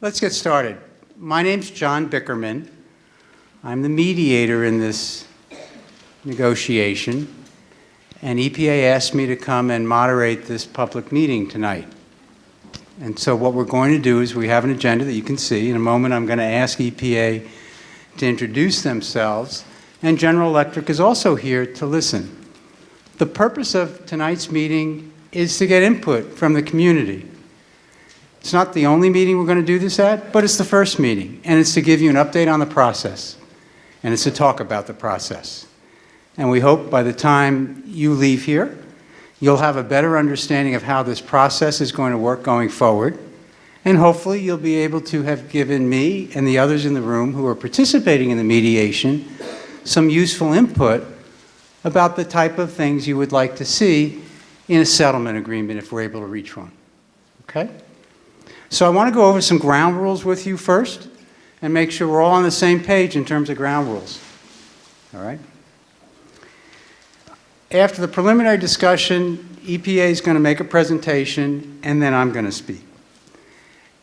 Let's get started. My name's John Bickerman. I'm the mediator in this negotiation, and EPA asked me to come and moderate this public meeting tonight. And so what we're going to do is we have an agenda that you can see. In a moment, I'm going to ask EPA to introduce themselves, and General Electric is also here to listen. The purpose of tonight's meeting is to get input from the community. It's not the only meeting we're going to do this at, but it's the first meeting, and it's to give you an update on the process, and it's to talk about the process. And we hope by the time you leave here, you'll have a better understanding of how this process is going to work going forward, and hopefully you'll be able to have given me and the others in the room who are participating in the mediation some useful input about the type of things you would like to see in a settlement agreement if we're able to reach one. Okay? So I want to go over some ground rules with you first and make sure we're all on the same page in terms of ground rules. All right? After the preliminary discussion, EPA is going to make a presentation, and then I'm going to speak.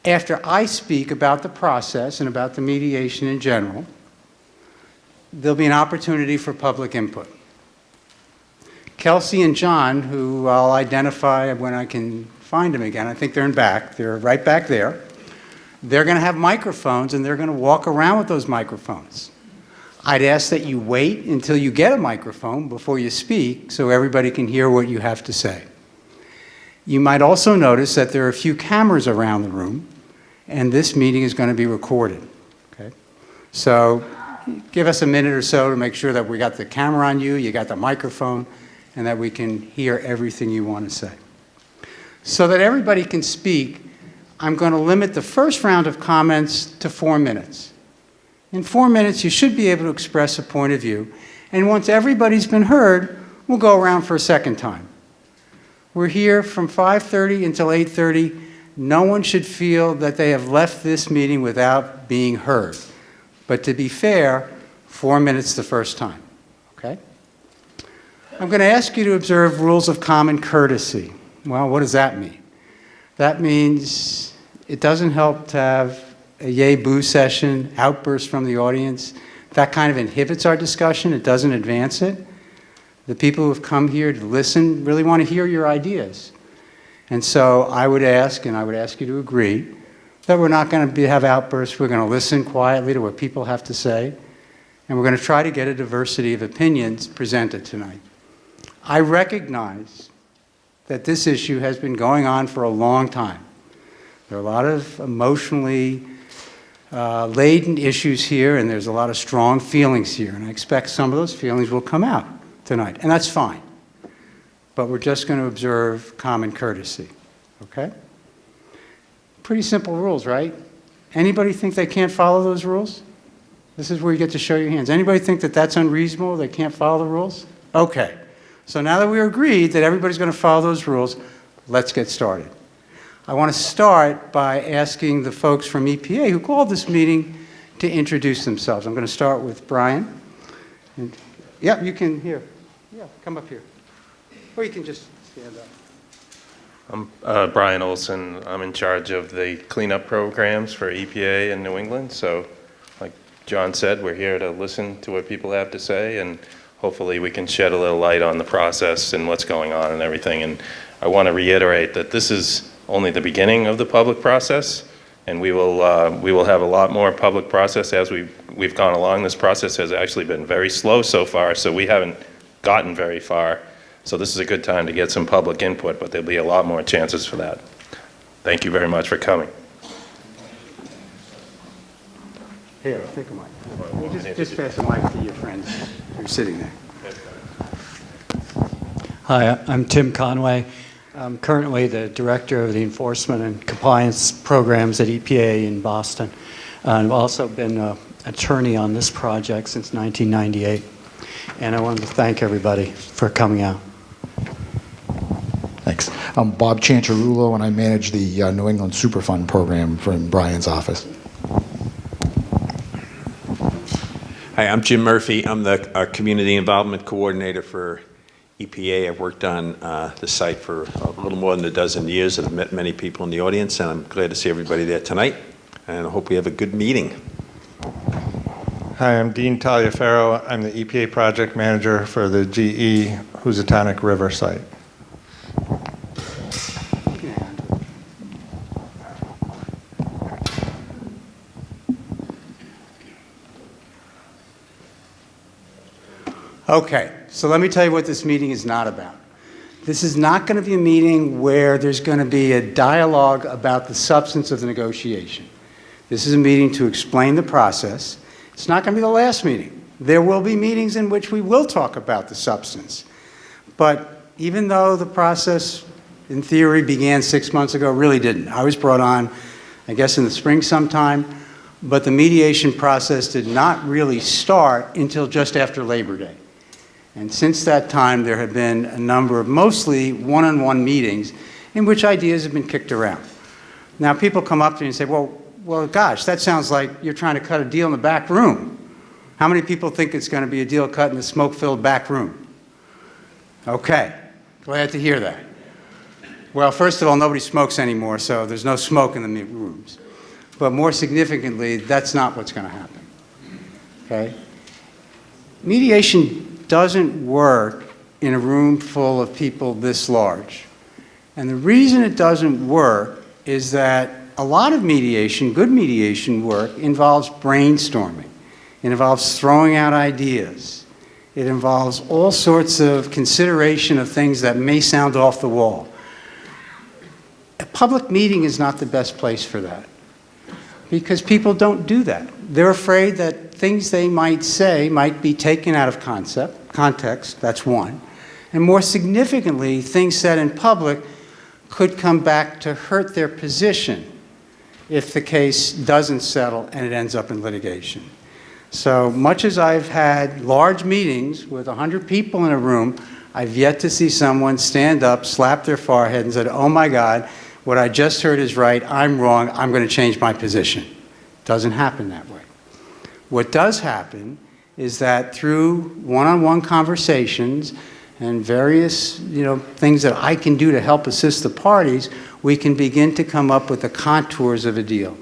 After I speak about the process and about the mediation in general, there'll be an opportunity for public input. Kelsey and John, who I'll identify when I can find them again, I think they're in back, they're right back there. They're going to have microphones, and they're going to walk around with those microphones. I'd ask that you wait until you get a microphone before you speak so everybody can hear what you have to say. You might also notice that there are a few cameras around the room, and this meeting is going to be recorded. Okay? So give us a minute or so to make sure that we got the camera on you, you got the microphone, and that we can hear everything you want to say. So that everybody can speak, I'm going to limit the first round of comments to 4 minutes. In 4 minutes, you should be able to express a point of view. And once everybody's been heard, we'll go around for a second time. We're here from 5:30 until 8:30. No one should feel that they have left this meeting without being heard. But to be fair, 4 minutes the first time. Okay? I'm going to ask you to observe rules of common courtesy. Well, what does that mean? That means it doesn't help to have a yay-boo session, outbursts from the audience. That kind of inhibits our discussion. It doesn't advance it. The people who have come here to listen really want to hear your ideas. And so I would ask, and I would ask you to agree, that we're not going to have outbursts. We're going to listen quietly to what people have to say, and we're going to try to get a diversity of opinions presented tonight. I recognize that this issue has been going on for a long time. There are a lot of emotionally laden issues here, and there's a lot of strong feelings here, and I expect some of those feelings will come out tonight, and that's fine. But we're just going to observe common courtesy, okay? Pretty simple rules, right? Anybody think they can't follow those rules? This is where you get to show your hands. Anybody think that that's unreasonable, they can't follow the rules? Okay. So now that we agreed that everybody's going to follow those rules, let's get started. I want to start by asking the folks from EPA who called this meeting to introduce themselves. I'm going to start with Brian. And, yeah, you can here. Yeah, come up here. Or you can just stand up. I'm Brian Olson. I'm in charge of the cleanup programs for EPA in New England. So, like John said, we're here to listen to what people have to say, and hopefully we can shed a little light on the process and what's going on and everything. And I want to reiterate that this is only the beginning of the public process, and we will have a lot more public process as we've gone along. This process has actually been very slow so far, so we haven't gotten very far. So this is a good time to get some public input, but there'll be a lot more chances for that. Thank you very much for coming. Here, take a mic. Just pass the mic to your friends who are sitting there. Hi, I'm Tim Conway. I'm currently the Director of the Enforcement and Compliance Programs at EPA in Boston. I've also been an attorney on this project since 1998. And I wanted to thank everybody for coming out. Thanks. I'm Bob Chancharulo, and I manage the New England Superfund program from Brian's office. Hi, I'm Jim Murphy. I'm the Community Involvement Coordinator for EPA. I've worked on the site for a little more than a dozen years, and I've met many people in the audience, and I'm glad to see everybody there tonight. and I hope we have a good meeting. Hi, I'm Dean Taliaferro. I'm the EPA project manager for the GE Housatonic River site. Okay, so let me tell you what this meeting is not about. This is not going to be a meeting where there's going to be a dialogue about the substance of the negotiation. This is a meeting to explain the process. It's not going to be the last meeting. There will be meetings in which we will talk about the substance. But even though the process, in theory, began 6 months ago, really didn't. I was brought on, I guess, in the spring sometime, but the mediation process did not really start until just after Labor Day. And since that time, there have been a number of mostly one-on-one meetings in which ideas have been kicked around. Now, people come up to me and say, well, gosh, that sounds like you're trying to cut a deal in the back room. How many people think it's going to be a deal cut in the smoke-filled back room? Okay, glad to hear that. Well, first of all, nobody smokes anymore, so there's no smoke in the rooms. But more significantly, that's not what's going to happen. Okay? Mediation doesn't work in a room full of people this large. And the reason it doesn't work is that a lot of mediation, good mediation work, involves brainstorming. It involves throwing out ideas. It involves all sorts of consideration of things that may sound off the wall. A public meeting is not the best place for that, because people don't do that. They're afraid that things they might say might be taken out of context, that's one. And more significantly, things said in public could come back to hurt their position if the case doesn't settle and it ends up in litigation. So much as I've had large meetings with 100 people in a room, I've yet to see someone stand up, slap their forehead and said, oh my God, what I just heard is right, I'm wrong, I'm going to change my position. Doesn't happen that way. What does happen is that through one-on-one conversations and various things that I can do to help assist the parties, we can begin to come up with the contours of a deal.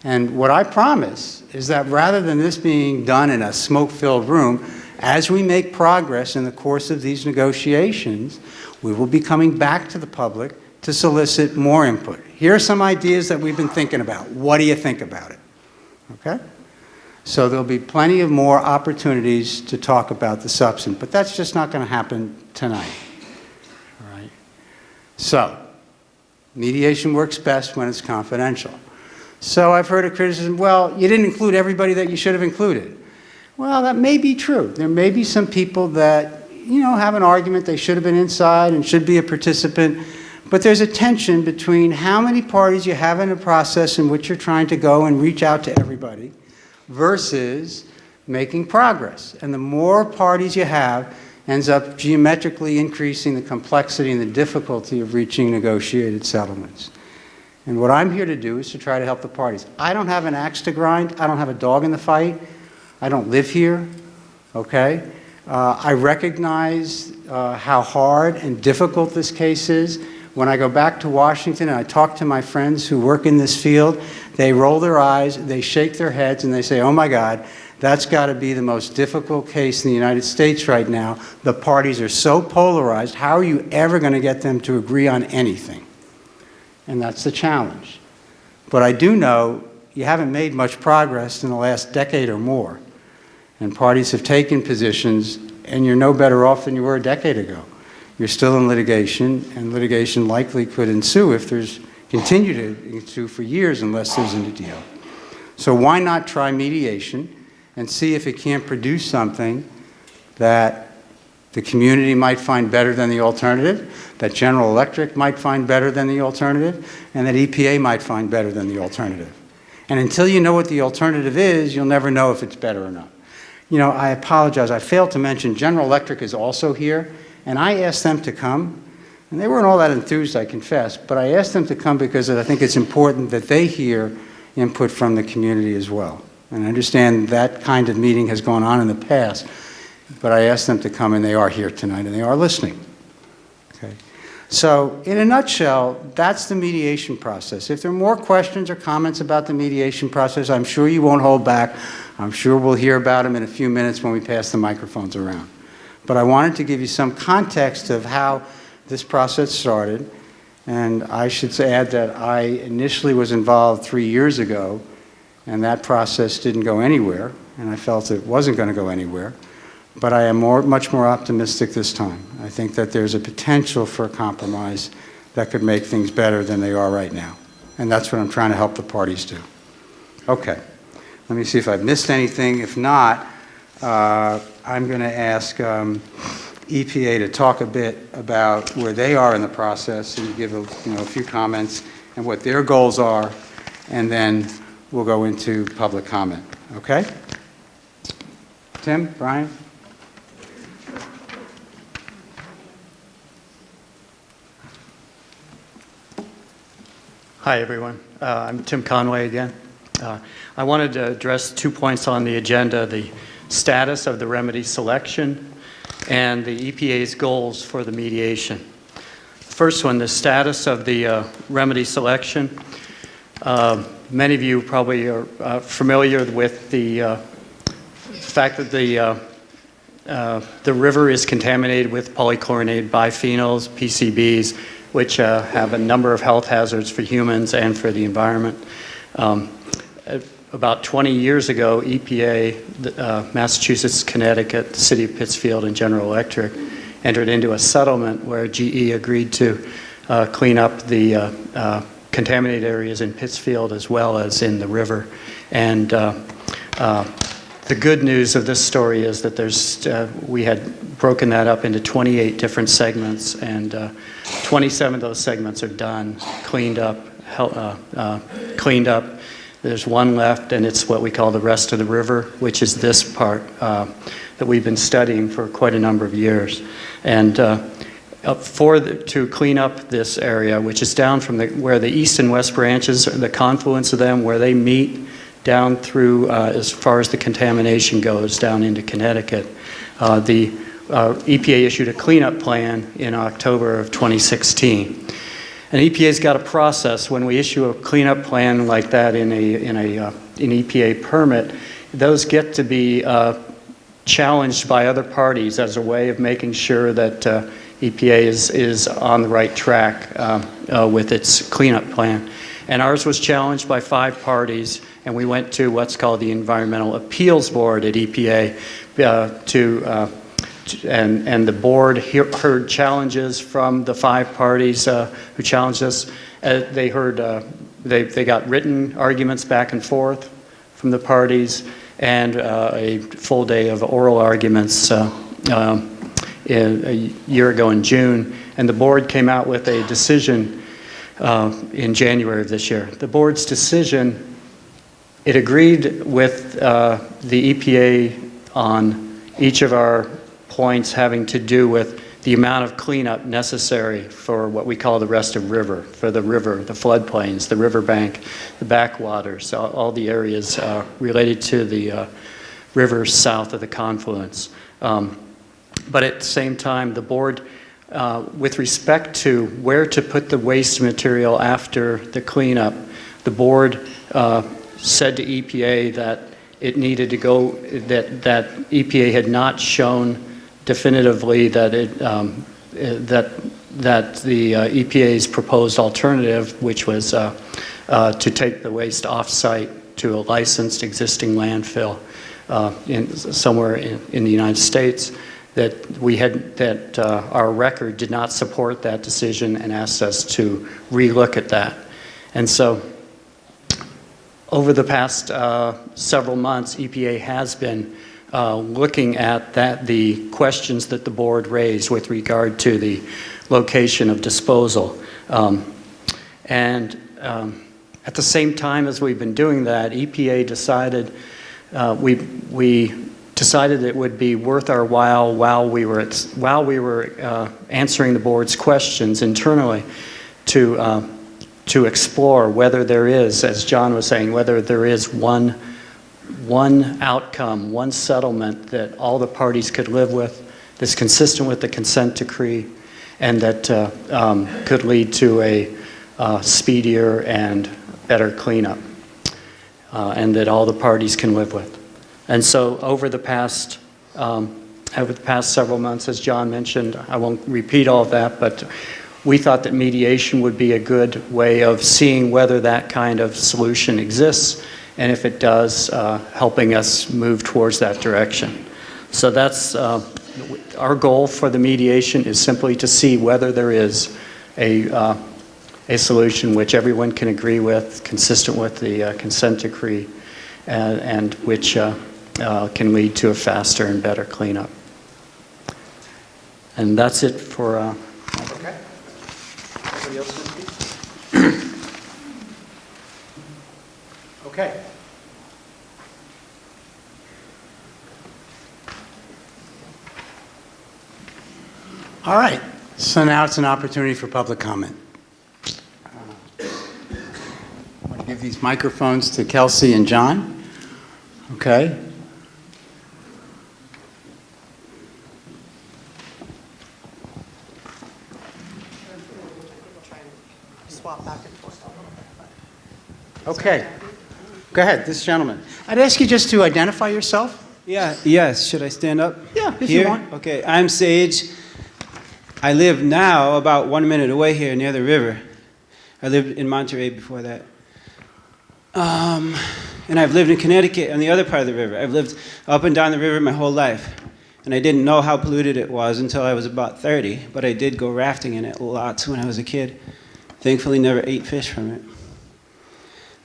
And what I promise is that rather than this being done in a smoke-filled room, as we make progress in the course of these negotiations, we will be coming back to the public to solicit more input. Here are some ideas that we've been thinking about. What do you think about it? Okay? So there'll be plenty of more opportunities to talk about the substance, but that's just not going to happen tonight. All right? So, mediation works best when it's confidential. So I've heard a criticism, well, you didn't include everybody that you should have included. Well, that may be true. There may be some people that, have an argument they should have been inside and should be a participant, but there's a tension between how many parties you have in a process in which you're trying to go and reach out to everybody versus making progress. And the more parties you have ends up geometrically increasing the complexity and the difficulty of reaching negotiated settlements. And what I'm here to do is to try to help the parties. I don't have an axe to grind. I don't have a dog in the fight. I don't live here, okay? I recognize how hard and difficult this case is. When I go back to Washington and I talk to my friends who work in this field, they roll their eyes, they shake their heads, and they say, oh my God, that's got to be the most difficult case in the United States right now. The parties are so polarized. How are you ever going to get them to agree on anything? And that's the challenge. But I do know you haven't made much progress in the last decade or more. And parties have taken positions, and you're no better off than you were a decade ago. You're still in litigation, and litigation likely could ensue if there's continue to ensue for years unless there's a deal. So why not try mediation and see if it can't produce something that the community might find better than the alternative, that General Electric might find better than the alternative, and that EPA might find better than the alternative. And until you know what the alternative is, you'll never know if it's better or not. I apologize. I failed to mention General Electric is also here. And I asked them to come, and they weren't all that enthused, I confess, but I asked them to come because I think it's important that they hear input from the community as well. And I understand that kind of meeting has gone on in the past, but I asked them to come, and they are here tonight, and they are listening. Okay? So in a nutshell, that's the mediation process. If there are more questions or comments about the mediation process, I'm sure you won't hold back. I'm sure we'll hear about them in a few minutes when we pass the microphones around. But I wanted to give you some context of how this process started. And I should add that I initially was involved 3 years ago, and that process didn't go anywhere, and I felt it wasn't going to go anywhere. But I am much more optimistic this time. I think that there's a potential for a compromise that could make things better than they are right now. And that's what I'm trying to help the parties do. Okay. Let me see if I've missed anything. If not, I'm going to ask EPA to talk a bit about where they are in the process and give a few comments and what their goals are, and then we'll go into public comment. Okay? Tim, Brian? Hi, everyone. I'm Tim Conway again. I wanted to address 2 points on the agenda: the status of the remedy selection and the EPA's goals for the mediation. First one, the status of the remedy selection. Many of you probably are familiar with the fact that the river is contaminated with polychlorinated biphenyls, PCBs, which have a number of health hazards for humans and for the environment. About 20 years ago, EPA, Massachusetts, Connecticut, the City of Pittsfield, and General Electric entered into a settlement where GE agreed to clean up the contaminated areas in Pittsfield as well as in the river. And the good news of this story is that we had broken that up into 28 different segments, and 27 of those segments are done, cleaned up. There's one left, and it's what we call the rest of the river, which is this part that we've been studying for quite a number of years. And to clean up this area, which is down from where the east and west branches, the confluence of them, where they meet, down through as far as the contamination goes, down into Connecticut. The EPA issued a cleanup plan in October of 2016. And EPA's got a process. When we issue a cleanup plan like that in an EPA permit, those get to be challenged by other parties as a way of making sure that EPA is on the right track with its cleanup plan. And ours was challenged by 5 parties, and we went to what's called the Environmental Appeals Board at EPA and the board heard challenges from the 5 parties who challenged us. They got written arguments back and forth from the parties, and a full day of oral arguments a year ago in June. And the board came out with a decision in January of this year. The board's decision, it agreed with the EPA on each of our points having to do with the amount of cleanup necessary for what we call the rest of river, for the river, the floodplains, the riverbank, the backwaters, all the areas related to the rivers south of the confluence. But at the same time, the board, with respect to where to put the waste material after the cleanup, the board said to EPA that it needed to go, that EPA had not shown definitively that that the EPA's proposed alternative, which was to take the waste off-site to a licensed existing landfill somewhere in the United States, that our record did not support that decision and asked us to relook at that. And so over the past several months, EPA has been looking at the questions that the board raised with regard to the location of disposal. And at the same time as we've been doing that, EPA decided, we decided it would be worth our while while we were answering the board's questions internally to explore whether there is, as John was saying, whether there is one outcome, one settlement that all the parties could live with, that's consistent with the consent decree, and that could lead to a speedier and better cleanup, and that all the parties can live with. And so over the past several months, as John mentioned, I won't repeat all of that, but we thought that mediation would be a good way of seeing whether that kind of solution exists, and if it does, helping us move towards that direction. So that's our goal for the mediation, is simply to see whether there is a solution which everyone can agree with, consistent with the consent decree, and which can lead to a faster and better cleanup. And that's it for... Okay. Anybody else want to speak? Okay. All right. So now it's an opportunity for public comment. I'm going to give these microphones to Kelsey and John. Okay. Okay. Go ahead, this gentleman. I'd ask you just to identify yourself. Yes. Should I stand up? Yeah, if here? you want. Okay, I'm Sage. I live now about 1 minute away here near the river. I lived in Monterey before that. And I've lived in Connecticut on the other part of the river. I've lived up and down the river my whole life. And I didn't know how polluted it was until I was about 30, but I did go rafting in it lots when I was a kid. Thankfully, never ate fish from it.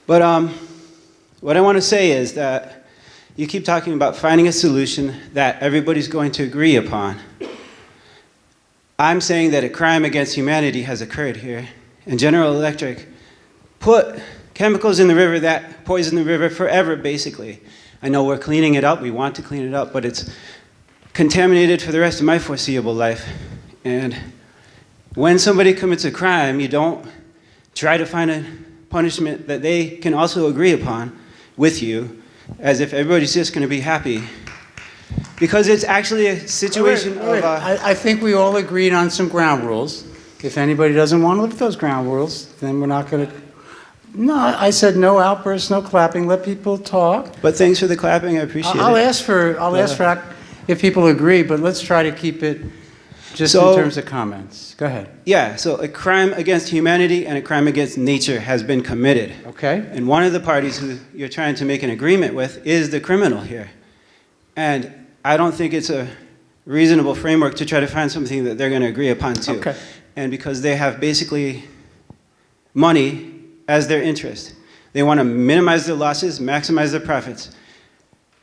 But what I want to say is that you keep talking about finding a solution that everybody's going to agree upon. I'm saying that a crime against humanity has occurred here, and General Electric put chemicals in the river that poison the river forever, basically. I know we're cleaning it up, we want to clean it up, but it's contaminated for the rest of my foreseeable life. And when somebody commits a crime, you don't try to find a punishment that they can also agree upon with you, as if everybody's just going to be happy. Because it's actually a situation of... I think we all agreed on some ground rules. If anybody doesn't want to live with those ground rules, then we're not going to... No, I said no outbursts, no clapping, let people talk. But thanks for the clapping, I appreciate it. I'll ask for if people agree, but let's try to keep it just in terms of comments. Go ahead. Yeah, so a crime against humanity and a crime against nature has been committed. Okay. And one of the parties who you're trying to make an agreement with is the criminal here. And I don't think it's a reasonable framework to try to find something that they're going to agree upon too. Okay. And because they have basically money as their interest. They want to minimize their losses, maximize their profits.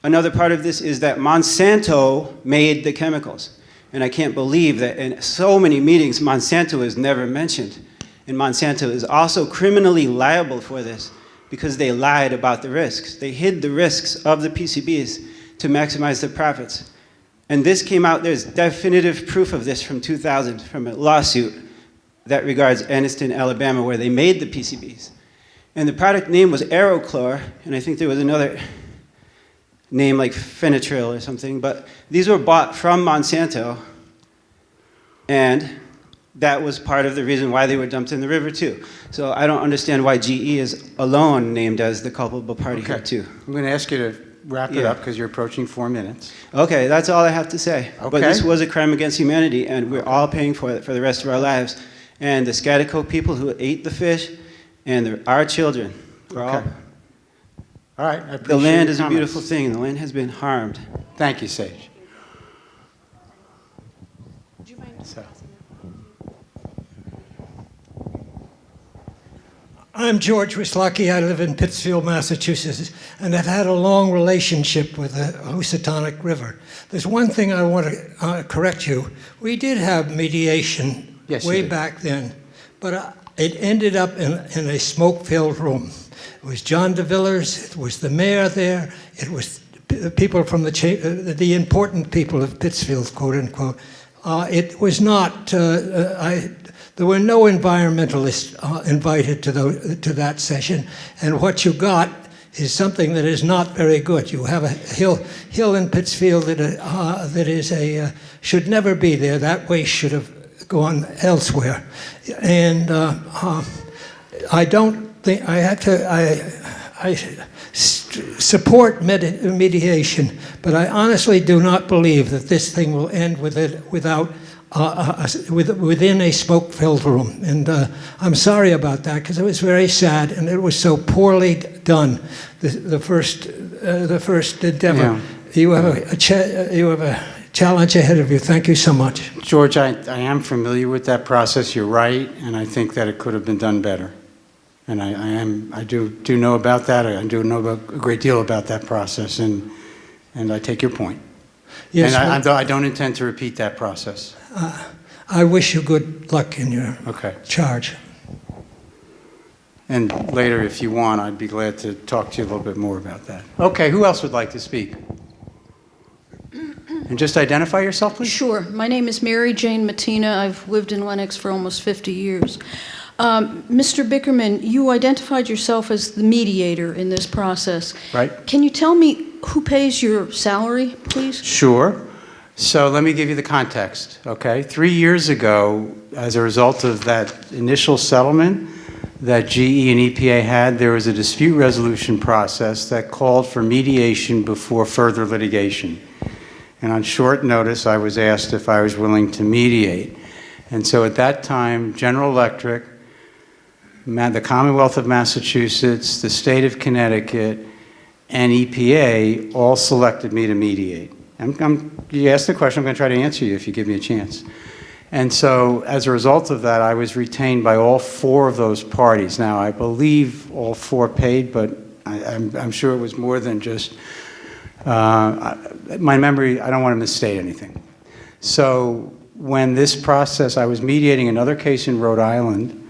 Another part of this is that Monsanto made the chemicals. And I can't believe that in so many meetings, Monsanto is never mentioned. And Monsanto is also criminally liable for this because they lied about the risks. They hid the risks of the PCBs to maximize their profits. And this came out, there's definitive proof of this from 2000, from a lawsuit that regards Anniston, Alabama, where they made the PCBs. And the product name was Aerochlor, and I think there was another name like Fenitril or something, but these were bought from Monsanto, and that was part of the reason why they were dumped in the river too. So I don't understand why GE is alone named as the culpable party here too. I'm going to ask you to wrap it up because you're approaching 4 minutes. Okay, that's all I have to say. Okay. But this was a crime against humanity, and we're all paying for it for the rest of our lives. And the Scatico people who ate the fish, and our children, we're all... All right, I appreciate The land your is a comments. beautiful thing, and the land has been harmed. Thank you, Sage. Would you mind So. I'm George Wislocki. I live in Pittsfield, Massachusetts, and I've had a long relationship with the Housatonic River. There's one thing I want to correct you. We did have mediation way back then, but it ended up in a smoke-filled room. It was John DeVillers, it was the mayor there, it was people from the important people of Pittsfield, quote unquote. It was not, there were no environmentalists invited to that session, and what you got is something that is not very good. You have a hill in Pittsfield that is should never be there. That waste should have gone elsewhere. And I don't think, I support mediation, but I honestly do not believe that this thing will end within a smoke-filled room. And I'm sorry about that, because it was very sad, and it was so poorly done, the first endeavor. Yeah. You have a challenge ahead of you. Thank you so much. George, I am familiar with that process. You're right, and I think that it could have been done better. And I do know about that. I do know a great deal about that process, and I take your point. Yes, and I don't intend to repeat that process. I wish you good luck in your charge. And later, if you want, I'd be glad to talk to you a little bit more about that. Okay, who else would like to speak? And just identify yourself, please. Sure. My name is Mary Jane Mattina. I've lived in Lenox for almost 50 years. Mr. Bickerman, you identified yourself as the mediator in this process. Right. Can you tell me who pays your salary, please? Sure. So let me give you the context, okay? 3 years ago, as a result of that initial settlement that GE and EPA had, there was a dispute resolution process that called for mediation before further litigation. And on short notice, I was asked if I was willing to mediate. And so at that time, General Electric, the Commonwealth of Massachusetts, the state of Connecticut, and EPA all selected me to mediate. You asked the question, I'm going to try to answer you if you give me a chance. And so as a result of that, I was retained by all 4 of those parties. Now, I believe all 4 paid, but I'm sure it was more than just my memory. I don't want to misstate anything. So when this process, I was mediating another case in Rhode Island,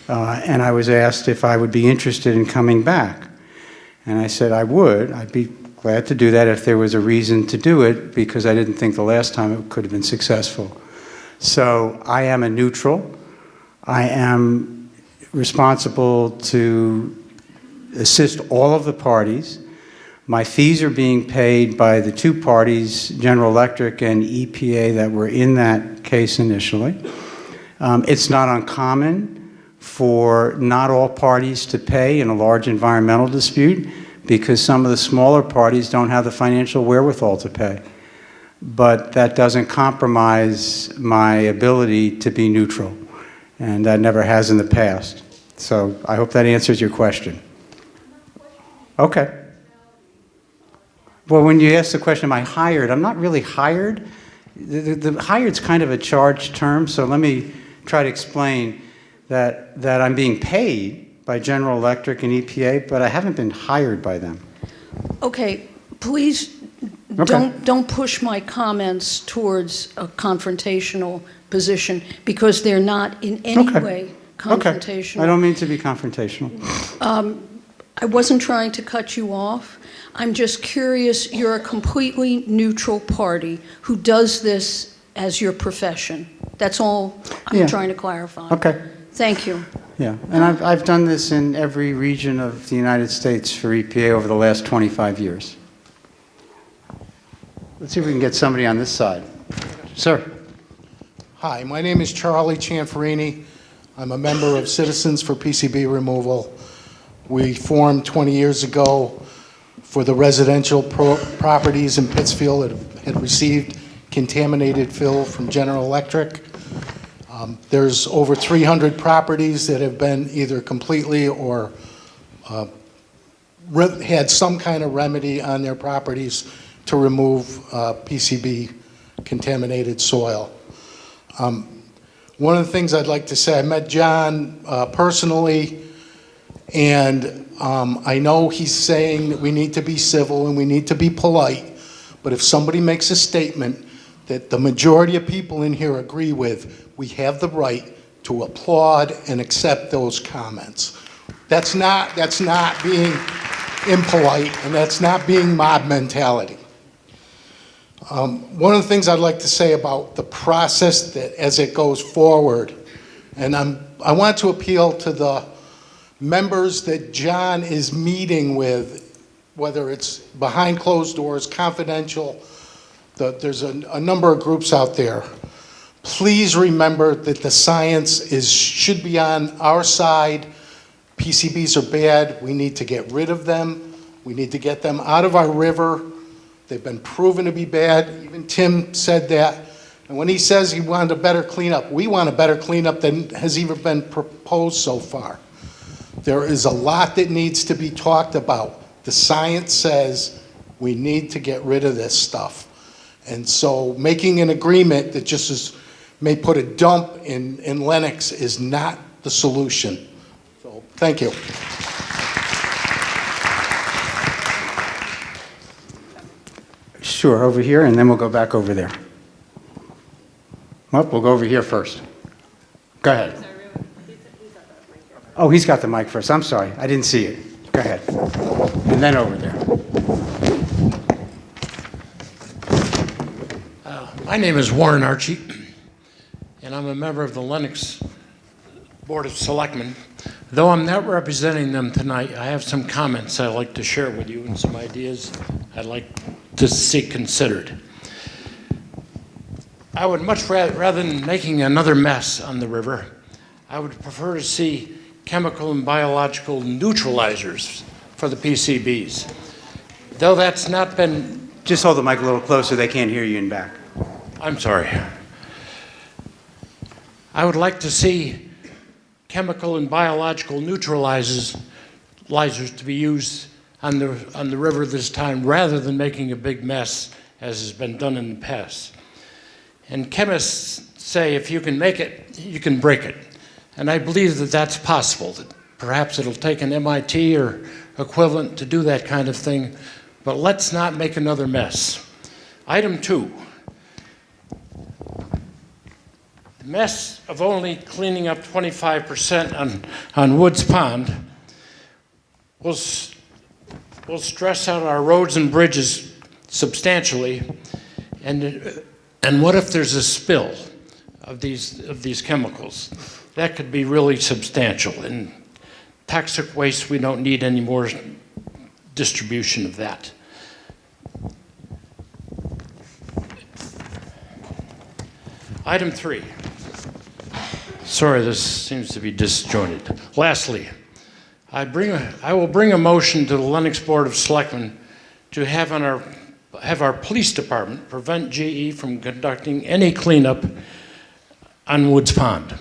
and I was asked if I would be interested in coming back. And I said I would. I'd be glad to do that if there was a reason to do it, because I didn't think the last time it could have been successful. So I am a neutral. I am responsible to assist all of the parties. My fees are being paid by the 2 parties, General Electric and EPA, that were in that case initially. It's not uncommon for not all parties to pay in a large environmental dispute, because some of the smaller parties don't have the financial wherewithal to pay. But that doesn't compromise my ability to be neutral, and that never has in the past. So I hope that answers your question. Okay. Well, when you ask the question, am I hired? I'm not really hired. The hired's kind of a charged term, so let me try to explain that I'm being paid by General Electric and EPA, but I haven't been hired by them. Okay, please don't push my comments towards a confrontational position, because they're not in any way confrontational. Okay. I don't mean to be confrontational. I wasn't trying to cut you off. I'm just curious, you're a completely neutral party who does this as your profession. That's all I'm trying to clarify. Okay. Thank you. Yeah, and I've done this in every region of the United States for EPA over the last 25 years. Let's see if we can get somebody on this side. Sir. Hi, my name is Charlie Cianfarini. I'm a member of Citizens for PCB Removal. We formed 20 years ago for the residential properties in Pittsfield that had received contaminated fill from General Electric. There's over 300 properties that have been either completely or had some kind of remedy on their properties to remove PCB contaminated soil. One of the things I'd like to say, I met John personally, and I know he's saying that we need to be civil and we need to be polite, but if somebody makes a statement that the majority of people in here agree with, we have the right to applaud and accept those comments. That's not being impolite, and that's not being mob mentality. One of the things I'd like to say about the process that as it goes forward, and I want to appeal to the members that John is meeting with, whether it's behind closed doors, confidential, there's a number of groups out there. please remember that the science should be on our side. PCBs are bad. We need to get rid of them. We need to get them out of our river. They've been proven to be bad. Even Tim said that. And when he says he wanted a better cleanup, we want a better cleanup than has even been proposed so far. There is a lot that needs to be talked about. The science says we need to get rid of this stuff. And so making an agreement that may put a dump in Lenox is not the solution. So thank you. Sure, over here, and then we'll go back over there. Well, we'll go over here first. Go ahead. Oh, he's got the mic first. I'm sorry. I didn't see it. Go ahead. And then over there. My name is Warren Archie, and I'm a member of the Lenox Board of Selectmen. Though I'm not representing them tonight, I have some comments I'd like to share with you and some ideas I'd like to see considered. I would much rather than making another mess on the river, I would prefer to see chemical and biological neutralizers for the PCBs. Though that's not been... Just hold the mic a little closer. They can't hear you in back. I'm sorry. I would like to see chemical and biological neutralizers to be used on the river this time rather than making a big mess as has been done in the past. And chemists say if you can make it, you can break it. And I believe that that's possible, that perhaps it'll take an MIT or equivalent to do that kind of thing, but let's not make another mess. Item 2. The mess of only cleaning up 25% on Woods Pond will stress out our roads and bridges substantially, and what if there's a spill of these chemicals? That could be really substantial. And toxic waste, we don't need any more distribution of that. Item 3. Sorry, this seems to be disjointed. Lastly, I will bring a motion to the Lenox Board of Selectmen to have our police department prevent GE from conducting any cleanup on Woods Pond.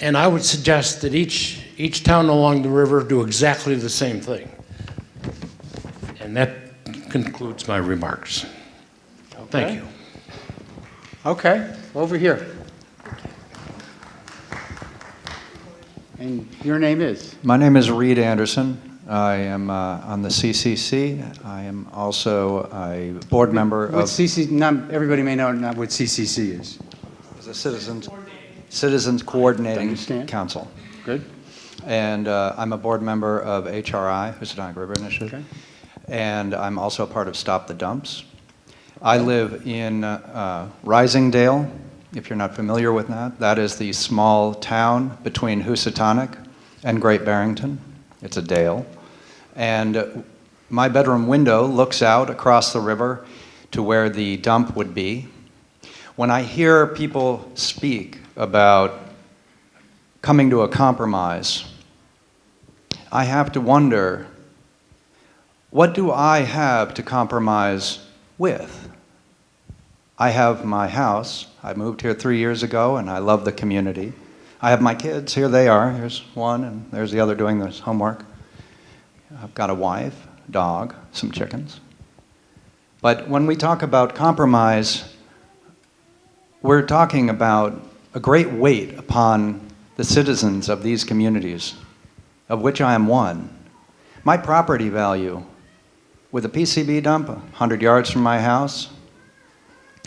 And I would suggest that each town along the river do exactly the same thing. And that concludes my remarks. Thank you. Okay, over here. And your name is? My name is Reed Anderson. I am on the CCC. I am also a board member What of... everybody may know not what CCC is. The Citizens Coordinating Council. Good. And I'm a board member of HRI, Housatonic River Initiative. Okay. And I'm also a part of Stop the Dumps. I live in Risingdale, if you're not familiar with that. That is the small town between Housatonic and Great Barrington. It's a dale. And my bedroom window looks out across the river to where the dump would be. When I hear people speak about coming to a compromise, I have to wonder, what do I have to compromise with? I have my house. I moved here 3 years ago, and I love the community. I have my kids. Here they are. Here's one, and there's the other doing this homework. I've got a wife, dog, some chickens. But when we talk about compromise, we're talking about a great weight upon the citizens of these communities, of which I am one. My property value with a PCB dump 100 yards from my house,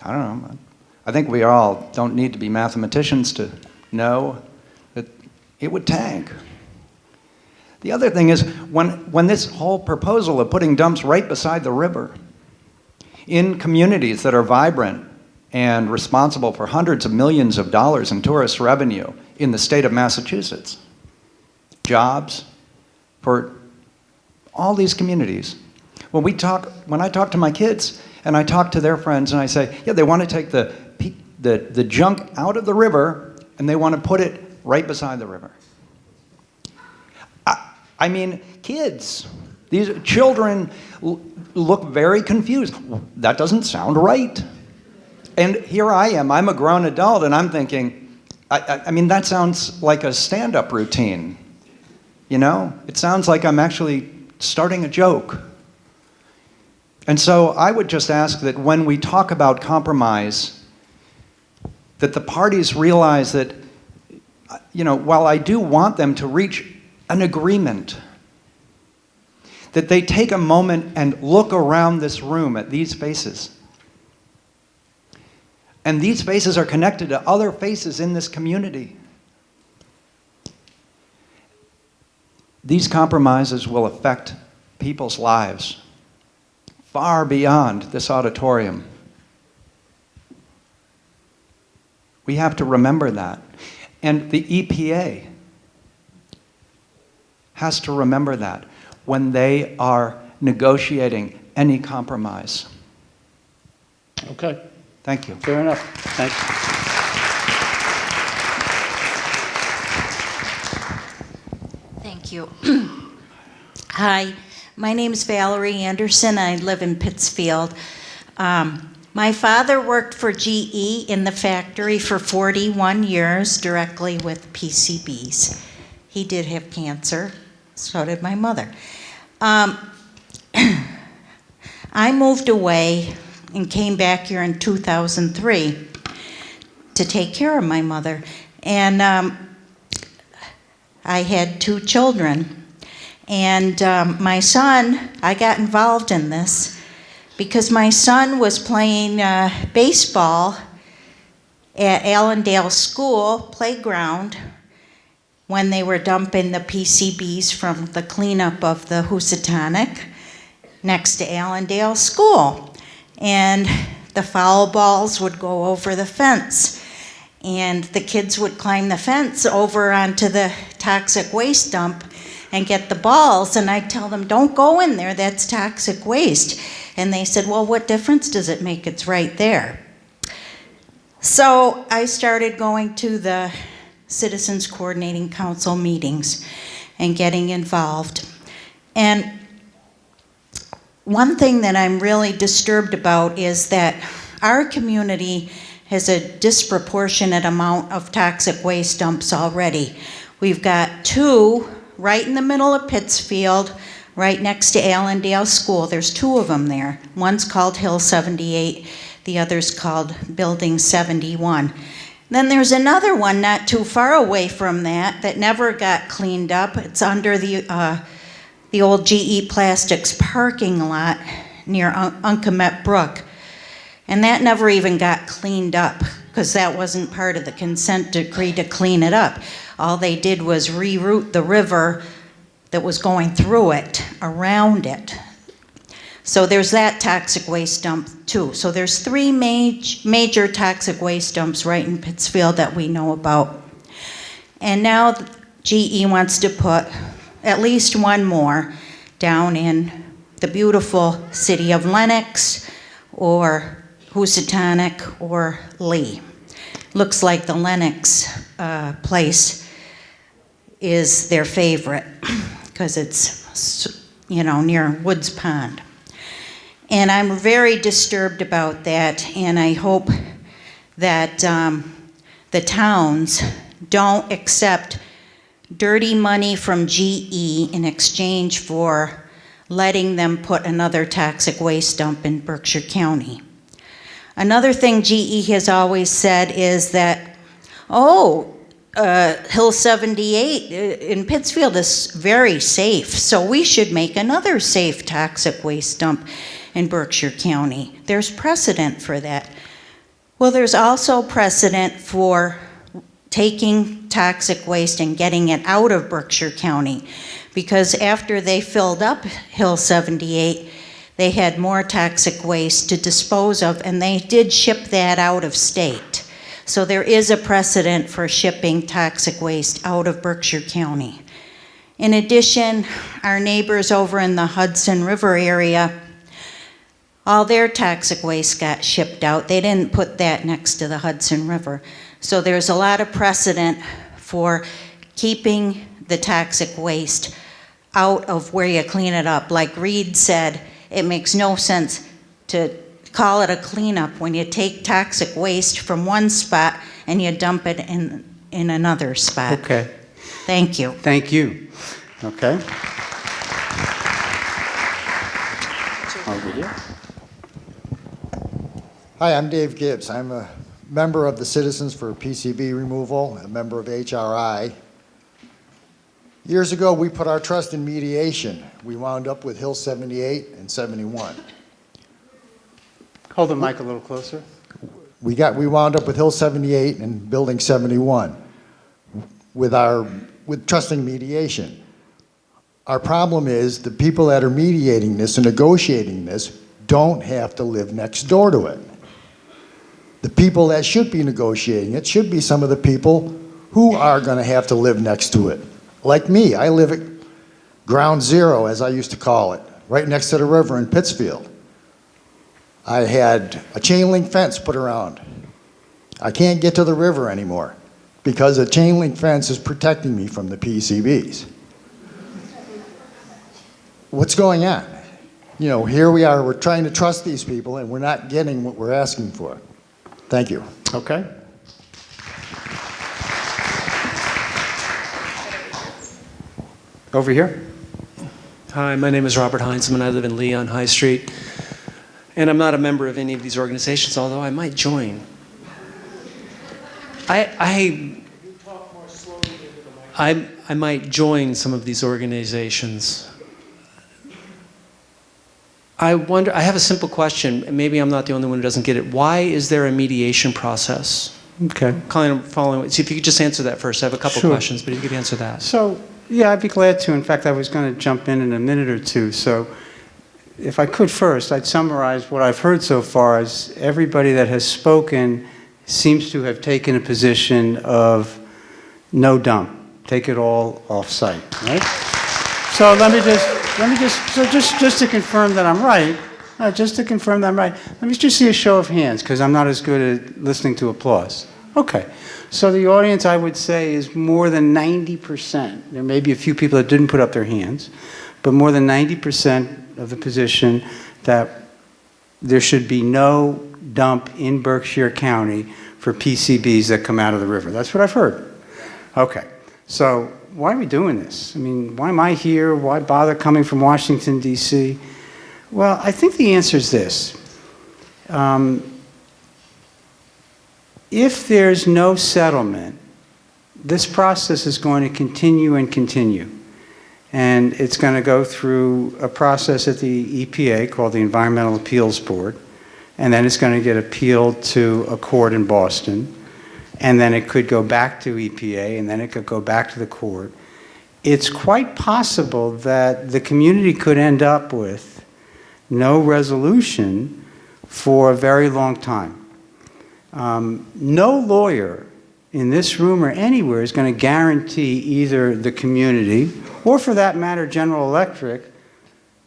I don't know. I think we all don't need to be mathematicians to know that it would tank. The other thing is, when this whole proposal of putting dumps right beside the river in communities that are vibrant and responsible for hundreds of millions of dollars in tourist revenue in the state of Massachusetts, jobs for all these communities. When I talk to my kids and I talk to their friends and I say, yeah, they want to take the the junk out of the river, and they want to put it right beside the river. I mean, kids, these children look very confused. That doesn't sound right. And here I am, I'm a grown adult, and I'm thinking, I mean, that sounds like a stand-up routine. You know? It sounds like I'm actually starting a joke. And so I would just ask that when we talk about compromise, that the parties realize that, you know, while I do want them to reach an agreement, that they take a moment and look around this room at these faces. And these faces are connected to other faces in this community. These compromises will affect people's lives far beyond this auditorium. We have to remember that. And the EPA has to remember that when they are negotiating any compromise. Okay. Thank you. Fair enough. Thank you. Thank you. Hi, my name is Valerie Anderson. I live in Pittsfield. My father worked for GE in the factory for 41 years, directly with PCBs. He did have cancer, so did my mother. I moved away and came back here in 2003 to take care of my mother. And I had 2 children. And my son, I got involved in this because my son was playing baseball at Allendale School playground when they were dumping the PCBs from the cleanup of the Housatonic next to Allendale School. And the foul balls would go over the fence. And the kids would climb the fence over onto the toxic waste dump and get the balls, and I'd tell them, don't go in there, that's toxic waste. And they said, well, what difference does it make? It's right there. So I started going to the Citizens Coordinating Council meetings and getting involved. And one thing that I'm really disturbed about is that our community has a disproportionate amount of toxic waste dumps already. We've got 2 right in the middle of Pittsfield, right next to Allendale School. There's 2 of them there. One's called Hill 78, the other's called Building 71. Then there's another one not too far away from that never got cleaned up. It's under the old GE Plastics parking lot near Uncomet Brook. And that never even got cleaned up because that wasn't part of the consent decree to clean it up. All they did was reroute the river that was going through it around it. So there's that toxic waste dump too. So there's 3 major toxic waste dumps right in Pittsfield that we know about. And now GE wants to put at least 1 more down in the beautiful city of Lenox or Housatonic or Lee. Looks like the Lenox place is their favorite because it's, you know, near Woods Pond. And I'm very disturbed about that, and I hope that the towns don't accept dirty money from GE in exchange for letting them put another toxic waste dump in Berkshire County. Another thing GE has always said is that, Hill 78 in Pittsfield is very safe, so we should make another safe toxic waste dump in Berkshire County. There's precedent for that. Well, there's also precedent for taking toxic waste and getting it out of Berkshire County, because after they filled up Hill 78, they had more toxic waste to dispose of, and they did ship that out of state. So there is a precedent for shipping toxic waste out of Berkshire County. In addition, our neighbors over in the Hudson River area all their toxic waste got shipped out. They didn't put that next to the Hudson River. So there's a lot of precedent for keeping the toxic waste out of where you clean it up. Like Reed said, it makes no sense to call it a cleanup when you take toxic waste from one spot and you dump it in another spot. Okay. Thank you. Thank you. Okay. Over here. Hi, I'm Dave Gibbs. I'm a member of the Citizens for PCB Removal, a member of HRI. Years ago, we put our trust in mediation. We wound up with Hill 78 and 71. Hold the mic a little closer. We wound up with Hill 78 and Building 71 with trusting mediation. Our problem is the people that are mediating this and negotiating this don't have to live next door to it. The people that should be negotiating it should be some of the people who are going to have to live next to it. Like me, I live at ground zero, as I used to call it, right next to the river in Pittsfield. I had a chain link fence put around. I can't get to the river anymore because a chain link fence is protecting me from the PCBs. What's going on? You know, here we are, we're trying to trust these people and we're not getting what we're asking for. Thank you. Okay. Over here. Hi, my name is Robert Heinzman. I live in Lee on High Street. And I'm not a member of any of these organizations, although I might join. I might join some of these organizations. I wonder, I have a simple question, and maybe I'm not the only one who doesn't get it. Why is there a mediation process? Okay. Following, see if you could just answer that first. I have a couple questions, but if you could answer that. So, yeah, I'd be glad to. In fact, I was going to jump in a minute or two. So, if I could first, I'd summarize what I've heard so far as everybody that has spoken seems to have taken a position of no dump. Take it all off-site, right? So just to confirm that I'm right, let me just see a show of hands, because I'm not as good at listening to applause. Okay. So the audience, I would say, is more than 90%. There may be a few people that didn't put up their hands, but more than 90% of the position that there should be no dump in Berkshire County for PCBs that come out of the river. That's what I've heard. Okay. So why are we doing this? I mean, why am I here? Why bother coming from Washington, D.C.? Well, I think the answer is this. If there's no settlement, this process is going to continue and continue. And it's going to go through a process at the EPA called the Environmental Appeals Board. And then it's going to get appealed to a court in Boston. And then it could go back to EPA, and then it could go back to the court. It's quite possible that the community could end up with no resolution for a very long time. No lawyer in this room or anywhere is going to guarantee either the community, or for that matter, General Electric,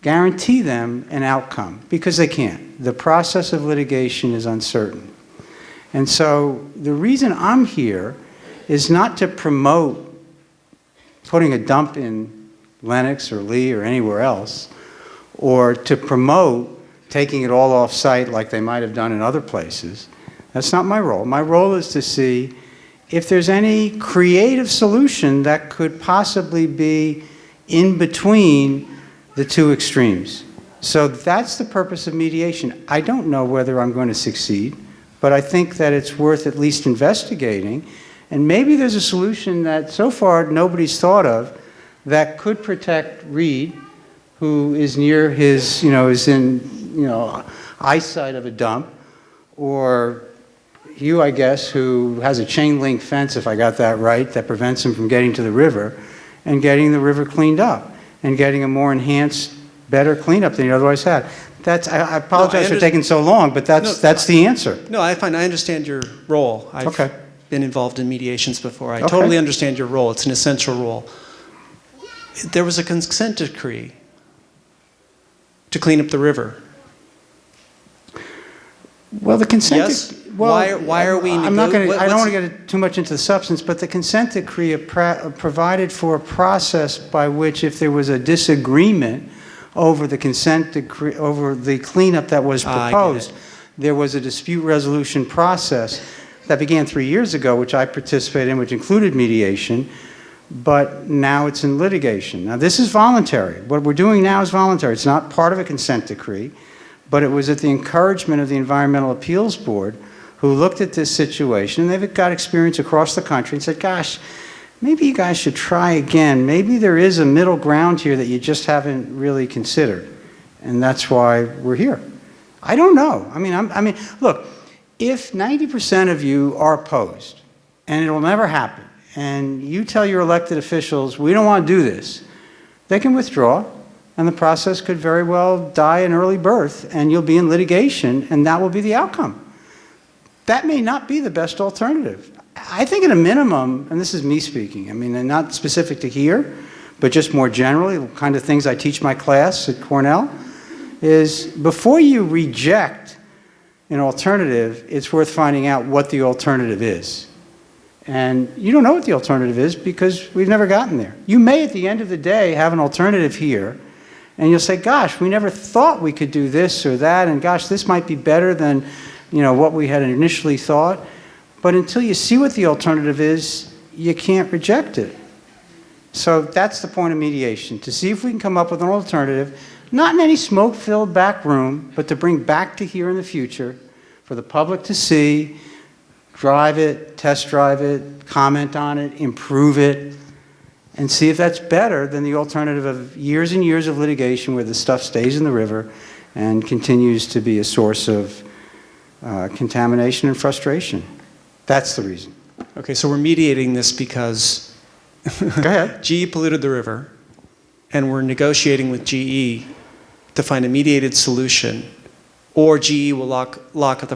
guarantee them an outcome, because they can't. The process of litigation is uncertain. And so the reason I'm here is not to promote putting a dump in Lenox or Lee or anywhere else, or to promote taking it all off-site like they might have done in other places. That's not my role. My role is to see if there's any creative solution that could possibly be in between the two extremes. So that's the purpose of mediation. I don't know whether I'm going to succeed, but I think that it's worth at least investigating. And maybe there's a solution that so far nobody's thought of that could protect Reed, who is near his, is in, eyesight of a dump, or you, I guess, who has a chain link fence, if I got that right, that prevents him from getting to the river, and getting the river cleaned up, and getting a more enhanced, better cleanup than he otherwise had. I apologize for taking so long, but that's the answer. No, I understand your role. I've been involved in mediations before. I totally understand your role. It's an essential role. There was a consent decree to clean up the river. Well, the consent. Yes? Well, Why are we? I'm not going to. I don't want what's- to get too much into the substance, but the consent decree provided for a process by which, if there was a disagreement over the consent decree, over the cleanup that was I get proposed, there was a dispute resolution process that began 3 years ago, which I participated in, which included mediation. But now it's in litigation. Now, this is voluntary. What we're doing now is voluntary. It's not part of a consent decree, but it was at the encouragement of the Environmental Appeals Board, who looked at this situation, and they've got experience across the country, and said, gosh, maybe you guys should try again. Maybe there is a middle ground here that you just haven't really considered, and that's why we're here. I don't know. I mean, look, if 90% of you are opposed, and it'll never happen, and you tell your elected officials, we don't want to do this, they can withdraw, and the process could very well die an early birth, and you'll be in litigation, and that will be the outcome. That may not be the best alternative. I think at a minimum, and this is me speaking, I mean, and not specific to here, but just more generally, the kind of things I teach my class at Cornell, is before you reject an alternative, it's worth finding out what the alternative is. And you don't know what the alternative is because we've never gotten there. You may, at the end of the day, have an alternative here, and you'll say, gosh, we never thought we could do this or that, and gosh, this might be better than, you know, what we had initially thought. But until you see what the alternative is, you can't reject it. So that's the point of mediation, to see if we can come up with an alternative, not in any smoke-filled back room, but to bring back to here in the future for the public to see, drive it, test drive it, comment on it, improve it, and see if that's better than the alternative of years and years of litigation where the stuff stays in the river and continues to be a source of contamination and frustration. That's the reason. Okay, so we're mediating this because Go ahead. GE polluted the river, and we're negotiating with GE to find a mediated solution, or GE will lock the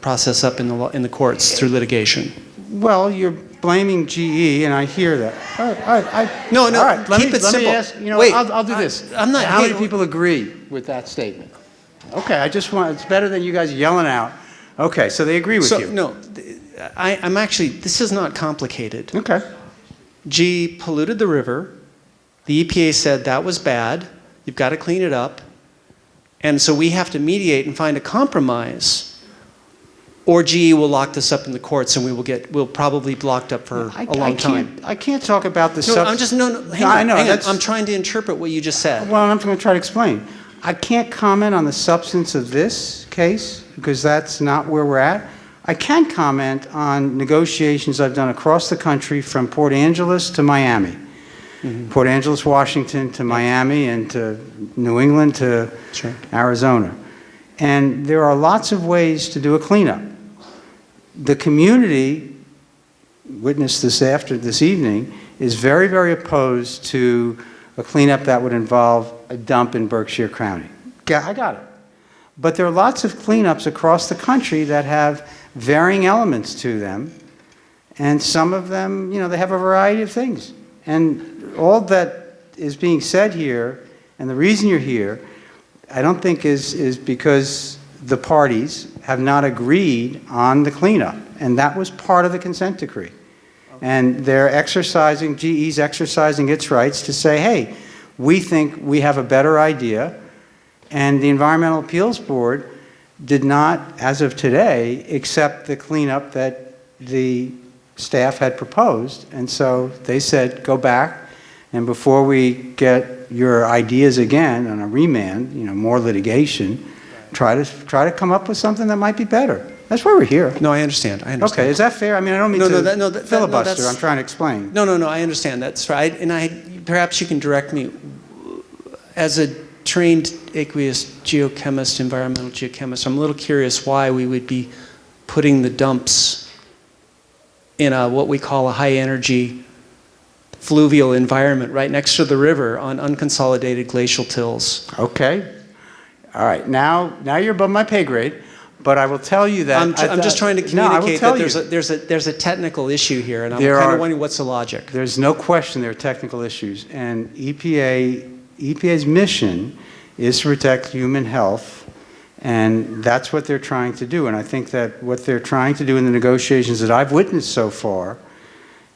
process up in the courts through litigation. Well, you're blaming GE, and I hear that. All right, No, all right, keep let it me simple. ask, you know, Wait, I'll do this. I'm not. How hey, many people agree with that statement? Okay, I just want, it's better than you guys yelling out. Okay, so they agree with you. No, I'm actually, this is not complicated. Okay. GE polluted the river. The EPA said that was bad. You've got to clean it up. And so we have to mediate and find a compromise, or GE will lock this up in the courts and we'll probably be locked up for a long time. I can't talk about the Hang on. I'm trying to interpret what you just said. Well, I'm going to try to explain. I can't comment on the substance of this case because that's not where we're at. I can comment on negotiations I've done across the country from Port Angeles to Miami. Port Angeles, Washington to Miami, and to New England to Arizona. And there are lots of ways to do a cleanup. The community, witnessed this evening, is very, very opposed to a cleanup that would involve a dump in Berkshire County. I got it. But there are lots of cleanups across the country that have varying elements to them, and some of them, you know, they have a variety of things. And all that is being said here, and the reason you're here, I don't think is because the parties have not agreed on the cleanup, and that was part of the consent decree. And they're exercising, GE's exercising its rights to say, hey, we think we have a better idea, and the Environmental Appeals Board did not, as of today, accept the cleanup that the staff had proposed, and so they said, go back, and before we get your ideas again on a remand, you know, more litigation, try to come up with something that might be better. That's why we're here. No, I understand. Okay, is that fair? I mean, I don't mean to filibuster. I'm trying to explain. No, I understand. That's right. And perhaps you can direct me, as a trained aqueous geochemist, environmental geochemist, I'm a little curious why we would be putting the dumps in what we call a high-energy fluvial environment right next to the river on unconsolidated glacial tills. Okay. All right. Now you're above my pay grade, but I will tell you that I'm just trying to communicate that there's a technical issue here, and I'm kind of wondering what's the logic. There's no question there are technical issues, and EPA's mission is to protect human health And that's what they're trying to do. And I think that what they're trying to do in the negotiations that I've witnessed so far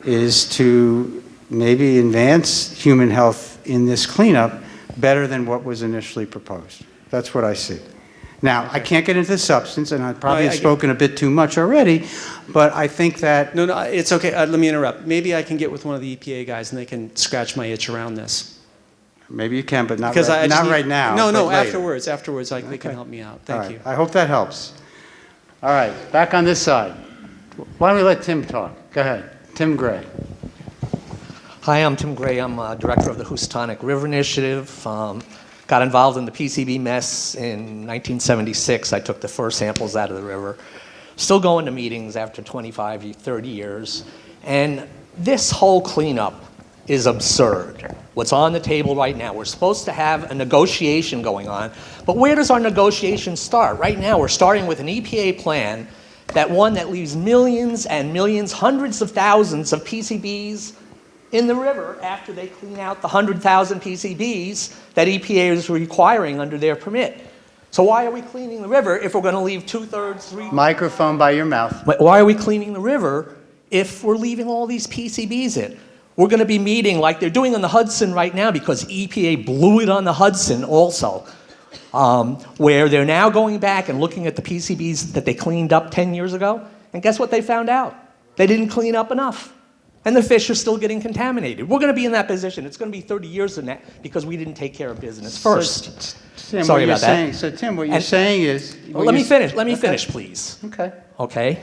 is to maybe advance human health in this cleanup better than what was initially proposed. That's what I see. Now, I can't get into the substance, and I probably have spoken a bit too much already, but I think that... No, it's okay. Let me interrupt. Maybe I can get with one of the EPA guys and they can scratch my itch around this. Maybe you can, but not Because right, not right now. No, but later. afterwards, they can help me out. Thank you. I hope that helps. All right, back on this side. Why don't we let Tim talk? Go ahead. Tim Gray. Hi, I'm Tim Gray. I'm director of the Housatonic River Initiative. Got involved in the PCB mess in 1976. I took the first samples out of the river. Still going to meetings after 25, 30 years. And this whole cleanup is absurd. What's on the table right now, we're supposed to have a negotiation going on, but where does our negotiation start? Right now, we're starting with an EPA plan, that leaves millions and millions, hundreds of thousands of PCBs in the river after they clean out the 100,000 PCBs that EPA is requiring under their permit. So why are we cleaning the river if we're going to leave 2/3, 3... Microphone by your mouth. Why are we cleaning the river if we're leaving all these PCBs in? We're going to be meeting like they're doing on the Hudson right now because EPA blew it on the Hudson also, where they're now going back and looking at the PCBs that they cleaned up 10 years ago. And guess what they found out? They didn't clean up enough. And the fish are still getting contaminated. We're going to be in that position. It's going to be 30 years in that because we didn't take care of business first. Tim, Sorry about that. So Tim, what you're saying is... Let me finish. Let me finish, please. Okay. Okay.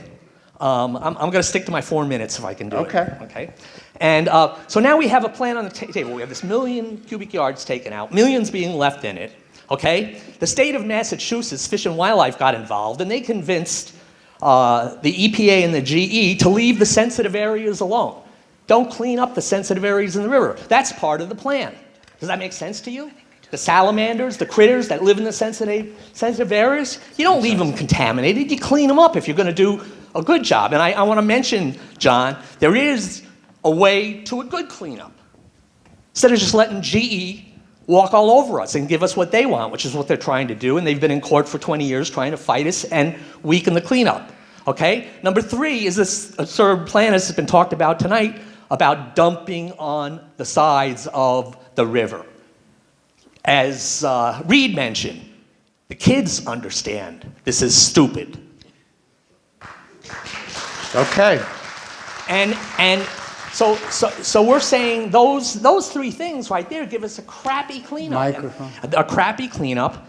I'm going to stick to my 4 minutes if I can do it. Okay. Okay. And so now we have a plan on the table. We have this 1 million cubic yards taken out, millions being left in it. Okay. The state of Massachusetts Fish and Wildlife got involved, and they convinced the EPA and the GE to leave the sensitive areas alone. Don't clean up the sensitive areas in the river. That's part of the plan. Does that make sense to you? The salamanders, the critters that live in the sensitive areas, you don't leave them contaminated. You clean them up if you're going to do a good job. And I want to mention, John, there is a way to a good cleanup. Instead of just letting GE walk all over us and give us what they want, which is what they're trying to do, and they've been in court for 20 years trying to fight us and weaken the cleanup. Okay? Number 3 is this absurd plan, as has been talked about tonight, about dumping on the sides of the river. As Reed mentioned, the kids understand this is stupid. Okay. And so we're saying those 3 things right there give us a crappy cleanup. Microphone. A crappy cleanup.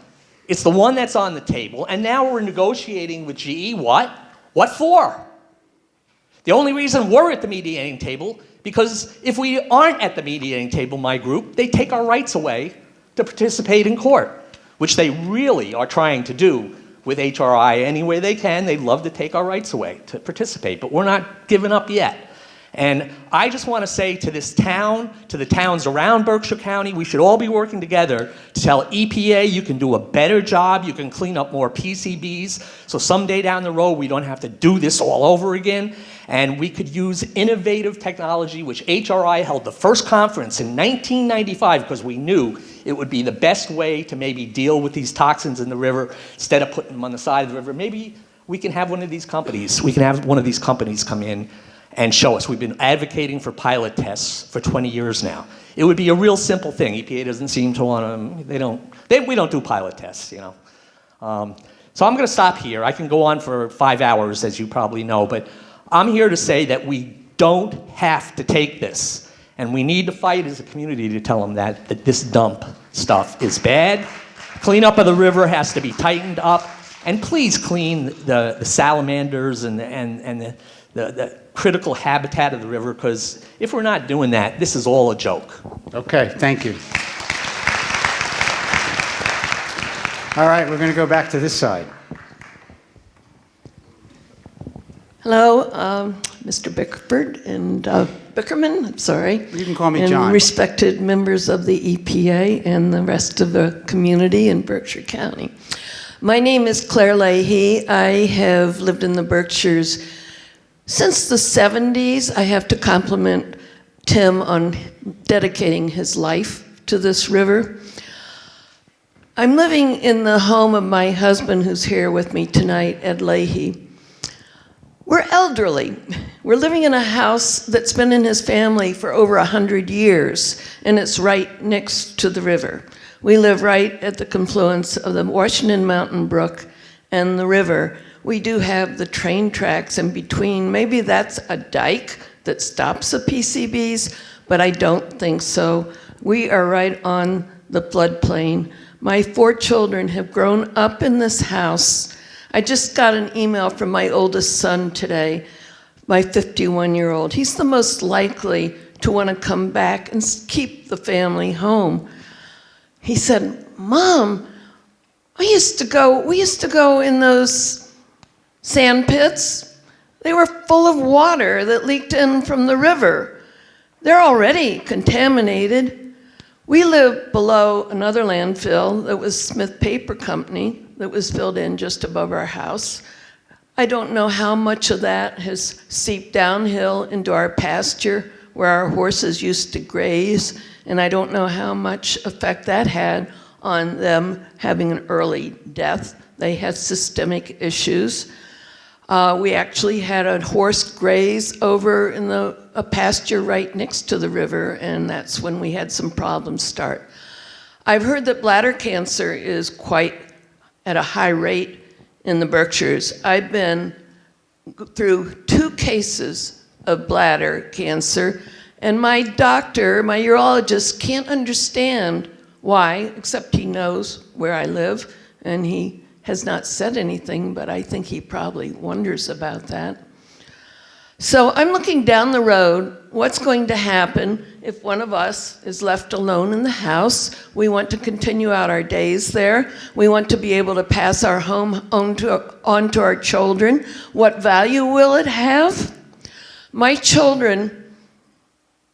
It's the one that's on the table, and now we're negotiating with GE. What? What for? The only reason we're at the mediating table, because if we aren't at the mediating table, my group, they take our rights away to participate in court, which they really are trying to do with HRI any way they can. They'd love to take our rights away to participate, but we're not giving up yet. And I just want to say to this town, to the towns around Berkshire County, we should all be working together to tell EPA you can do a better job, you can clean up more PCBs, so someday down the road we don't have to do this all over again. And we could use innovative technology, which HRI held the first conference in 1995 because we knew it would be the best way to maybe deal with these toxins in the river instead of putting them on the side of the river. Maybe we can have one of these companies, come in and show us. We've been advocating for pilot tests for 20 years now. It would be a real simple thing. EPA doesn't seem to want to, we don't do pilot tests, you know. So I'm going to stop here. I can go on for 5 hours, as you probably know, but I'm here to say that we don't have to take this. And we need to fight as a community to tell them that this dump stuff is bad. Cleanup of the river has to be tightened up. And please clean the salamanders and the critical habitat of the river, because if we're not doing that, this is all a joke. Okay, thank you. All right, we're going to go back to this side. Hello, Mr. Bickford and Bickerman, I'm sorry. You can call me and John. Respected members of the EPA and the rest of the community in Berkshire County. My name is Claire Leahy. I have lived in the Berkshires since the 70s. I have to compliment Tim on dedicating his life to this river. I'm living in the home of my husband who's here with me tonight, Ed Leahy. We're elderly. We're living in a house that's been in his family for over 100 years, and it's right next to the river. We live right at the confluence of the Washington Mountain Brook and the river. We do have the train tracks in between. Maybe that's a dike that stops the PCBs, but I don't think so. We are right on the floodplain. My 4 children have grown up in this house. I just got an email from my oldest son today, my 51-year-old. He's the most likely to want to come back and keep the family home. He said, Mom, we used to go in those sand pits. They were full of water that leaked in from the river. They're already contaminated. We live below another landfill that was Smith Paper Company that was filled in just above our house. I don't know how much of that has seeped downhill into our pasture where our horses used to graze, and I don't know how much effect that had on them having an early death. They had systemic issues. We actually had a horse graze over in a pasture right next to the river, and that's when we had some problems start. I've heard that bladder cancer is quite at a high rate in the Berkshires. I've been through 2 cases of bladder cancer, and my doctor, my urologist, can't understand why, except he knows where I live, and he has not said anything, but I think he probably wonders about that. So I'm looking down the road, what's going to happen if one of us is left alone in the house? We want to continue out our days there. We want to be able to pass our home on to our children. What value will it have? My children,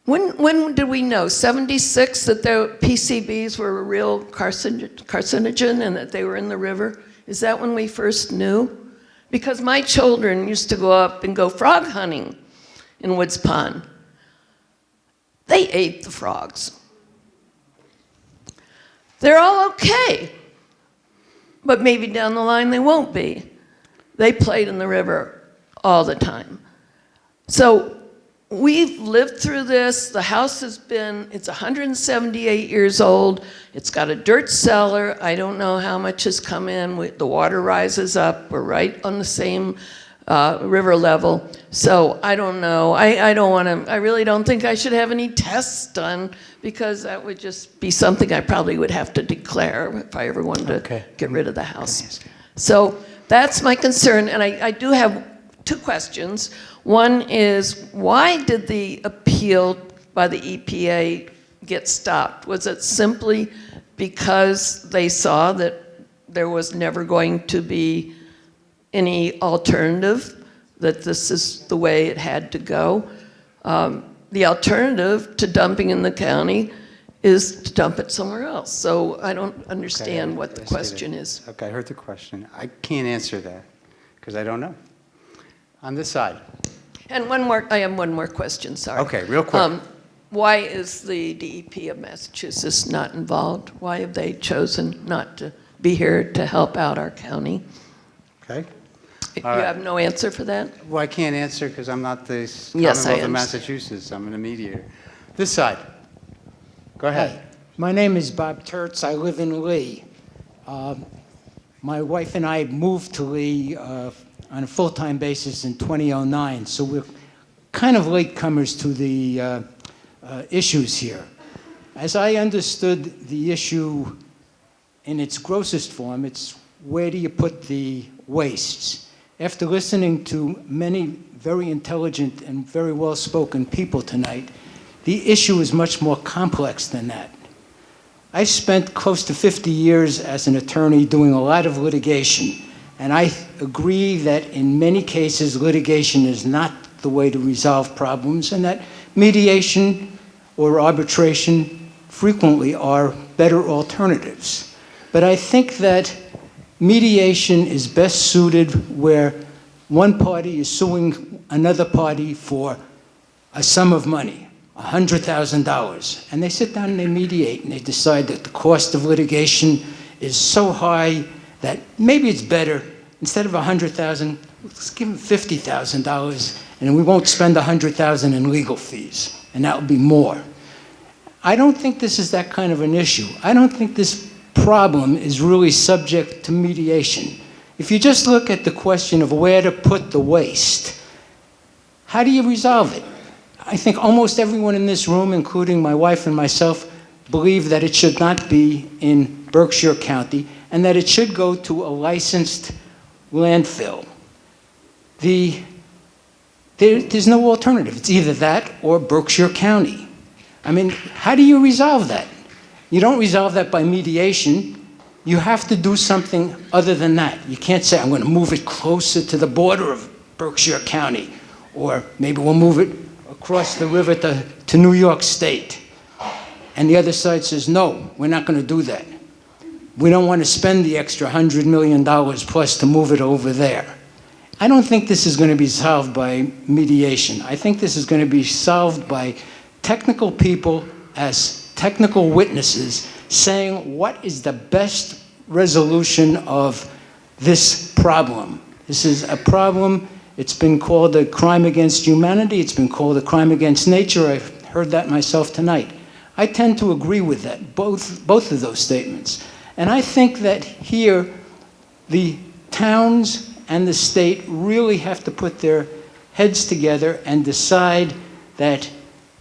when did we know? 76, that the PCBs were a real carcinogen and that they were in the river? Is that when we first knew? Because my children used to go up and go frog hunting in Woods Pond. They ate the frogs. They're all okay, but maybe down the line they won't be. They played in the river all the time. So we've lived through this. The house it's 178 years old. It's got a dirt cellar. I don't know how much has come in. The water rises up. We're right on the same river level. So I don't know. I really don't think I should have any tests done, because that would just be something I probably would have to declare if I ever wanted to get rid of the house. So that's my concern. And I do have 2 questions. One is, why did the appeal by the EPA get stopped? Was it simply because they saw that there was never going to be any alternative, that this is the way it had to go? The alternative to dumping in the county is to dump it somewhere else. So I don't understand what the question is. Okay, I heard the question. I can't answer that because I don't know. On this side. And I have one more question, sorry. Okay, real quick. Why is the DEP of Massachusetts not involved? Why have they chosen not to be here to help out our county? Okay. You have no answer for that? Well, I can't answer because I'm not the Yes, Commonwealth of Massachusetts. I'm an mediator. This side. Go ahead. Hi. My name is Bob Tertz. I live in Lee. My wife and I moved to Lee on a full-time basis in 2009, so we're kind of latecomers to the issues here. As I understood the issue in its grossest form, it's where do you put the wastes? After listening to many very intelligent and very well-spoken people tonight, the issue is much more complex than that. I've spent close to 50 years as an attorney doing a lot of litigation, and I agree that in many cases litigation is not the way to resolve problems, and that mediation or arbitration frequently are better alternatives. But I think that mediation is best suited where one party is suing another party for a sum of money, $100,000, and they sit down and they mediate and they decide that the cost of litigation is so high that maybe it's better, instead of $100,000, let's give them $50,000, and we won't spend $100,000 in legal fees, and that will be more. I don't think this is that kind of an issue. I don't think this problem is really subject to mediation. If you just look at the question of where to put the waste, how do you resolve it? I think almost everyone in this room, including my wife and myself, believe that it should not be in Berkshire County and that it should go to a licensed landfill. There's no alternative. It's either that or Berkshire County. I mean, how do you resolve that? You don't resolve that by mediation. You have to do something other than that. You can't say, I'm going to move it closer to the border of Berkshire County, or maybe we'll move it across the river to New York State. And the other side says, no, we're not going to do that. We don't want to spend the extra $100 million plus to move it over there. I don't think this is going to be solved by mediation. I think this is going to be solved by technical people as technical witnesses saying what is the best resolution of this problem. This is a problem. It's been called a crime against humanity. It's been called a crime against nature. I've heard that myself tonight. I tend to agree with that, both of those statements. And I think that here, the towns and the state really have to put their heads together and decide that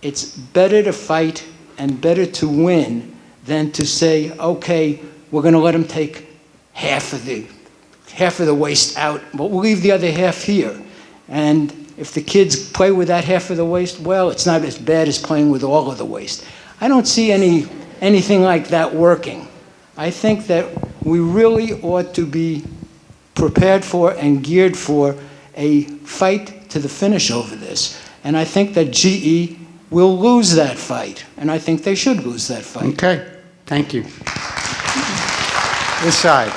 it's better to fight and better to win than to say, okay, we're going to let them take half of the waste out, but we'll leave the other half here. And if the kids play with that half of the waste, well, it's not as bad as playing with all of the waste. I don't see anything like that working. I think that we really ought to be prepared for and geared for a fight to the finish over this. And I think that GE will lose that fight. And I think they should lose that fight. Okay, thank you. This side.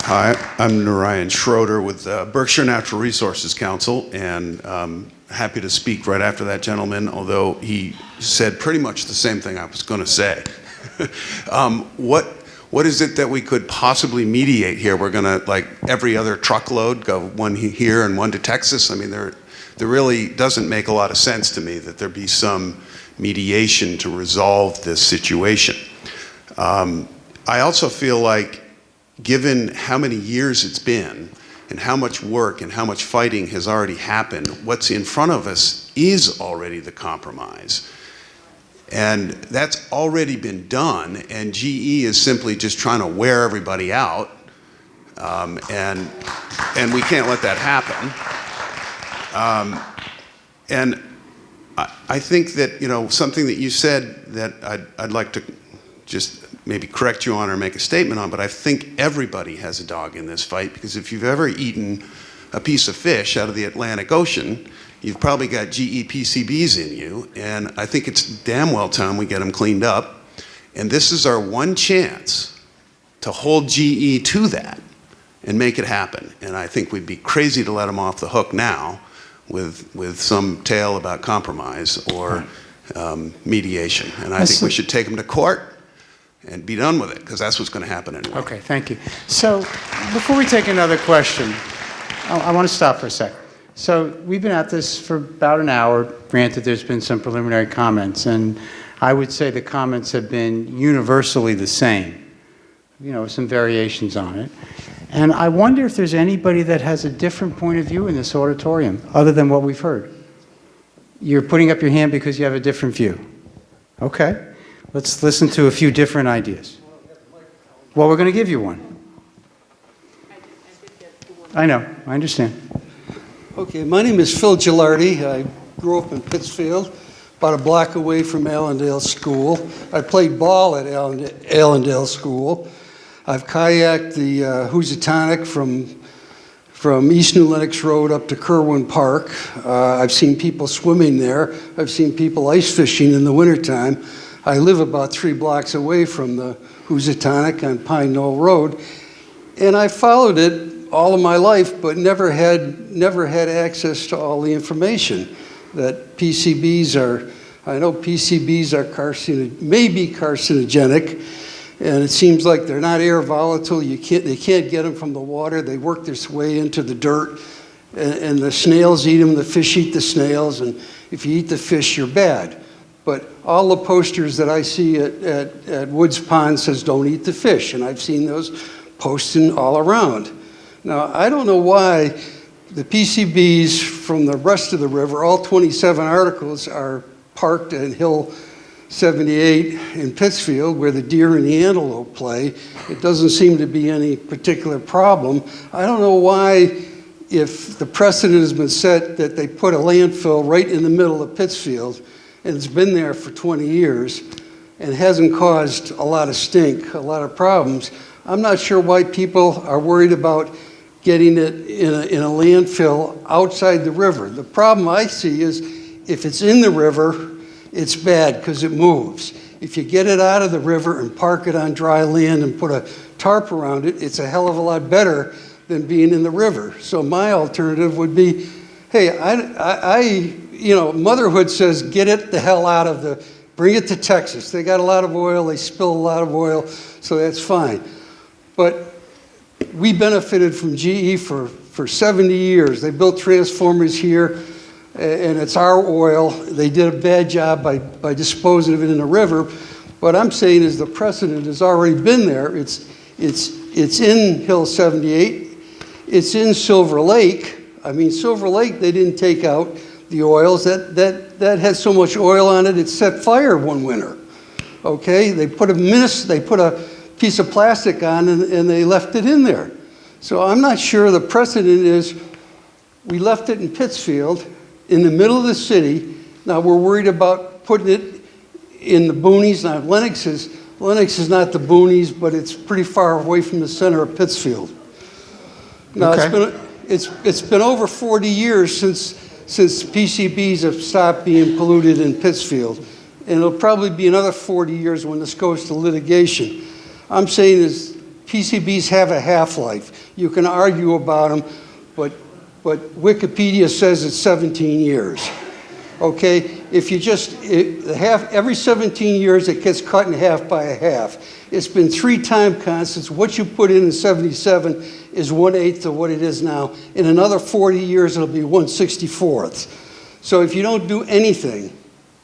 Hi, I'm Narayan Schroeder with Berkshire Natural Resources Council, and happy to speak right after that gentleman, although he said pretty much the same thing I was going to say. What is it that we could possibly mediate here? We're going to, like every other truckload, go one here and one to Texas? I mean, there really doesn't make a lot of sense to me that there be some mediation to resolve this situation. I also feel like, given how many years it's been and how much work and how much fighting has already happened, what's in front of us is already the compromise. And that's already been done, and GE is simply just trying to wear everybody out, and we can't let that happen. And I think that, you know, something that you said that I'd like to just maybe correct you on or make a statement on, but I think everybody has a dog in this fight, because if you've ever eaten a piece of fish out of the Atlantic Ocean, you've probably got GE PCBs in you, and I think it's damn well time we get them cleaned up. And this is our one chance to hold GE to that and make it happen. And I think we'd be crazy to let them off the hook now with some tale about compromise or mediation. And I think we should take them to court and be done with it, because that's what's going to happen anyway. Okay, thank you. So before we take another question, I want to stop for a second. So we've been at this for about an hour. Granted, there's been some preliminary comments, and I would say the comments have been universally the same, you know, some variations on it. And I wonder if there's anybody that has a different point of view in this auditorium, other than what we've heard. You're putting up your hand because you have a different view. Okay. Let's listen to a few different ideas. Well, we're going to give you one. I know. I understand. Okay, my name is Phil Gilardi. I grew up in Pittsfield, about a block away from Allendale School. I played ball at Allendale School. I've kayaked the Housatonic from East New Lenox Road up to Kerwin Park. I've seen people swimming there. I've seen people ice fishing in the wintertime. I live about 3 blocks away from the Housatonic on Pine Knoll Road, and I followed it all of my life, but never had access to all the information that PCBs are. I know PCBs are maybe carcinogenic, And it seems like they're not air volatile. They can't get them from the water. They work their way into the dirt. And the snails eat them, the fish eat the snails, and if you eat the fish, you're bad. But all the posters that I see at Woods Pond says don't eat the fish, and I've seen those posting all around. Now, I don't know why the PCBs from the rest of the river, all 27 articles, are parked at Hill 78 in Pittsfield, where the deer and the antelope play. It doesn't seem to be any particular problem. I don't know why, if the precedent has been set that they put a landfill right in the middle of Pittsfield, and it's been there for 20 years, and hasn't caused a lot of stink, a lot of problems, I'm not sure why people are worried about getting it in a landfill outside the river. The problem I see is if it's in the river, it's bad because it moves. If you get it out of the river and park it on dry land and put a tarp around it, it's a hell of a lot better than being in the river. So my alternative would be, hey, motherhood says get it the hell out of bring it to Texas. They got a lot of oil, they spill a lot of oil, so that's fine. But we benefited from GE for 70 years. They built transformers here, and it's our oil. They did a bad job by disposing of it in the river. What I'm saying is the precedent has already been there. It's in Hill 78. It's in Silver Lake. I mean, Silver Lake, they didn't take out the oils. That had so much oil on it, it set fire one winter. Okay, they put a piece of plastic on and they left it in there. So I'm not sure the precedent is we left it in Pittsfield, in the middle of the city. Now we're worried about putting it in the boonies. Now Lenox is not the boonies, but it's pretty far away from the center of Pittsfield. Now it's been over 40 years since PCBs have stopped being polluted in Pittsfield, and it'll probably be another 40 years when this goes to litigation. I'm saying is PCBs have a half-life. You can argue about them, but Wikipedia says it's 17 years. Okay, if you every 17 years it gets cut in half by a half. It's been 3 time constants. What you put in 77 is 1/8 of what it is now. In another 40 years, it'll be 1/64. So if you don't do anything,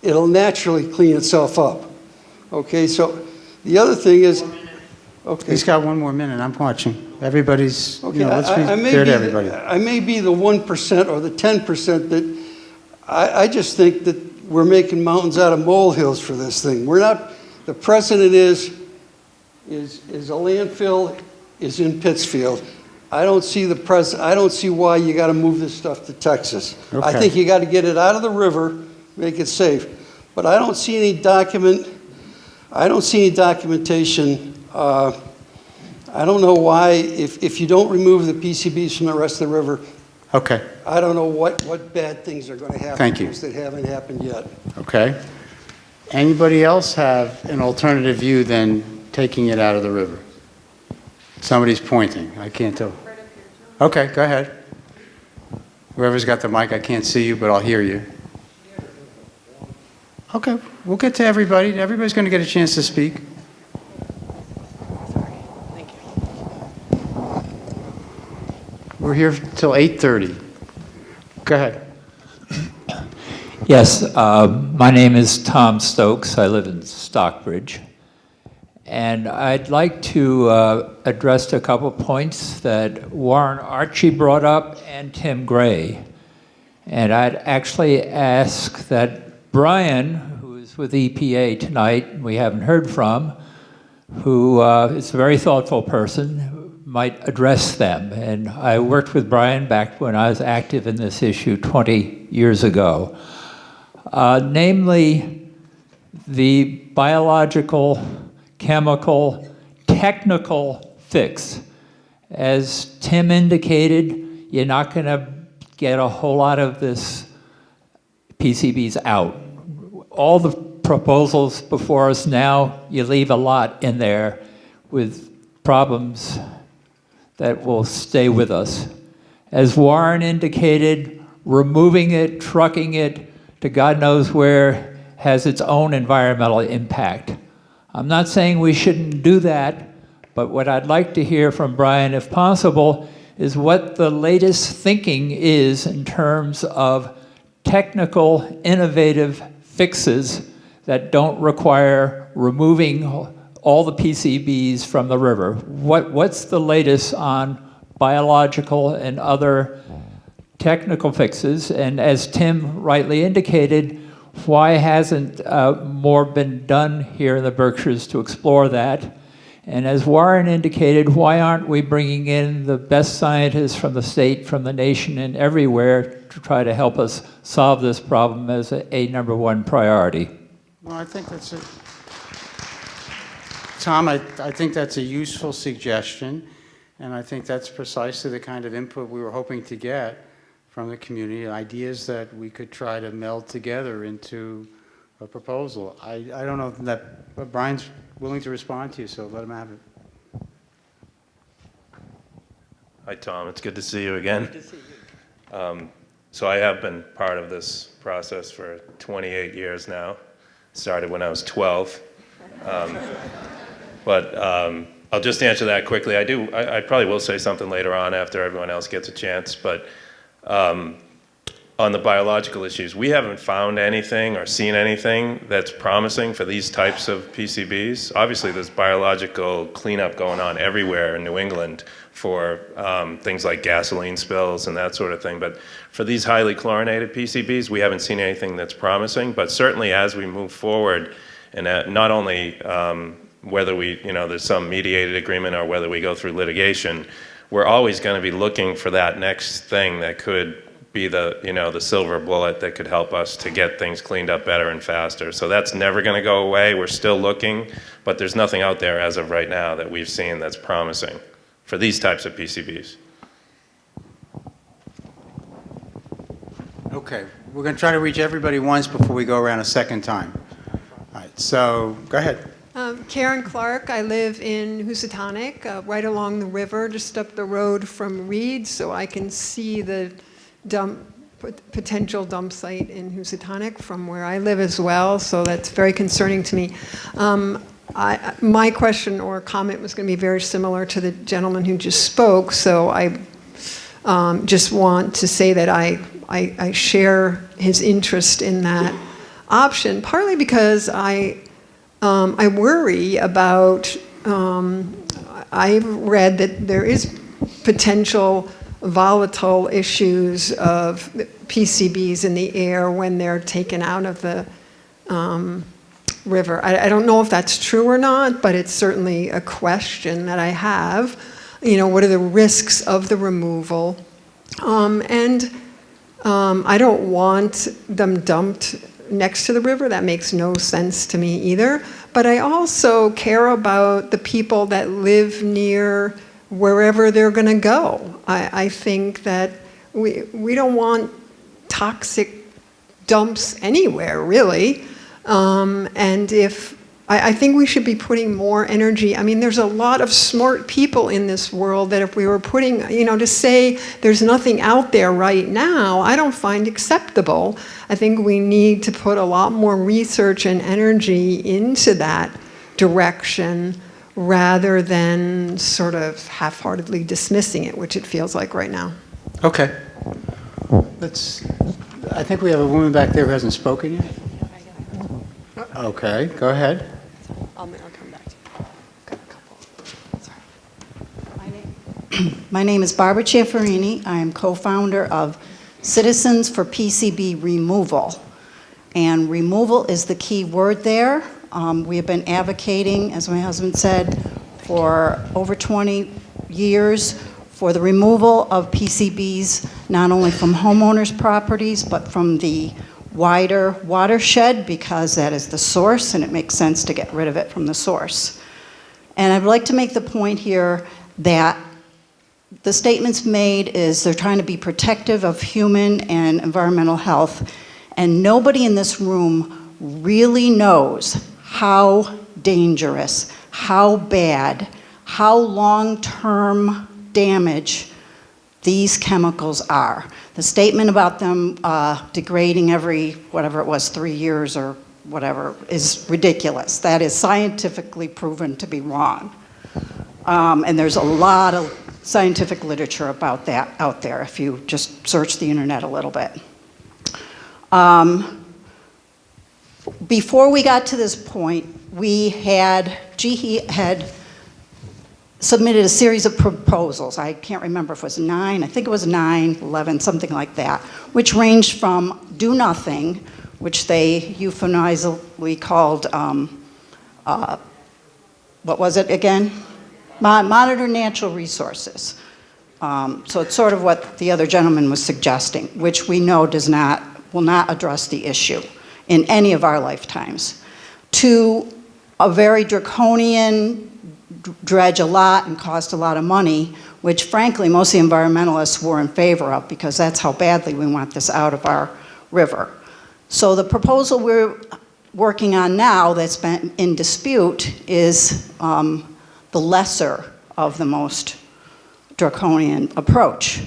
it'll naturally clean itself up. Okay, so the other thing is, okay. He's got 1 more minute. I'm watching. Everybody's, okay, let's be fair to everybody. I may be the 1% or the 10% that I just think that we're making mountains out of molehills for this thing. We're not. The precedent is a landfill is in Pittsfield. I don't see why you got to move this stuff to Texas. Okay. I think you got to get it out of the river, make it safe. But I don't see any documentation. I don't know why, if you don't remove the PCBs from the rest of the river, okay. I don't know what bad things are going to happen. Thank you. That haven't happened yet. Okay. Anybody else have an alternative view than taking it out of the river? Somebody's pointing. I can't tell. Okay, go ahead. Whoever's got the mic, I can't see you, but I'll hear you. Okay, we'll get to everybody. Everybody's going to get a chance to speak. We're here till 8:30. Go ahead. Yes, my name is Tom Stokes. I live in Stockbridge. And I'd like to address a couple points that Warren Archie brought up and Tim Gray. And I'd actually ask that Brian, who is with EPA tonight, we haven't heard from, who is a very thoughtful person, might address them. And I worked with Brian back when I was active in this issue 20 years ago. Namely, the biological, chemical, technical fix. As Tim indicated, you're not going to get a whole lot of this PCBs out. All the proposals before us now, you leave a lot in there with problems that will stay with us. As Warren indicated, removing it, trucking it to God knows where has its own environmental impact. I'm not saying we shouldn't do that, but what I'd like to hear from Brian, if possible, is what the latest thinking is in terms of technical, innovative fixes that don't require removing all the PCBs from the river. What's the latest on biological and other technical fixes? And as Tim rightly indicated, why hasn't more been done here in the Berkshires to explore that? And as Warren indicated, why aren't we bringing in the best scientists from the state, from the nation, and everywhere to try to help us solve this problem as a #1 priority? Well, I think that's a, Tom, I think that's a useful suggestion, and I think that's precisely the kind of input we were hoping to get from the community, ideas that we could try to meld together into a proposal. I don't know that Brian's willing to respond to you, so let him have it. Hi, Tom. It's good to see you again. Good to see you. So I have been part of this process for 28 years now. Started when I was 12. But I'll just answer that quickly. I probably will say something later on after everyone else gets a chance, but on the biological issues, we haven't found anything or seen anything that's promising for these types of PCBs. Obviously, there's biological cleanup going on everywhere in New England for things like gasoline spills and that sort of thing. But for these highly chlorinated PCBs, we haven't seen anything that's promising. But certainly as we move forward, and not only whether there's some mediated agreement or whether we go through litigation, we're always going to be looking for that next thing that could be the silver bullet that could help us to get things cleaned up better and faster. So that's never going to go away. We're still looking, but there's nothing out there as of right now that we've seen that's promising for these types of PCBs. Okay, we're going to try to reach everybody once before we go around a second time. All right, so go ahead. Karen Clark. I live in Housatonic, right along the river, just up the road from Reed, so I can see the potential dump site in Housatonic from where I live as well, so that's very concerning to me. My question or comment was going to be very similar to the gentleman who just spoke, so I just want to say that I share his interest in that option, partly because I worry about, I've read that there is potential volatile issues of PCBs in the air when they're taken out of the river. I don't know if that's true or not, but it's certainly a question that I have. What are the risks of the removal? I don't want them dumped next to the river. That makes no sense to me either. But I also care about the people that live near wherever they're going to go. I think that we don't want toxic dumps anywhere, really. And I think we should be putting more energy. I mean, there's a lot of smart people in this world that if we were putting, to say there's nothing out there right now, I don't find acceptable. I think we need to put a lot more research and energy into that direction rather than sort of half-heartedly dismissing it, which it feels like right now. Okay. I think we have a woman back there who hasn't spoken yet. Okay, go ahead. I'll come back to you. My name is Barbara Ciaffarini. I am co-founder of Citizens for PCB Removal. And removal is the key word there. We have been advocating, as my husband said, for over 20 years for the removal of PCBs, not only from homeowners' properties, but from the wider watershed, because that is the source and it makes sense to get rid of it from the source. And I'd like to make the point here that the statements made is they're trying to be protective of human and environmental health, and nobody in this room really knows how dangerous, how bad, how long-term damage these chemicals are. The statement about them degrading every, whatever it was, 3 years or whatever is ridiculous. That is scientifically proven to be wrong. And there's a lot of scientific literature about that out there if you just search the internet a little bit. Before we got to this point, GE had submitted a series of proposals. I can't remember if it was 9, I think it was 9, 11, something like that, which ranged from do nothing, which they euphemistically called, what was it again? Monitor natural resources. So it's sort of what the other gentleman was suggesting, which we know will not address the issue in any of our lifetimes, to a very draconian, dredge a lot and cost a lot of money, which frankly most of the environmentalists were in favor of because that's how badly we want this out of our river. So the proposal we're working on now that's been in dispute is the lesser of the most draconian approach.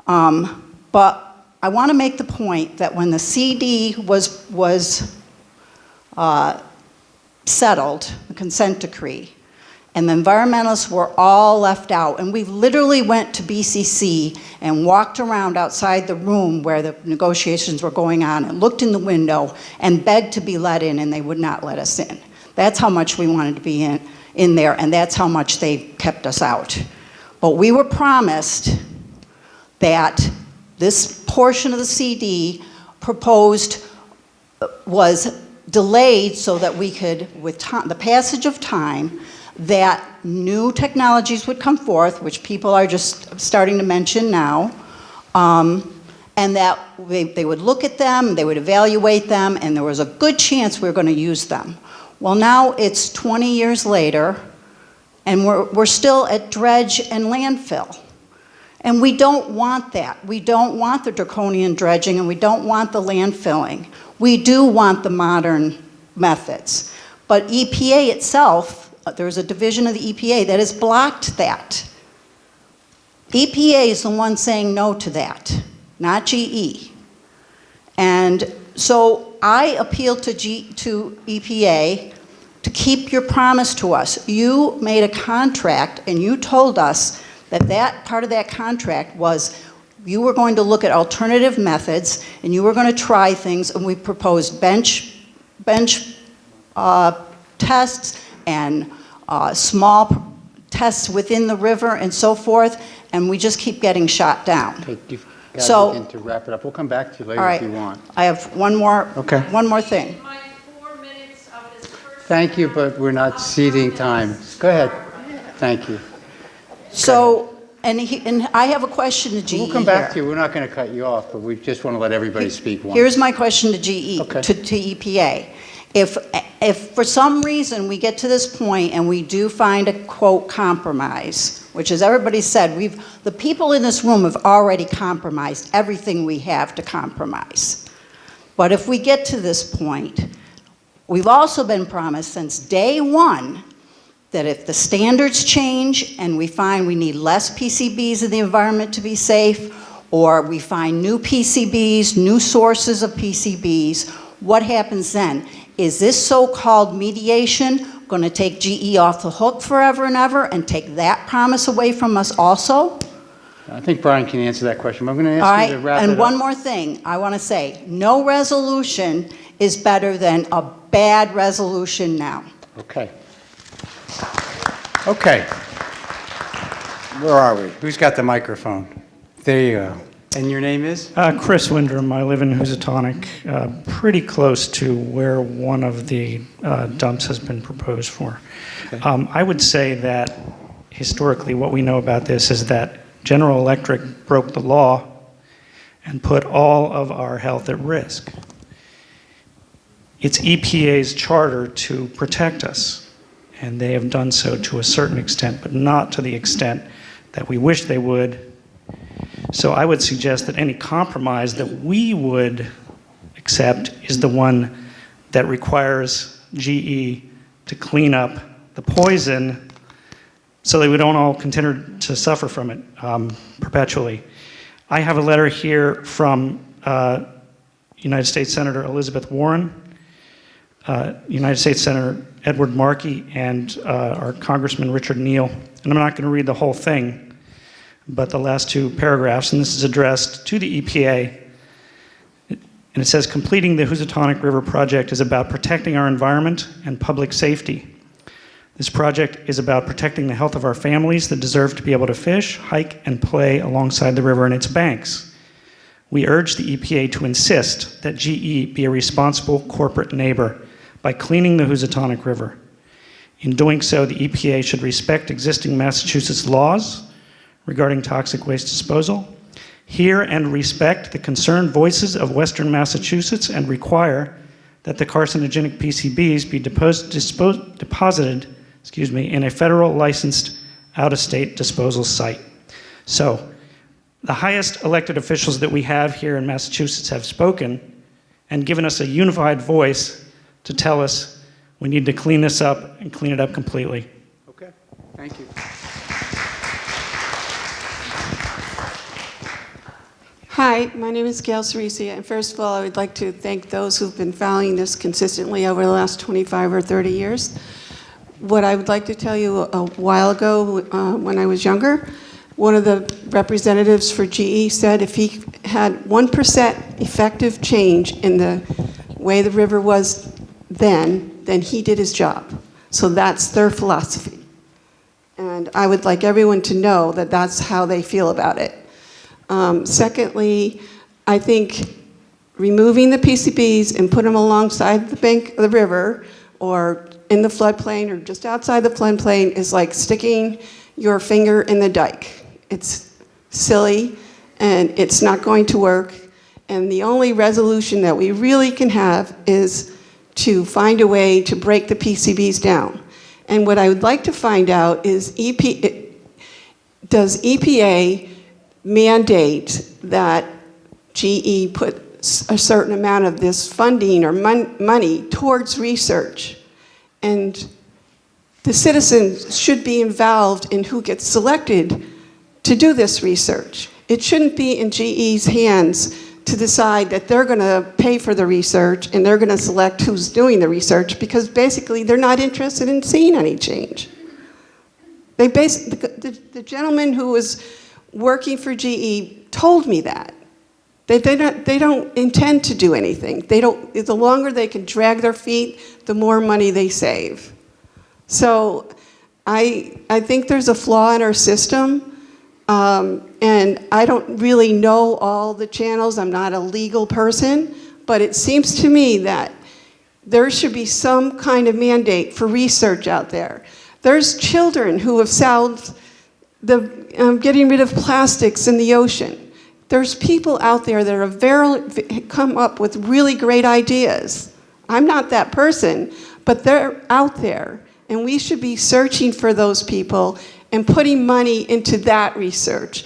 But I want to make the point that when the CD was settled, the consent decree, and the environmentalists were all left out, and we literally went to BCC and walked around outside the room where the negotiations were going on and looked in the window and begged to be let in, and they would not let us in. That's how much we wanted to be in there, and that's how much they kept us out. But we were promised that this portion of the CD proposed was delayed so that we could, with the passage of time, that new technologies would come forth, which people are just starting to mention now, and that they would look at them, they would evaluate them, and there was a good chance we were going to use them. Well, now it's 20 years later, and we're still at dredge and landfill. And we don't want that. We don't want the draconian dredging, and we don't want the landfilling. We do want the modern methods. But EPA itself, there's a division of the EPA that has blocked that. EPA is the one saying no to that, not GE. And so I appeal to EPA to keep your promise to us. You made a contract and you told us that part of that contract was you were going to look at alternative methods and you were going to try things, and we proposed bench tests and small tests within the river and so forth, and we just keep getting shot down. Okay, you've got to begin to wrap it up. We'll come back to you later if you want. I have one more thing. Thank you, but we're not ceding time. Go ahead. Thank you. So, and I have a question to GE. We'll come back to you. We're not going to cut you off, but we just want to let everybody speak once. Here's my question to GE, to EPA. If for some reason we get to this point and we do find a, quote, compromise, which as everybody said, the people in this room have already compromised everything we have to compromise. But if we get to this point, we've also been promised since day one that if the standards change and we find we need less PCBs in the environment to be safe, or we find new PCBs, new sources of PCBs, what happens then? Is this so-called mediation going to take GE off the hook forever and ever and take that promise away from us also? I think Brian can answer that question. I'm going to ask you to wrap it up. And one more thing I want to say. No resolution is better than a bad resolution now. Okay. Okay. Where are we? Who's got the microphone? There you go. And your name is? Chris Windrum. I live in Housatonic, pretty close to where one of the dumps has been proposed for. Okay. I would say that historically what we know about this is that General Electric broke the law and put all of our health at risk. It's EPA's charter to protect us, and they have done so to a certain extent, but not to the extent that we wish they would. So I would suggest that any compromise that we would accept is the one that requires GE to clean up the poison so that we don't all continue to suffer from it perpetually. I have a letter here from United States Senator Elizabeth Warren, United States Senator Edward Markey and our Congressman Richard Neal. And I'm not going to read the whole thing, but the last two paragraphs, and this is addressed to the EPA. And it says, completing the Housatonic River project is about protecting our environment and public safety. This project is about protecting the health of our families that deserve to be able to fish, hike, and play alongside the river and its banks. We urge the EPA to insist that GE be a responsible corporate neighbor by cleaning the Housatonic River. In doing so, the EPA should respect existing Massachusetts laws regarding toxic waste disposal, hear and respect the concerned voices of Western Massachusetts, and require that the carcinogenic PCBs be deposited in a federal licensed out-of-state disposal site. So, the highest elected officials that we have here in Massachusetts have spoken and given us a unified voice to tell us we need to clean this up and clean it up completely. Okay, thank you. Hi, my name is Gail Cerisia, and first of all, I would like to thank those who've been following this consistently over the last 25 or 30 years. What I would like to tell you, a while ago, when I was younger, one of the representatives for GE said if he had 1% effective change in the way the river was then he did his job. So that's their philosophy. And I would like everyone to know that that's how they feel about it. Secondly, I think removing the PCBs and put them alongside the bank of the river or in the floodplain or just outside the floodplain is like sticking your finger in the dike. It's silly and it's not going to work. And the only resolution that we really can have is to find a way to break the PCBs down. And what I would like to find out is does EPA mandate that GE put a certain amount of this funding or money towards research? And the citizens should be involved in who gets selected to do this research. It shouldn't be in GE's hands to decide that they're going to pay for the research and they're going to select who's doing the research, because basically they're not interested in seeing any change. The gentleman who was working for GE told me that. They don't intend to do anything. The longer they can drag their feet, the more money they save. So I think there's a flaw in our system. And I don't really know all the channels. I'm not a legal person, but it seems to me that there should be some kind of mandate for research out there. There's children who have solved getting rid of plastics in the ocean. There's people out there that have come up with really great ideas. I'm not that person, but they're out there, and we should be searching for those people and putting money into that research.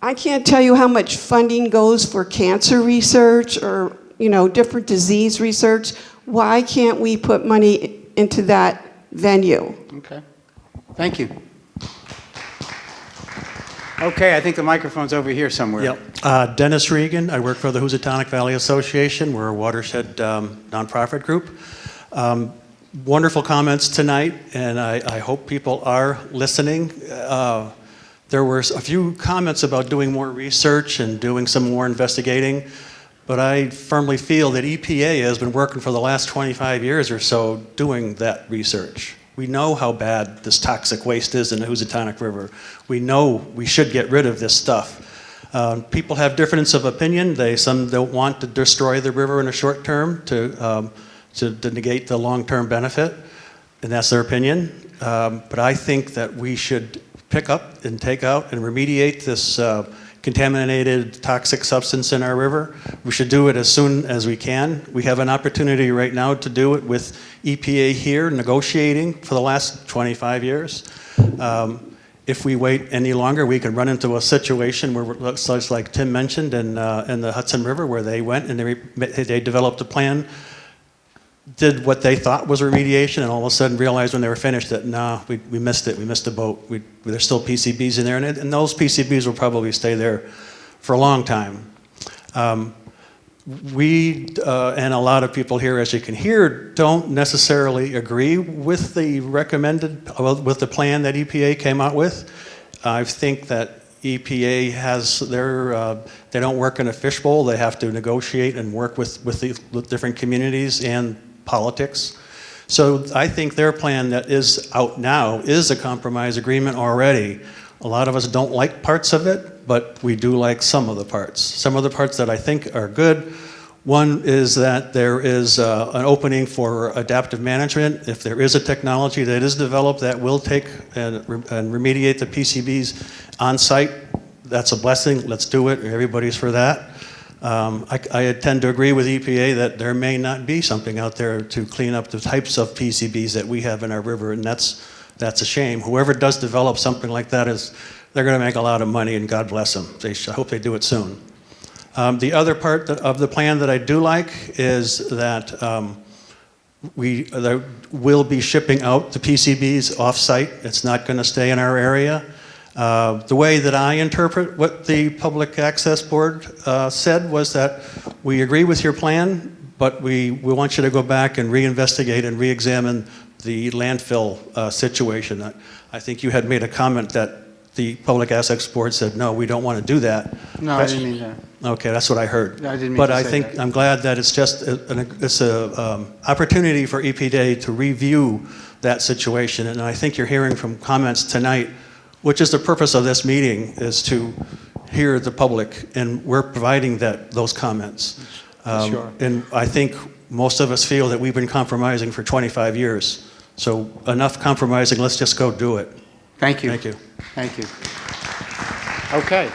I can't tell you how much funding goes for cancer research or different disease research. Why can't we put money into that venue? Okay, thank you. Okay, I think the microphone's over here somewhere. Yep. Dennis Regan. I work for the Housatonic Valley Association. We're a watershed nonprofit group. Wonderful comments tonight, and I hope people are listening. There were a few comments about doing more research and doing some more investigating, but I firmly feel that EPA has been working for the last 25 years or so doing that research. We know how bad this toxic waste is in the Housatonic River. We know we should get rid of this stuff. People have difference of opinion. Some don't want to destroy the river in the short term to negate the long-term benefit, and that's their opinion. But I think that we should pick up and take out and remediate this contaminated toxic substance in our river. We should do it as soon as we can. We have an opportunity right now to do it with EPA here negotiating for the last 25 years. If we wait any longer, we could run into a situation where, like Tim mentioned, in the Hudson River, where they went and they developed a plan, did what they thought was remediation, and all of a sudden realized when they were finished that, nah, we missed it, we missed the boat. There's still PCBs in there, and those PCBs will probably stay there for a long time. we, and a lot of people here, as you can hear, don't necessarily agree with the with the plan that EPA came out with. I think that EPA has they don't work in a fishbowl. They have to negotiate and work with different communities and politics. So I think their plan that is out now is a compromise agreement already. A lot of us don't like parts of it, but we do like some of the parts. Some of the parts that I think are good. One is that there is an opening for adaptive management. If there is a technology that is developed that will take and remediate the PCBs on site, that's a blessing. Let's do it. Everybody's for that. I tend to agree with EPA that there may not be something out there to clean up the types of PCBs that we have in our river, and that's a shame. Whoever does develop something like that they're going to make a lot of money, and God bless them. I hope they do it soon. The other part of the plan that I do like is that there will be shipping out the PCBs off-site. It's not going to stay in our area. The way that I interpret what the Public Access Board said was that we agree with your plan, but we want you to go back and reinvestigate and re-examine the landfill situation. I think you had made a comment that the Public Access Board said, no, we don't want to do that. No, I didn't mean that. Okay, that's what I heard. No, I didn't mean but to I say think that. I'm glad that it's just it's a opportunity for EPA to review that situation, and I think you're hearing from comments tonight, which is the purpose of this meeting, is to hear the public, and we're providing those comments. Sure. And I think most of us feel that we've been compromising for 25 years. So enough compromising, let's just go do it. Thank you. Thank you. Thank you. Okay.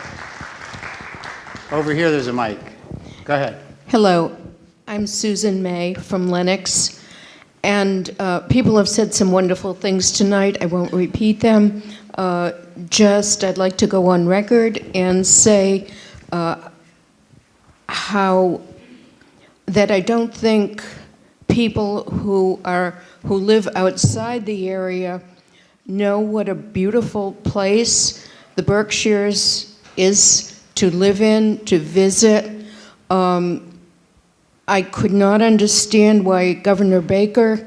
Over here, there's a mic. Go ahead. Hello, I'm Susan May from Lenox, and people have said some wonderful things tonight. I won't repeat them. I'd like to go on record and say how that I don't think people who live outside the area know what a beautiful place the Berkshires is to live in, to visit. I could not understand why Governor Baker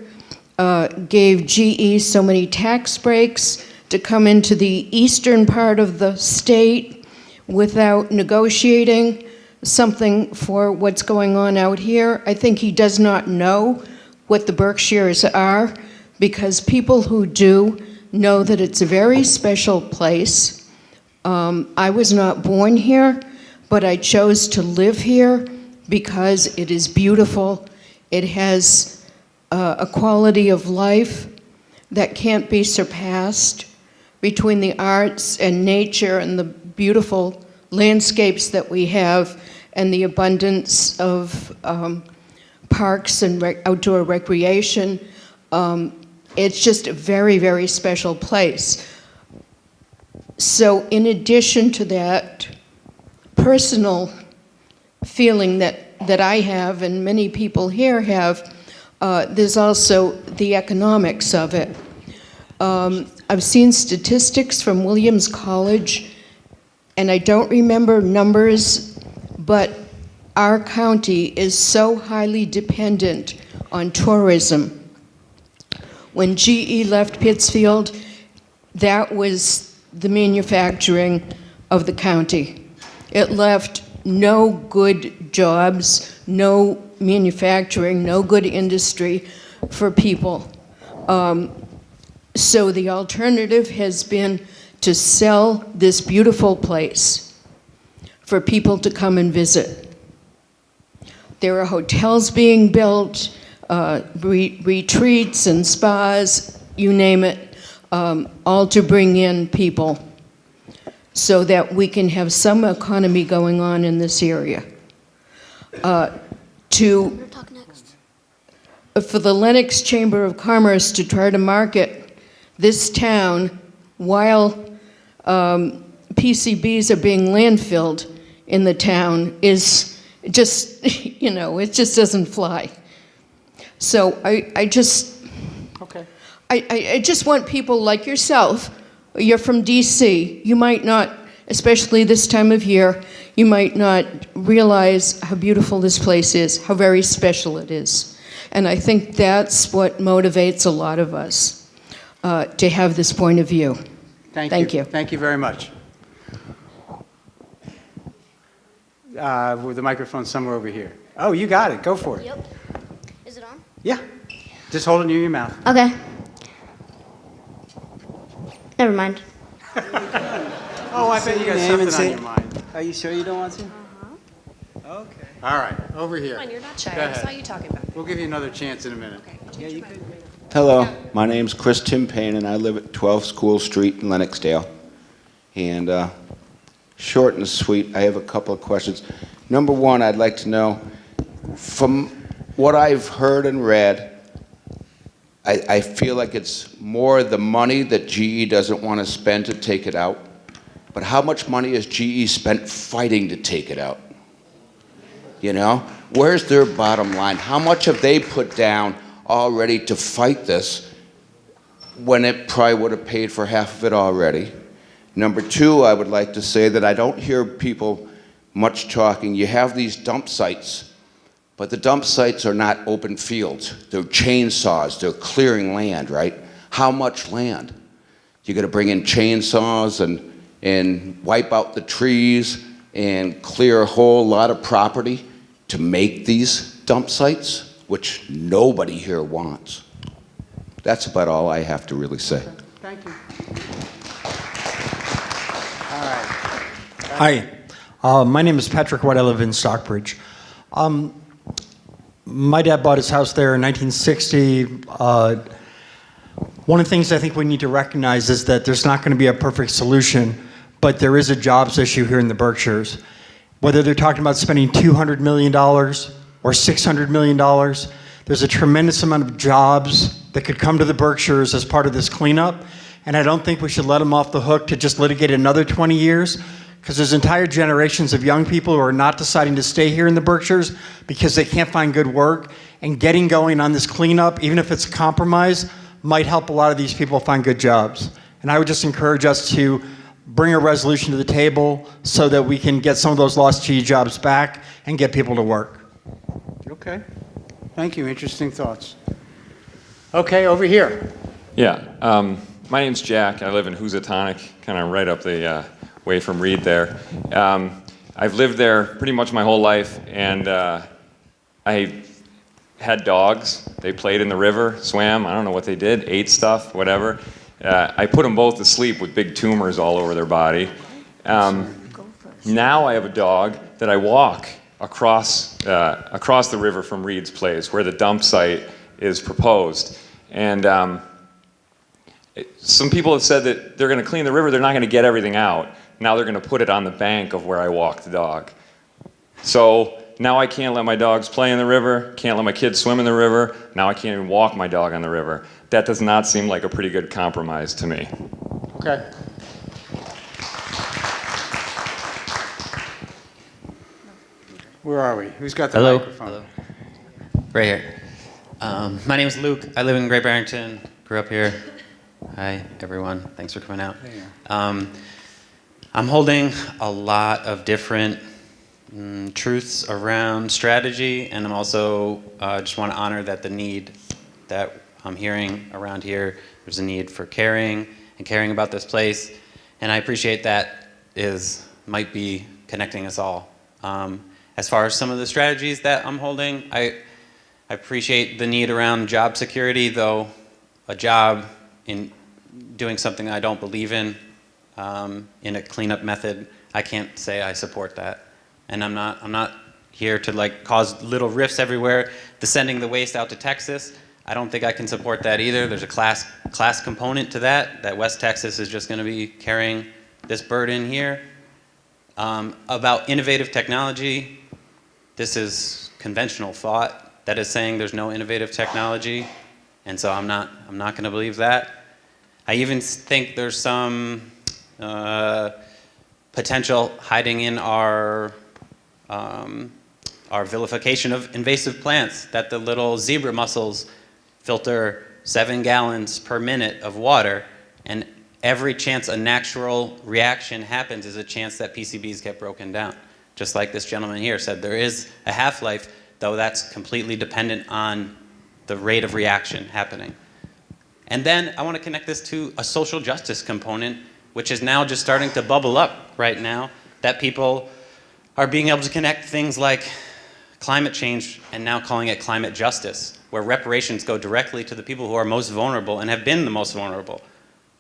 gave GE so many tax breaks to come into the eastern part of the state without negotiating something for what's going on out here. I think he does not know what the Berkshires are, because people who do know that it's a very special place. I was not born here, but I chose to live here because it is beautiful. It has a quality of life that can't be surpassed between the arts and nature and the beautiful landscapes that we have and the abundance of parks and outdoor recreation. It's just a very, very special place. So in addition to that personal feeling that I have and many people here have, there's also the economics of it. I've seen statistics from Williams College, and I don't remember numbers, but our county is so highly dependent on tourism. When GE left Pittsfield, that was the manufacturing of the county. It left no good jobs, no manufacturing, no good industry for people. So the alternative has been to sell this beautiful place for people to come and visit. There are hotels being built, retreats and spas, you name it, all to bring in people so that we can have some economy going on in this area. For the Lenox Chamber of Commerce to try to market this town while PCBs are being landfilled in the town is just, it just doesn't fly. So I just want people like yourself. You're from DC. You might not especially this time of year, you might not realize how beautiful this place is, how very special it is. And I think that's what motivates a lot of us to have this point of view. Thank you. Thank you very much. With the microphone somewhere over here. Oh, you got it. Go for it. Yep. Is it on? Yeah. Just hold it near your mouth. Okay. Never mind. Oh, I bet you got something on your mind. Are you sure you don't want to? Okay. All right, over here. Come on, you're not shy. Go I saw ahead. you talking back there. We'll give you another chance in a minute. Yeah, you could. Hello, my name's Chris Tim Payne, and I live at 12 School Street in Lenoxdale. And short and sweet, I have a couple of questions. Number one, I'd like to know, from what I've heard and read, I feel like it's more the money that GE doesn't want to spend to take it out. But how much money has GE spent fighting to take it out? You know, where's their bottom line? How much have they put down already to fight this when it probably would have paid for half of it already? Number two, I would like to say that I don't hear people much talking. You have these dump sites, but the dump sites are not open fields. They're chainsaws, they're clearing land, right? How much land? You gotta bring in chainsaws and wipe out the trees and clear a whole lot of property to make these dump sites, which nobody here wants. That's about all I have to really say. Thank you. Hi, my name is Patrick White. I live in Stockbridge. My dad bought his house there in 1960. One of the things I think we need to recognize is that there's not going to be a perfect solution, but there is a jobs issue here in the Berkshires. Whether they're talking about spending $200 million or $600 million, there's a tremendous amount of jobs that could come to the Berkshires as part of this cleanup, and I don't think we should let them off the hook to just litigate another 20 years, because there's entire generations of young people who are not deciding to stay here in the Berkshires because they can't find good work, and getting going on this cleanup, even if it's a compromise, might help a lot of these people find good jobs. And I would just encourage us to bring a resolution to the table so that we can get some of those lost GE jobs back and get people to work. Okay. Thank you. Interesting thoughts. Okay, over here. Yeah. My name's Jack. I live in Housatonic, kind of right up the way from Reed there. I've lived there pretty much my whole life, and I had dogs. They played in the river, swam, I don't know what they did, ate stuff, whatever. I put them both to sleep with big tumors all over their body. Now I have a dog that I walk across the river from Reed's place, where the dump site is proposed. And some people have said that they're going to clean the river, they're not going to get everything out. Now they're going to put it on the bank of where I walk the dog. So now I can't let my dogs play in the river, can't let my kids swim in the river, now I can't even walk my dog on the river. That does not seem like a pretty good compromise to me. Okay. Where are we? Who's got the Hello. microphone? Hello. Right here. My name is Luke. I live in Great Barrington. Grew up here. Hi, everyone. Thanks for coming out. I'm holding a lot of different truths around strategy, and I'm also just want to honor that the need that I'm hearing around here, there's a need for caring and caring about this place, and I appreciate that might be connecting us all. As far as some of the strategies that I'm holding, I appreciate the need around job security, though a job in doing something I don't believe in a cleanup method, I can't say I support that. And I'm not here to like cause little rifts everywhere. Sending the waste out to Texas, I don't think I can support that either. There's a class component to that West Texas is just going to be carrying this burden here. About innovative technology, this is conventional thought that is saying there's no innovative technology, and so I'm not going to believe that. I even think there's some potential hiding in our vilification of invasive plants, that the little zebra mussels filter 7 gallons per minute of water, and every chance a natural reaction happens is a chance that PCBs get broken down. Just like this gentleman here said, there is a half-life, though that's completely dependent on the rate of reaction happening. And then I want to connect this to a social justice component, which is now just starting to bubble up right now, that people are being able to connect things like climate change and now calling it climate justice, where reparations go directly to the people who are most vulnerable and have been the most vulnerable.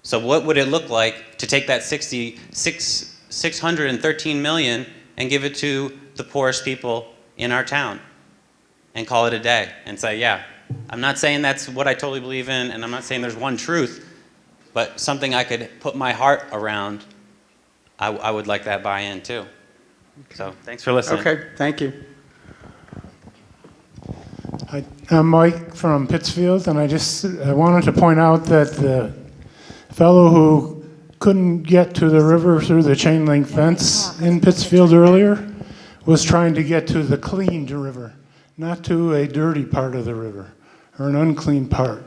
So what would it look like to take that 613 million and give it to the poorest people in our town and call it a day and say, yeah, I'm not saying that's what I totally believe in, and I'm not saying there's one truth, but something I could put my heart around, I would like that buy-in too. So thanks for listening. Okay, thank you. Hi, I'm Mike from Pittsfield, and I wanted to point out that the fellow who couldn't get to the river through the chain link fence in Pittsfield earlier was trying to get to the cleaned river, not to a dirty part of the river or an unclean part.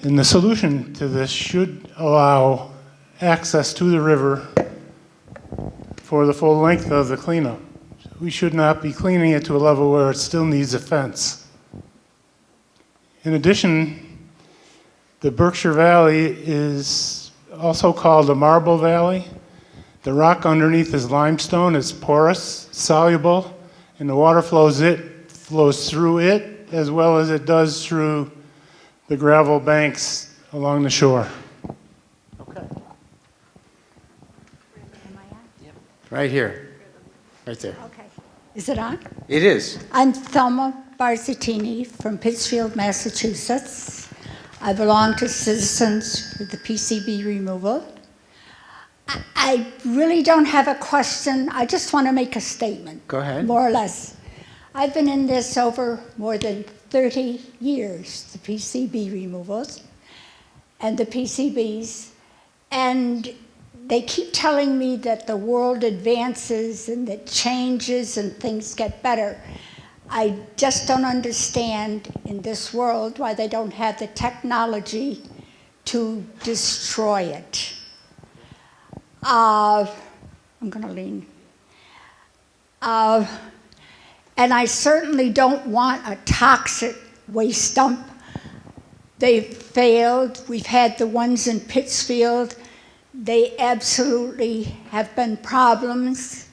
And the solution to this should allow access to the river for the full length of the cleanup. We should not be cleaning it to a level where it still needs a fence. In addition, the Berkshire Valley is also called the Marble Valley. The rock underneath is limestone. It's porous, soluble, and the water flows through it as well as it does through the gravel banks along the shore. Right here, right there. Okay. Is it on? It is. I'm Thelma Barzatini from Pittsfield, Massachusetts. I belong to Citizens for the PCB removal. I really don't have a question. I just want to make a statement. Go ahead. More or less. I've been in this over more than 30 years, the PCB removals and the PCBs, and they keep telling me that the world advances and that changes and things get better. I just don't understand in this world why they don't have the technology to destroy it. I'm going to lean. And I certainly don't want a toxic waste dump. They've failed. We've had the ones in Pittsfield. They absolutely have been problems.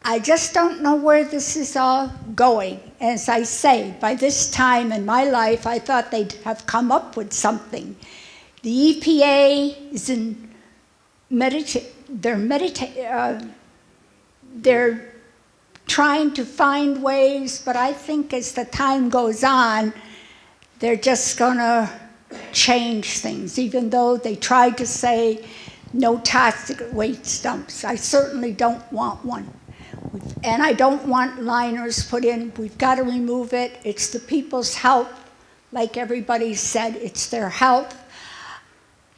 I just don't know where this is all going. As I say, by this time in my life, I thought they'd have come up with something. The EPA is in they're trying to find ways, but I think as the time goes on, they're just going to change things, even though they tried to say no toxic waste dumps. I certainly don't want one. And I don't want liners put in. We've got to remove it. It's the people's health. Like everybody said, it's their health.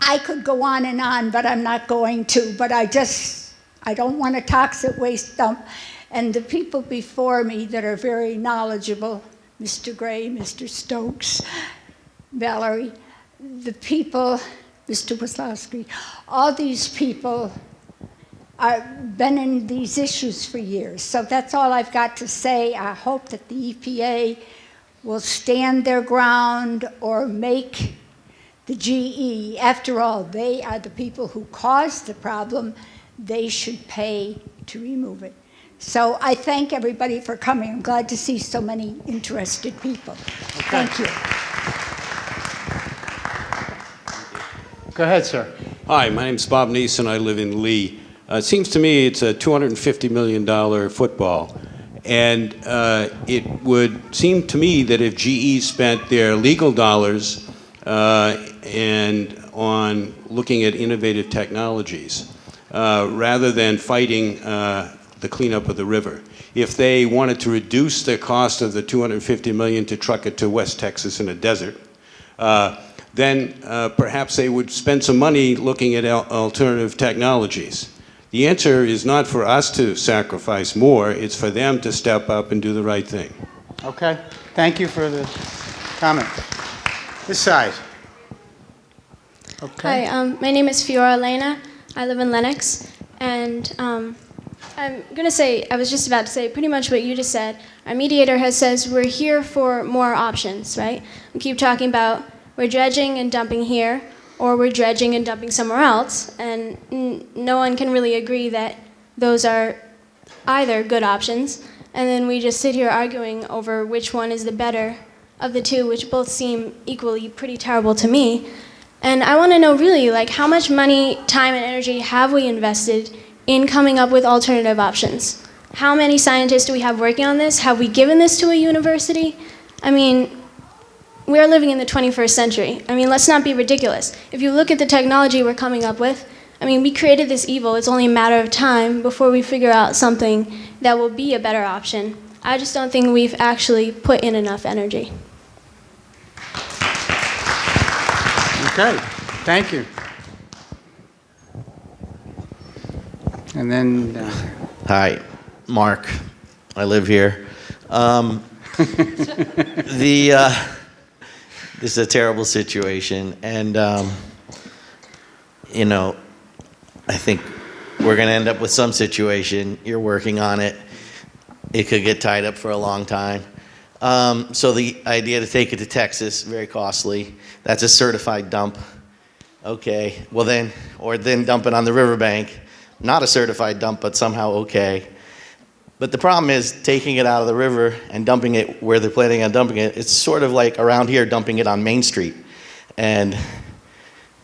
I could go on, but I'm not going to. But I don't want a toxic waste dump. And the people before me that are very knowledgeable, Mr. Gray, Mr. Stokes, Valerie, the people, Mr. Waslowski, all these people have been in these issues for years. So that's all I've got to say. I hope that the EPA will stand their ground or make the GE, after all, they are the people who caused the problem, they should pay to remove it. So I thank everybody for coming. I'm glad to see so many interested people. Okay. Thank you. Go ahead, sir. Hi, my name's Bob Neeson. I live in Lee. It seems to me it's a $250 million football. And it would seem to me that if GE spent their legal dollars and on looking at innovative technologies, rather than fighting the cleanup of the river, if they wanted to reduce the cost of the $250 million to truck it to West Texas in a desert, then perhaps they would spend some money looking at alternative technologies. The answer is not for us to sacrifice more, it's for them to step up and do the right thing. Okay, thank you for the comment. This side. Okay. Hi, my name is Fiora Elena. I live in Lenox, and I'm going to say, I was just about to say pretty much what you just said. Our mediator says we're here for more options, right? We keep talking about we're dredging and dumping here, or we're dredging and dumping somewhere else, and no one can really agree that those are either good options, and then we just sit here arguing over which one is the better of the two, which both seem equally pretty terrible to me. And I want to know really, like, how much money, time, and energy have we invested in coming up with alternative options? How many scientists do we have working on this? Have we given this to a university? I mean, we are living in the 21st century. I mean, let's not be ridiculous. If you look at the technology we're coming up with, I mean, we created this evil. It's only a matter of time before we figure out something that will be a better option. I just don't think we've actually put in enough energy. Okay, thank you. And then... Hi, Mark. I live here. This is a terrible situation, and you know, I think we're going to end up with some situation. You're working on it. It could get tied up for a long time. So the idea to take it to Texas, very costly. That's a certified dump. Okay, well then, or then dump it on the riverbank. Not a certified dump, but somehow okay. But the problem is taking it out of the river and dumping it where they're planning on dumping it. It's sort of like around here dumping it on Main Street. And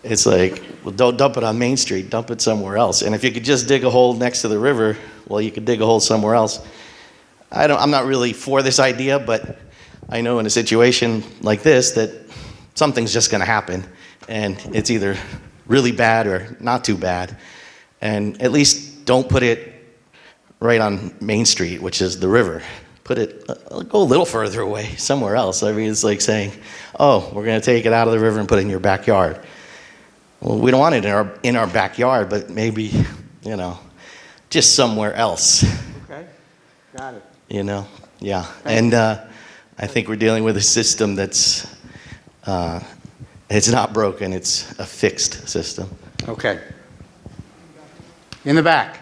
it's like, well, don't dump it on Main Street, dump it somewhere else. And if you could just dig a hole next to the river, well, you could dig a hole somewhere else. I'm not really for this idea, but I know in a situation like this that something's just going to happen, and it's either really bad or not too bad. And at least don't put it right on Main Street, which is the river. Put it, go a little further away, somewhere else. I mean, it's like saying, oh, we're going to take it out of the river and put it in your backyard. Well, we don't want it in our backyard, but maybe, you know, just somewhere else. Okay, got it. You know, yeah. And I think we're dealing with a system that's, it's not broken, it's a fixed system. Okay. In the back.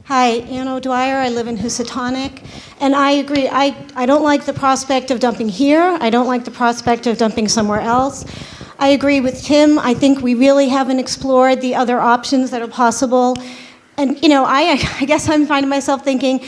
Hi, Ann O'Dwyer. I live in Housatonic. And I agree. I don't like the prospect of dumping here. I don't like the prospect of dumping somewhere else. I agree with Tim. I think we really haven't explored the other options that are possible. And, you know, I guess I'm finding myself thinking,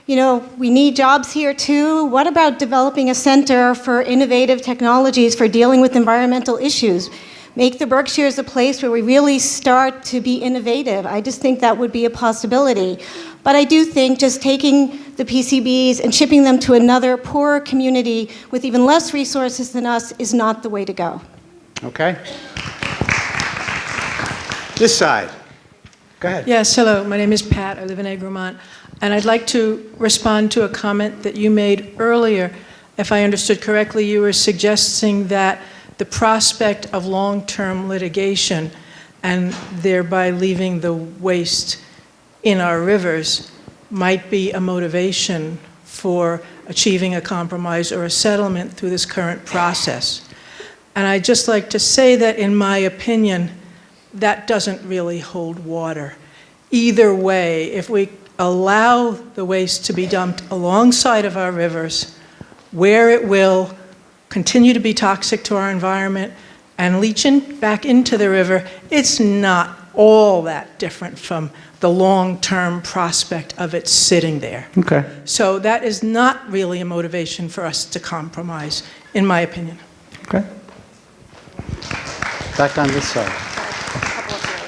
you know, we need jobs here too. What about developing a center for innovative technologies for dealing with environmental issues? Make the Berkshires a place where we really start to be innovative. I just think that would be a possibility. But I do think just taking the PCBs and shipping them to another poorer community with even less resources than us is not the way to go. Okay. This side. Go ahead. Yes, hello. My name is Pat. I live in Egremont. And I'd like to respond to a comment that you made earlier. If I understood correctly, you were suggesting that the prospect of long-term litigation and thereby leaving the waste in our rivers might be a motivation for achieving a compromise or a settlement through this current process. And I'd just like to say that, in my opinion, that doesn't really hold water. Either way, if we allow the waste to be dumped alongside of our rivers, where it will continue to be toxic to our environment and leach back into the river, it's not all that different from the long-term prospect of it sitting there. Okay. So that is not really a motivation for us to compromise, in my opinion. Okay. Back on this side.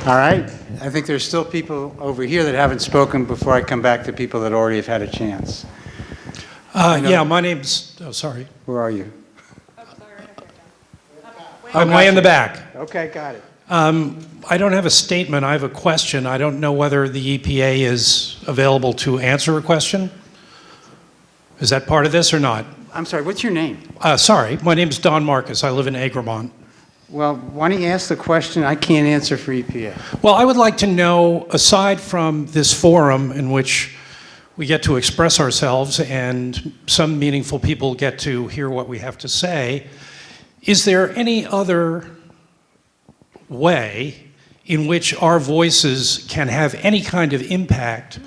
All right. I think there's still people over here that haven't spoken before I come back to people that already have had a chance. Yeah, my name's, oh, sorry. Where are you? I'm way in the back. Okay, got it. I don't have a statement, I have a question. I don't know whether the EPA is available to answer a question. Is that part of this or not? I'm sorry, what's your name? Sorry, my name's Don Marcus. I live in Egremont. Well, why don't you ask the question? I can't answer for EPA. Well, I would like to know, aside from this forum in which we get to express ourselves and some meaningful people get to hear what we have to say, is there any other way in which our voices can have any kind of impact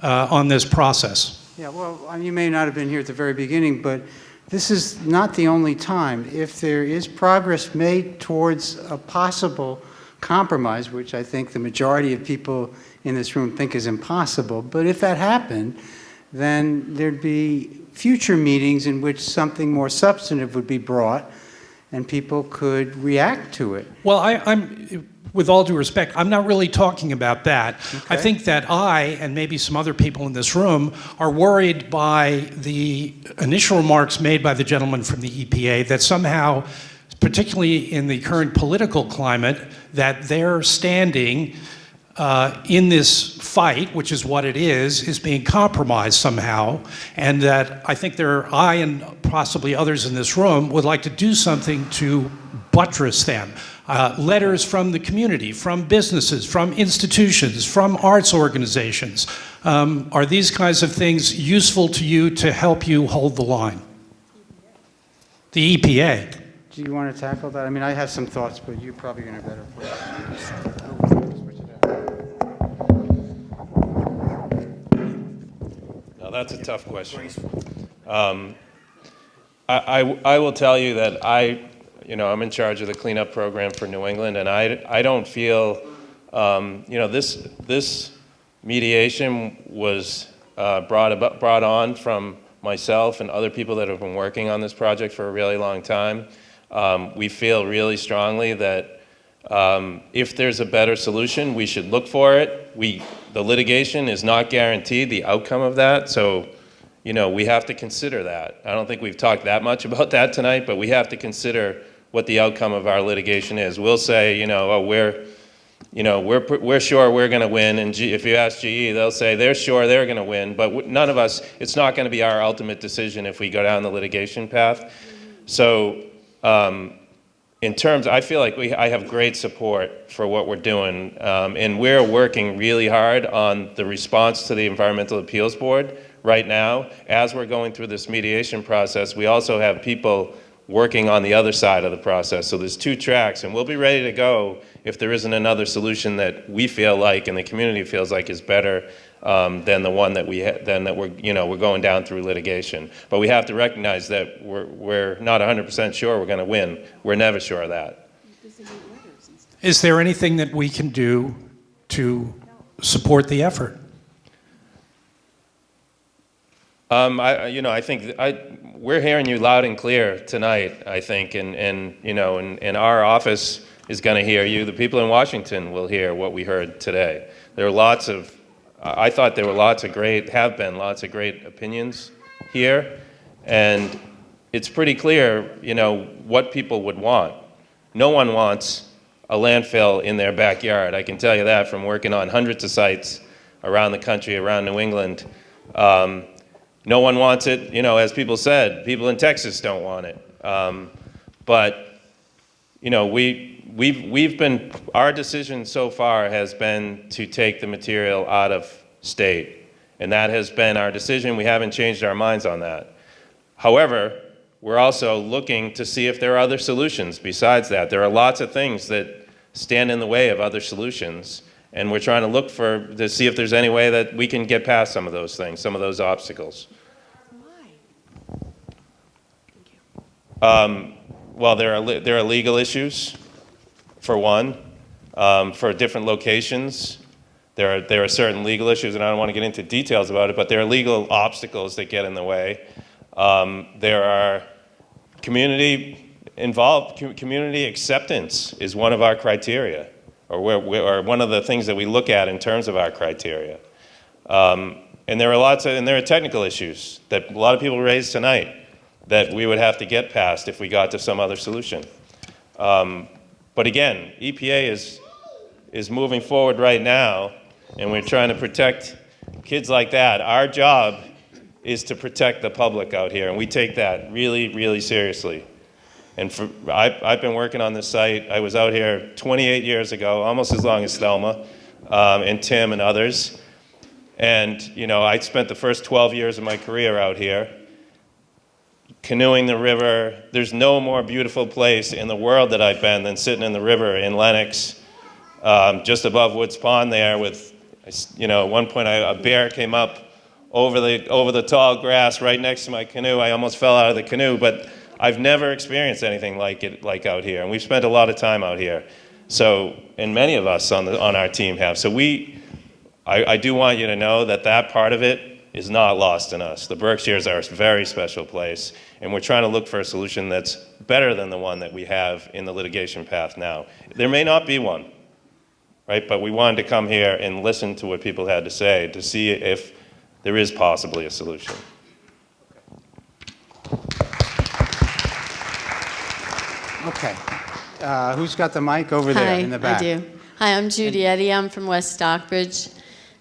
on this process? Yeah, well, you may not have been here at the very beginning, but this is not the only time. If there is progress made towards a possible compromise, which I think the majority of people in this room think is impossible, but if that happened, then there'd be future meetings in which something more substantive would be brought and people could react to it. Well, I'm, with all due respect, I'm not really talking about that. Okay. I think that I, and maybe some other people in this room, are worried by the initial remarks made by the gentleman from the EPA that somehow, particularly in the current political climate, that their standing in this fight, which is what it is being compromised somehow, and that I think I and possibly others in this room would like to do something to buttress them. Letters from the community, from businesses, from institutions, from arts organizations. Are these kinds of things useful to you to help you hold the line? The EPA. Do you want to tackle that? I mean, I have some thoughts, but you're probably in a better place. Now, that's a tough question. I will tell you that I'm in charge of the cleanup program for New England, and I don't feel, this mediation was brought on from myself and other people that have been working on this project for a really long time. We feel really strongly that if there's a better solution, we should look for it. The litigation is not guaranteed the outcome of that, so we have to consider that. I don't think we've talked that much about that tonight, but we have to consider what the outcome of our litigation is. We'll say, we're sure we're going to win, and if you ask GE, they'll say they're sure they're going to win, but none of us, it's not going to be our ultimate decision if we go down the litigation path. So I feel like I have great support for what we're doing, and we're working really hard on the response to the Environmental Appeals Board right now. As we're going through this mediation process, we also have people working on the other side of the process. So there's two tracks, and we'll be ready to go if there isn't another solution that we feel like and the community feels like is better than the one that we're going down through litigation. But we have to recognize that we're not 100% sure we're going to win. We're never sure of that. Is there anything that we can do to support the effort? I think we're hearing you loud and clear tonight, I think, and our office is going to hear you. The people in Washington will hear what we heard today. I thought there were have been lots of great opinions here, and it's pretty clear, what people would want. No one wants a landfill in their backyard. I can tell you that from working on hundreds of sites around the country, around New England. No one wants it, as people said, people in Texas don't want it. But our decision so far has been to take the material out of state. And that has been our decision. We haven't changed our minds on that. However, we're also looking to see if there are other solutions besides that. There are lots of things that stand in the way of other solutions. And we're trying to look to see if there's any way that we can get past some of those things, some of those obstacles. Well, there are legal issues, for one, for different locations. There are certain legal issues, and I don't want to get into details about it, but there are legal obstacles that get in the way. There are community acceptance is one of our criteria, or one of the things that we look at in terms of our criteria. And there are technical issues that a lot of people raised tonight that we would have to get past if we got to some other solution. But again, EPA is moving forward right now, and we're trying to protect kids like that. Our job is to protect the public out here, and we take that really, really seriously. And I've been working on this site. I was out here 28 years ago, almost as long as Thelma, and Tim and others. And I spent the first 12 years of my career out here canoeing the river. There's no more beautiful place in the world that I've been than sitting in the river in Lenox, just above Woods Pond there with, at one point a bear came up over the tall grass right next to my canoe. I almost fell out of the canoe, but I've never experienced anything like out here, and we've spent a lot of time out here. So, and many of us on our team have. So I do want you to know that part of it is not lost in us. The Berkshires are a very special place, and we're trying to look for a solution that's better than the one that we have in the litigation path now. There may not be one, right? But we wanted to come here and listen to what people had to say to see if there is possibly a solution. Okay. Who's got the mic over there in the back? Hi, I do. Hi, I'm Judy Eddy. I'm from West Stockbridge,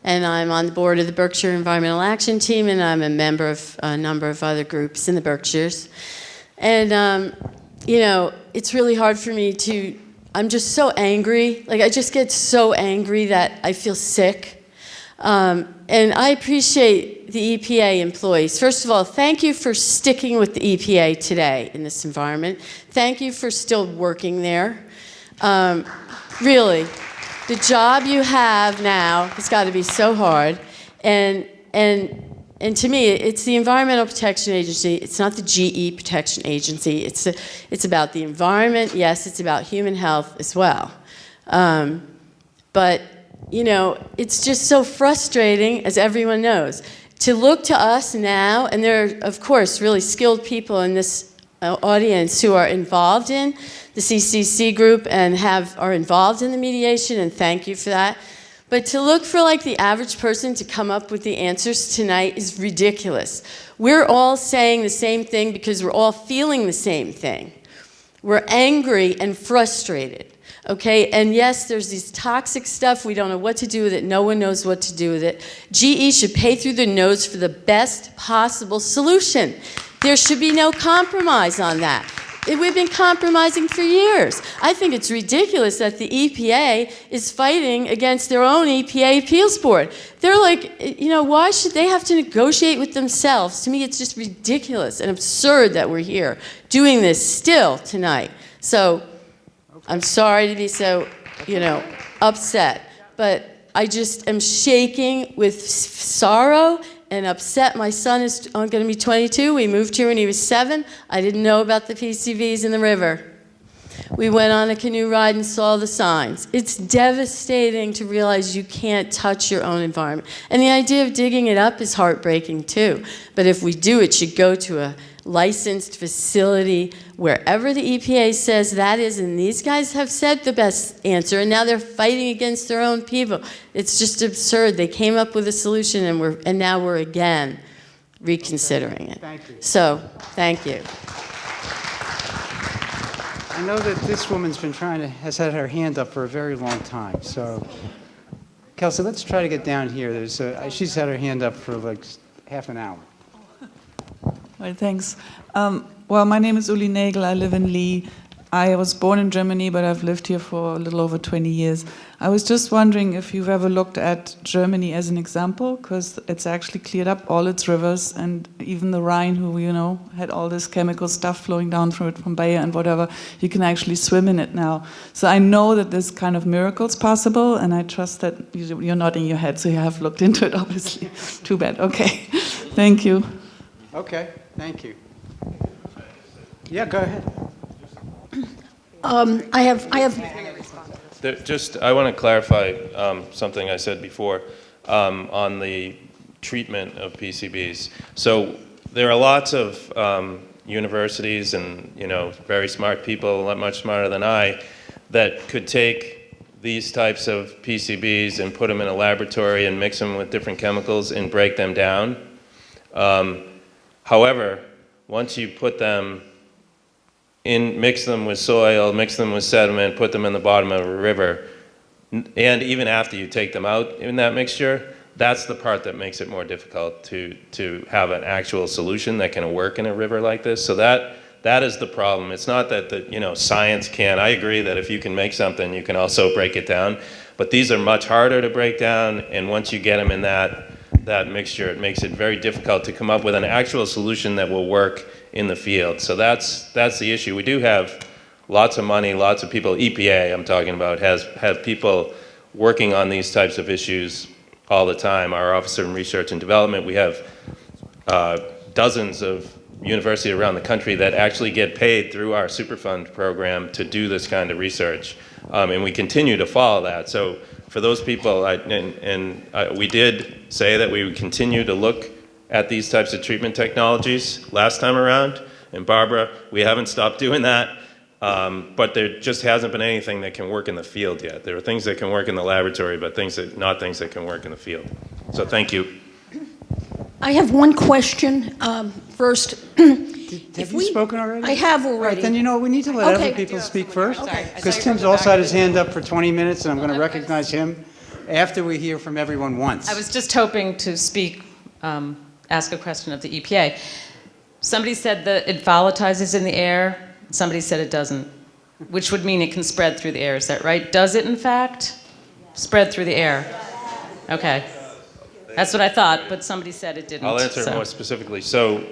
and I'm on the board of the Berkshire Environmental Action Team, and I'm a member of a number of other groups in the Berkshires. And, it's really hard for me I'm just so angry. Like, I just get so angry that I feel sick. And I appreciate the EPA employees. First of all, thank you for sticking with the EPA today in this environment. Thank you for still working there. Really, the job you have now has got to be so hard. And to me, it's the Environmental Protection Agency. It's not the GE Protection Agency. It's about the environment. Yes, it's about human health as well. But it's just so frustrating, as everyone knows, to look to us now, and there are, of course, really skilled people in this audience who are involved in the CCC group and are involved in the mediation, and thank you for that. But to look for the average person to come up with the answers tonight is ridiculous. We're all saying the same thing because we're all feeling the same thing. We're angry and frustrated. Okay, and yes, there's this toxic stuff. We don't know what to do with it. No one knows what to do with it. GE should pay through the nose for the best possible solution. There should be no compromise on that. We've been compromising for years. I think it's ridiculous that the EPA is fighting against their own EPA appeals board. They're why should they have to negotiate with themselves? To me, it's just ridiculous and absurd that we're here doing this still tonight. So, I'm sorry to be so, upset, but I just am shaking with sorrow and upset. My son is going to be 22. We moved here when he was 7. I didn't know about the PCBs in the river. We went on a canoe ride and saw the signs. It's devastating to realize you can't touch your own environment. And the idea of digging it up is heartbreaking too. But if we do, it should go to a licensed facility wherever the EPA says that is, and these guys have said the best answer, and now they're fighting against their own people. It's just absurd. They came up with a solution, and now we're again reconsidering it. Thank you. So, thank you. I know that this woman's has had her hand up for a very long time. So, Kelsey, let's try to get down here. She's had her hand up for half an hour. Well, thanks. Well, my name is Uli Nagel. I live in Lee. I was born in Germany, but I've lived here for a little over 20 years. I was just wondering if you've ever looked at Germany as an example, because it's actually cleared up all its rivers, and even the Rhine, who, had all this chemical stuff flowing down from it from Bayer and whatever, you can actually swim in it now. So I know that there's kind of miracles possible, and I trust that you're nodding your head, so you have looked into it, obviously. Too bad. Okay. Thank you. Okay. Thank you. Yeah, go ahead. I have. I want to clarify something I said before on the treatment of PCBs. So there are lots of universities and very smart people, much smarter than I, that could take these types of PCBs and put them in a laboratory and mix them with different chemicals and break them down. However, once you put them mix them with soil, mix them with sediment, put them in the bottom of a river, and even after you take them out in that mixture, that's the part that makes it more difficult to have an actual solution that can work in a river like this. So that is the problem. It's not that science can't. I agree that if you can make something, you can also break it down. But these are much harder to break down, and once you get them in that that mixture. It makes it very difficult to come up with an actual solution that will work in the field. So that's the issue. We do have lots of money, lots of people. EPA, I'm talking about, have people working on these types of issues all the time. Our Office of Research and Development, we have dozens of universities around the country that actually get paid through our Superfund program to do this kind of research. And we continue to follow that. So for those people, we did say that we would continue to look at these types of treatment technologies last time around. And Barbara, we haven't stopped doing that. But there just hasn't been anything that can work in the field yet. There are things that can work in the laboratory, but not things that can work in the field. So thank you. I have one question. First, Have you spoken already? I have already. All right, then you know we need to let Okay. other people speak first. Okay. Because Tim's also had his hand up for 20 minutes, and I'm going to recognize him after we hear from everyone once. I was just hoping to speak, ask a question of the EPA. Somebody said that it volatilizes in the air. Somebody said it doesn't, which would mean it can spread through the air. Is that right? Does it, in fact, spread through the air? Okay. That's what I thought, but somebody said it didn't. I'll answer it more specifically. So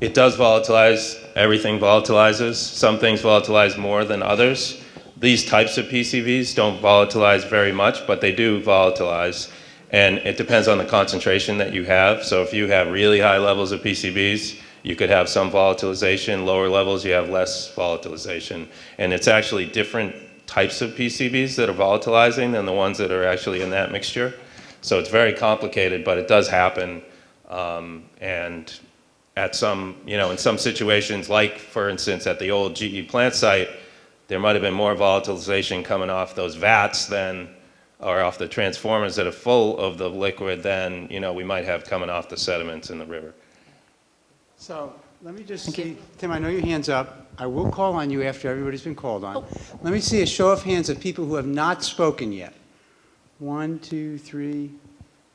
it does volatilize. Everything volatilizes. Some things volatilize more than others. These types of PCBs don't volatilize very much, but they do volatilize. And it depends on the concentration that you have. So if you have really high levels of PCBs, you could have some volatilization. Lower levels, you have less volatilization. And it's actually different types of PCBs that are volatilizing than the ones that are actually in that mixture. So it's very complicated, but it does happen. And at some, in some situations, like for instance at the old GE plant site, there might have been more volatilization coming off those vats or off the transformers that are full of the liquid than, we might have coming off the sediments in the river. So let me just see, Tim, I know your hand's up. I will call on you after everybody's been called on. Let me see a show of hands of people who have not spoken yet. 1, 2, 3,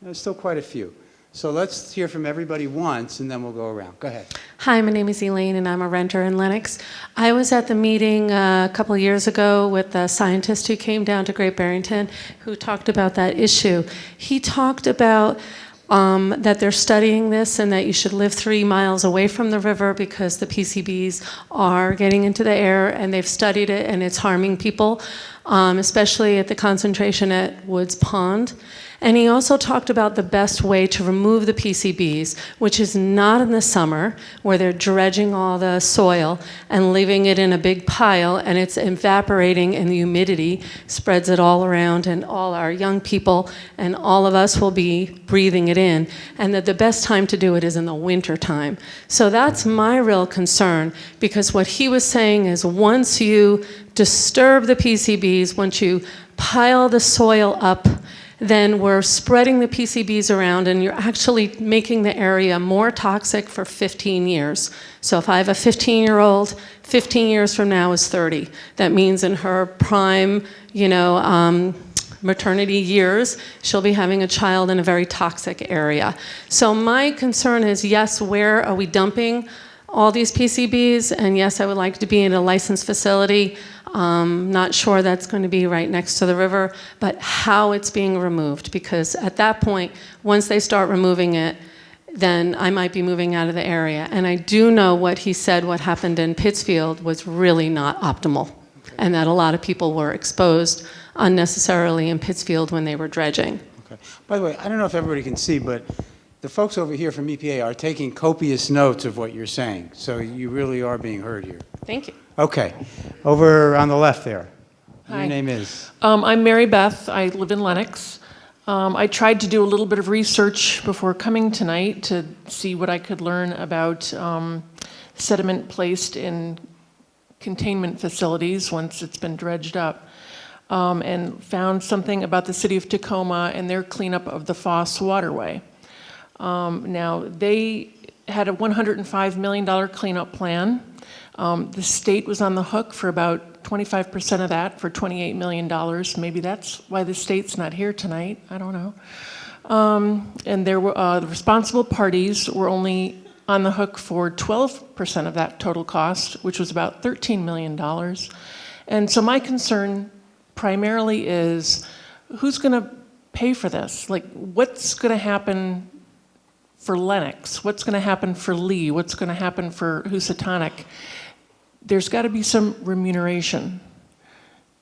there's still quite a few. So let's hear from everybody once, and then we'll go around. Go ahead. Hi, my name is Elaine, and I'm a renter in Lenox. I was at the meeting a couple of years ago with the scientist who came down to Great Barrington who talked about that issue. He talked about that they're studying this and that you should live 3 miles away from the river because the PCBs are getting into the air, and they've studied it, and it's harming people, especially at the concentration at Woods Pond. And he also talked about the best way to remove the PCBs, which is not in the summer, where they're dredging all the soil and leaving it in a big pile, and it's evaporating, and the humidity spreads it all around, and all our young people and all of us will be breathing it in, and that the best time to do it is in the winter time. So that's my real concern, because what he was saying is once you disturb the PCBs, once you pile the soil up, then we're spreading the PCBs around, and you're actually making the area more toxic for 15 years. So if I have a 15-year-old, 15 years from now is 30. That means in her prime, maternity years, she'll be having a child in a very toxic area. So my concern is, yes, where are we dumping all these PCBs? And yes, I would like to be in a licensed facility. Not sure that's going to be right next to the river, but how it's being removed, because at that point, once they start removing it, then I might be moving out of the area. And I do know what he said, what happened in Pittsfield was really not optimal, and that a lot of people were exposed unnecessarily in Pittsfield when they were dredging. Okay. By the way, I don't know if everybody can see, but the folks over here from EPA are taking copious notes of what you're saying, so you really are being heard here. Thank you. Okay. Over on the left there. Hi. Your name is? I'm Mary Beth. I live in Lenox. I tried to do a little bit of research before coming tonight to see what I could learn about sediment placed in containment facilities once it's been dredged up, and found something about the city of Tacoma and their cleanup of the Foss waterway. Now, they had a $105 million cleanup plan. The state was on the hook for about 25% of that, for $28 million. Maybe that's why the state's not here tonight. I don't know. And there were the responsible parties were only on the hook for 12% of that total cost, which was about $13 million. And so my concern primarily is, who's going to pay for this? Like, what's going to happen for Lenox? What's going to happen for Lee? What's going to happen for Housatonic? There's got to be some remuneration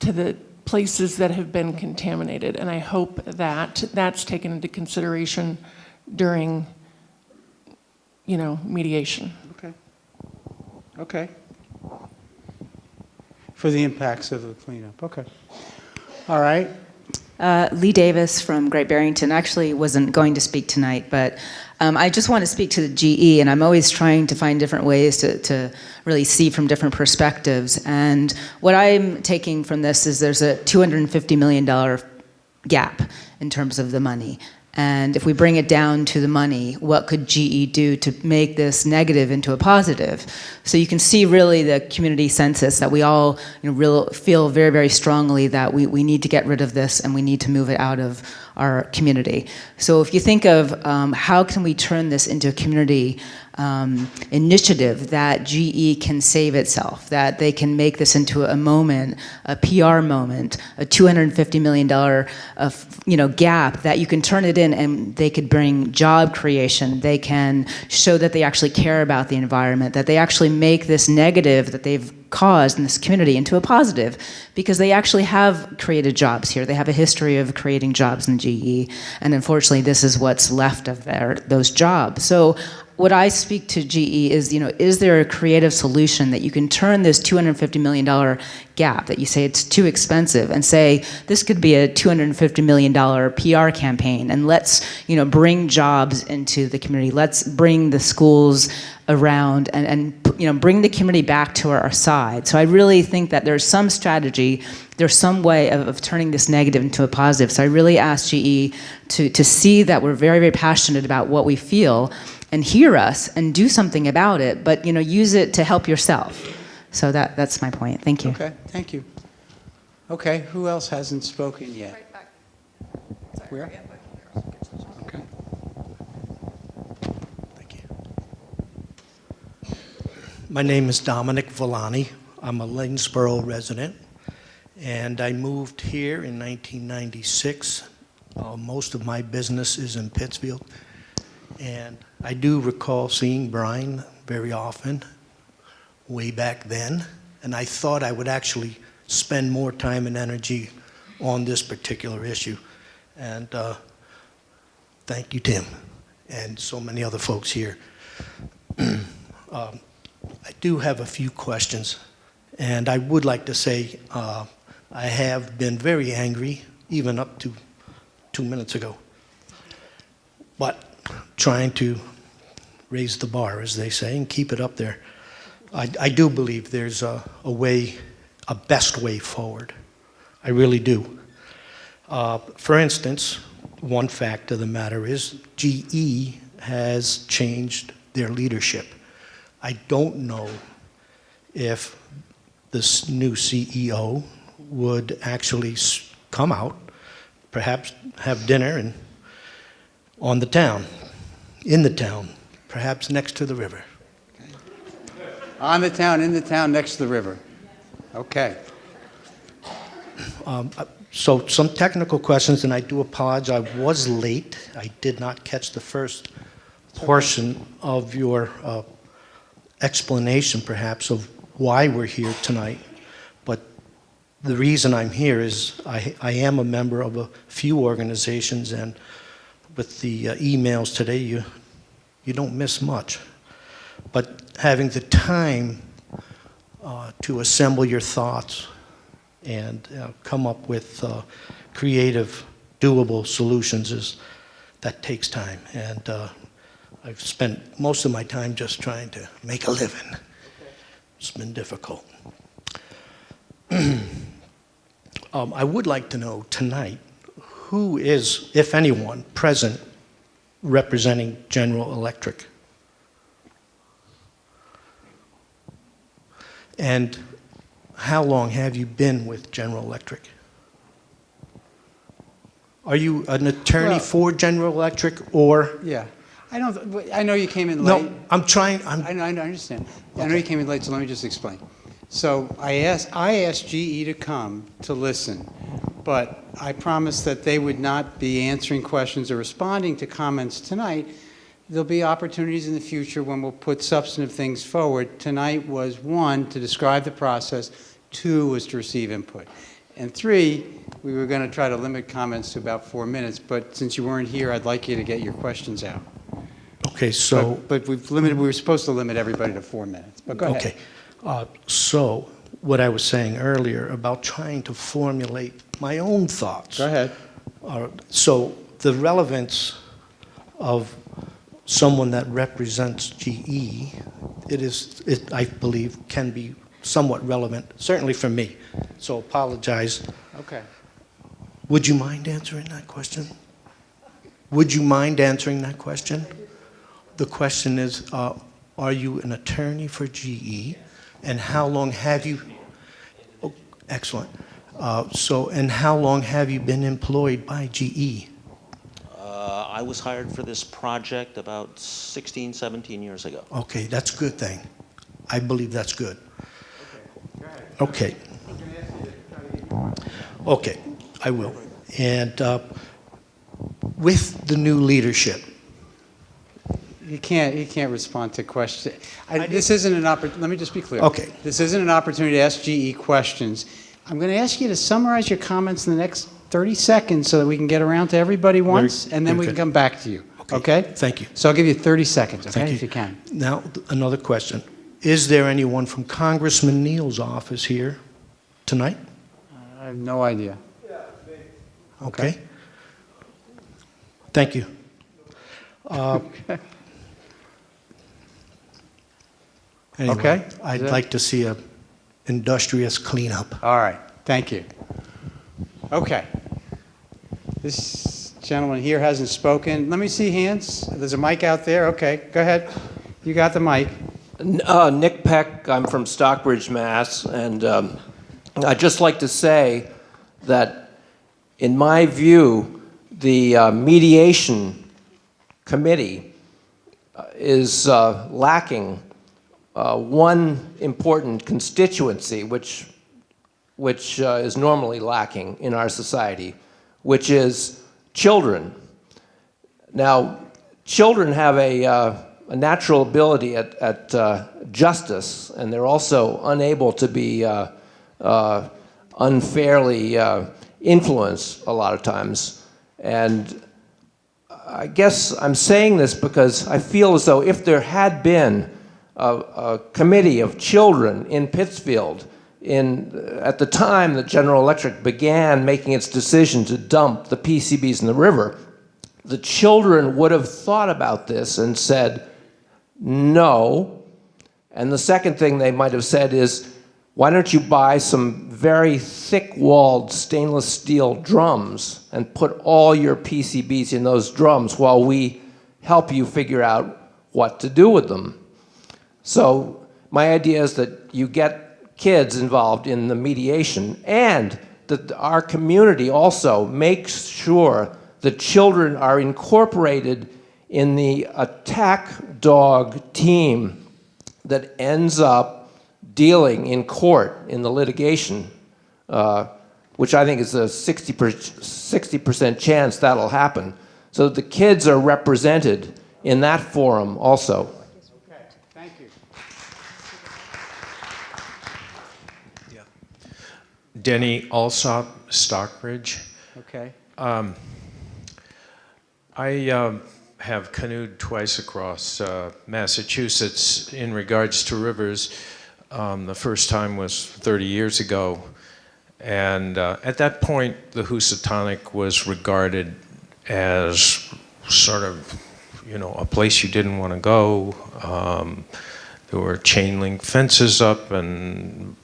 to the places that have been contaminated, and I hope that that's taken into consideration during, mediation. Okay. Okay. For the impacts of the cleanup. Okay. All right. Lee Davis from Great Barrington. Actually wasn't going to speak tonight, but I just want to speak to the GE, and I'm always trying to find different ways to really see from different perspectives. And what I'm taking from this is there's a $250 million gap in terms of the money. And if we bring it down to the money, what could GE do to make this negative into a positive? So you can see really the community census that we all feel very, very strongly that we need to get rid of this and we need to move it out of our community. So if you think of how can we turn this into a community initiative that GE can save itself, that they can make this into a moment, a PR moment, a $250 million gap that you can turn it in and they could bring job creation. They can show that they actually care about the environment, that they actually make this negative that they've caused in this community into a positive, because they actually have created jobs here. They have a history of creating jobs in GE, and unfortunately this is what's left of those jobs. So what I speak to GE is, is there a creative solution that you can turn this $250 million gap that you say it's too expensive and say this could be a $250 million PR campaign, and let's bring jobs into the community. Let's bring the schools around and bring the community back to our side. So I really think that there's some strategy, there's some way of turning this negative into a positive. So I really ask GE to see that we're very, very passionate about what we feel and hear us and do something about it, but use it to help yourself. So that's my point. Thank you. Okay, thank you. Okay, who else hasn't spoken yet? Right back. Where? Okay. My name is Dominic Villani. I'm a Lanesboro resident, and I moved here in 1996. Most of my business is in Pittsfield, and I do recall seeing Brian very often way back then, and I thought I would actually spend more time and energy on this particular issue. And thank you, Tim, and so many other folks here. I do have a few questions, and I would like to say I have been very angry, even up to 2 minutes ago, but trying to raise the bar, as they say, and keep it up there. I do believe there's a way, a best way forward. I really do. For instance, one fact of the matter is GE has changed their leadership. I don't know if this new CEO would actually come out, perhaps have dinner and on the town, in the town, perhaps next to the river. On the town, in the town, next to the river. Okay. So some technical questions, and I do apologize. I was late. I did not catch the first portion of your explanation, perhaps, of why we're here tonight. But the reason I'm here is I am a member of a few organizations, and with the emails today, you don't miss much. But having the time to assemble your thoughts and come up with creative, doable solutions that takes time. And I've spent most of my time just trying to make a living. It's been difficult. I would like to know tonight who is, if anyone, present representing General Electric. And how long have you been with General Electric? Are you an attorney for General Electric, or? Yeah. I know you came in late. No, I'm trying. I understand. Okay. I know you came in late, so let me just explain. So I asked GE to come to listen, but I promised that they would not be answering questions or responding to comments tonight there'll be opportunities in the future when we'll put substantive things forward. Tonight was 1, to describe the process, 2 was to receive input. And 3, we were going to try to limit comments to about 4 minutes, but since you weren't here, I'd like you to get your questions out. Okay, so... But we were supposed to limit everybody to 4 minutes, but go ahead. Okay, so what I was saying earlier about trying to formulate my own thoughts. Go ahead. So the relevance of someone that represents GE, I believe, can be somewhat relevant, certainly for me. So apologize. Okay. Would you mind answering that question? Would you mind answering that question? The question is, are you an attorney for GE? And how long have you... Oh, excellent. And how long have you been employed by GE? I was hired for this project about 16, 17 years ago. Okay, that's a good thing. I believe that's good. Okay. Okay, I will. And with the new leadership. He can't respond to questions. This isn't an opportunity. Let me just be clear. Okay. This isn't an opportunity to ask GE questions. I'm going to ask you to summarize your comments in the next 30 seconds so that we can get around to everybody once, and then we can come back to you. Okay? Thank you. So I'll give you 30 seconds, okay, Thank you. if you can. Now, another question. Is there anyone from Congressman Neal's office here tonight? I have no idea. Okay. Thank you. Anyway, Okay. I'd like to see a industrious cleanup. All right. Thank you. Okay. This gentleman here hasn't spoken. Let me see hands. There's a mic out there. Okay. Go ahead. You got the mic. Nick Peck. I'm from Stockbridge, Mass. And I'd just like to say that, in my view, the mediation committee is lacking one important constituency, which is normally lacking in our society, which is children. Now, children have a natural ability at justice, and they're also unable to be unfairly influenced a lot of times. And I guess I'm saying this because I feel as though if there had been a committee of children in Pittsfield at the time that General Electric began making its decision to dump the PCBs in the river, the children would have thought about this and said, no. And the second thing they might have said is, why don't you buy some very thick-walled stainless steel drums and put all your PCBs in those drums while we help you figure out what to do with them? So my idea is that you get kids involved in the mediation, and that our community also makes sure that children are incorporated in the attack dog team that ends up dealing in court in the litigation, which I think is a 60% chance that'll happen. So the kids are represented in that forum also. Okay, thank you. Denny Alsop, Stockbridge. Okay. I have canoed twice across Massachusetts in regards to rivers. The first time was 30 years ago. And at that point, the Housatonic was regarded as sort of, a place you didn't want to go. There were chain link fences up and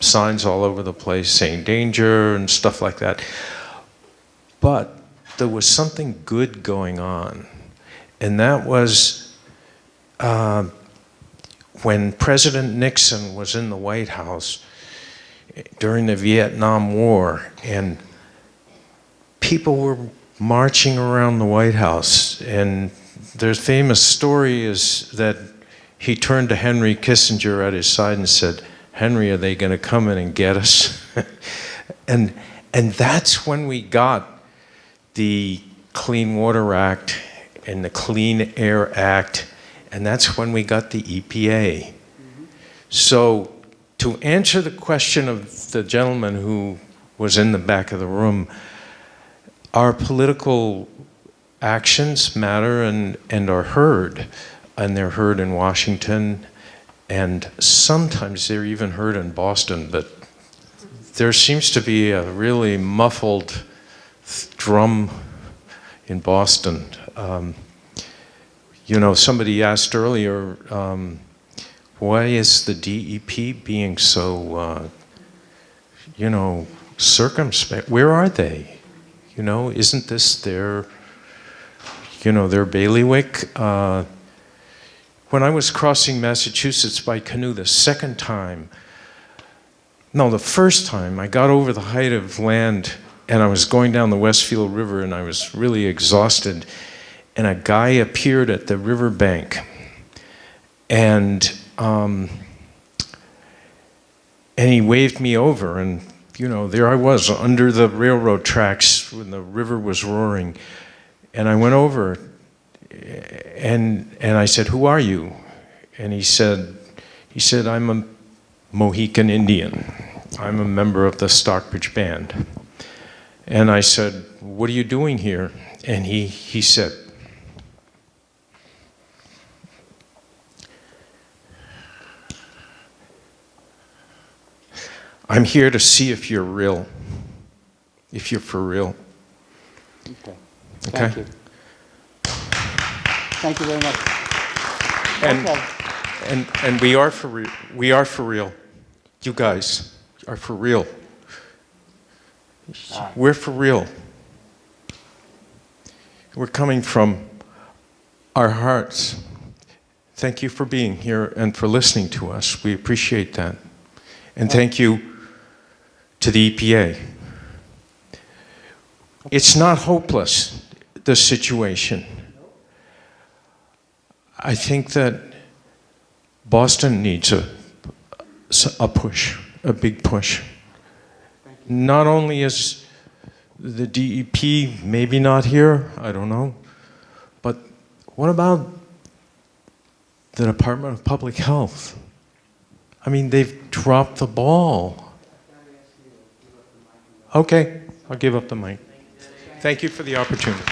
signs all over the place saying danger and stuff like that. But there was something good going on. And that was when President Nixon was in the White House during the Vietnam War, and people were marching around the White House. And their famous story is that he turned to Henry Kissinger at his side and said, "Henry, are they going to come in and get us?" and that's when we got the Clean Water Act and the Clean Air Act, and that's when we got the EPA. So to answer the question of the gentleman who was in the back of the room, our political actions matter and are heard, and they're heard in Washington, and sometimes they're even heard in Boston, but there seems to be a really muffled drum in Boston. You know, somebody asked earlier, why is the DEP being so, you know, circumspect? Where are they? You know, isn't this their, you know, their bailiwick? When I was crossing Massachusetts by canoe the first time, I got over the height of land and I was going down the Westfield River and I was really exhausted, and a guy appeared at the riverbank, and he waved me over, and you know, there I was under the railroad tracks when the river was roaring, and I went over and I said, "Who are you?" And he said, "I'm a Mohican Indian. I'm a member of the Stockbridge Band." And I said, "What are you doing here?" And he said, "I'm here to see if you're real, if you're for real." Okay. Okay? Thank you. Thank you very much. And, Okay. and we are for real. We are for real. You guys are for real. We're for real. We're coming from our hearts. Thank you for being here and for listening to us. We appreciate that. And thank you to the EPA. It's not hopeless, the situation. I think that Boston needs a push, a big push. Not only is the DEP maybe not here, I don't know, but what about the Department of Public Health? I mean, they've dropped the ball. Okay, I'll give up the mic. Thank you for the opportunity.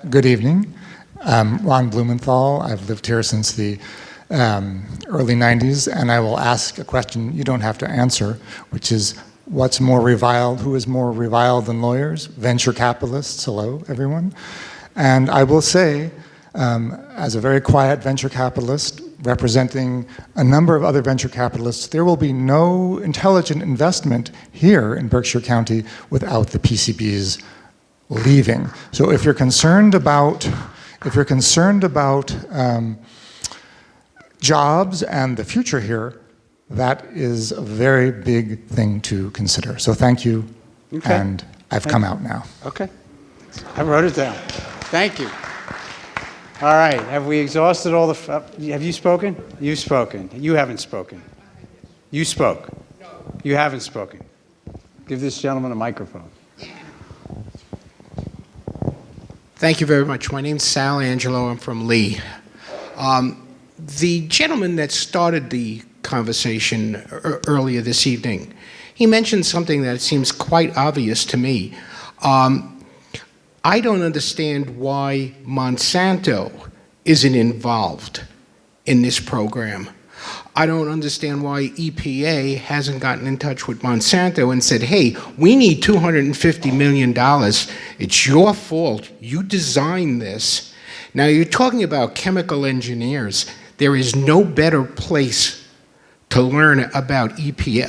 Good evening. I'm Ron Blumenthal. I've lived here since the early 90s, and I will ask a question you don't have to answer, which is, what's more reviled? Who is more reviled than lawyers? Venture capitalists. Hello, everyone. And I will say, as a very quiet venture capitalist representing a number of other venture capitalists, there will be no intelligent investment here in Berkshire County without the PCBs leaving. So if you're concerned about jobs and the future here, that is a very big thing to consider. So thank you, Okay. and I've come out now. Okay. I wrote it down. Thank you. All right. Have we exhausted all the... have you spoken? You've spoken. You haven't spoken. You spoke. You haven't spoken. Give this gentleman a microphone. Thank you very much. My name's Sal Angelo. I'm from Lee. The gentleman that started the conversation earlier this evening, he mentioned something that seems quite obvious to me. I don't understand why Monsanto isn't involved in this program. I don't understand why EPA hasn't gotten in touch with Monsanto and said, hey, we need $250 million. It's your fault. You designed this. Now, you're talking about chemical engineers. There is no better place to learn about EPA,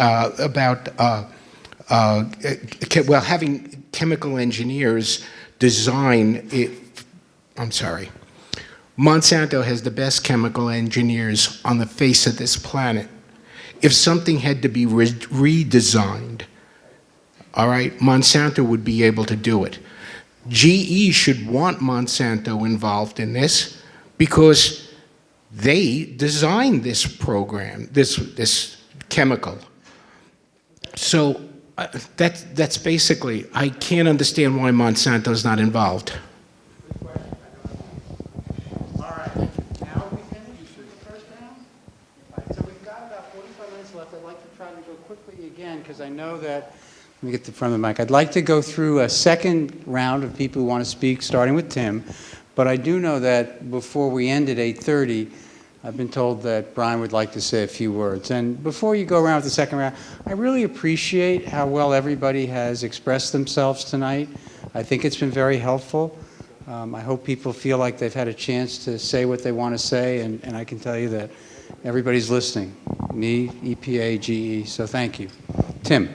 having chemical engineers design it. I'm sorry. Monsanto has the best chemical engineers on the face of this planet. If something had to be redesigned, all right, Monsanto would be able to do it. GE should want Monsanto involved in this because they designed this program, this chemical. So that's basically, I can't understand why Monsanto's not involved. Because I know that, let me get to the front of the mic. I'd like to go through a second round of people who want to speak, starting with Tim. But I do know that before we end at 8:30, I've been told that Brian would like to say a few words. And before you go around with the second round, I really appreciate how well everybody has expressed themselves tonight. I think it's been very helpful. I hope people feel like they've had a chance to say what they want to say, and I can tell you that everybody's listening. Me, EPA, GE, so thank you. Tim.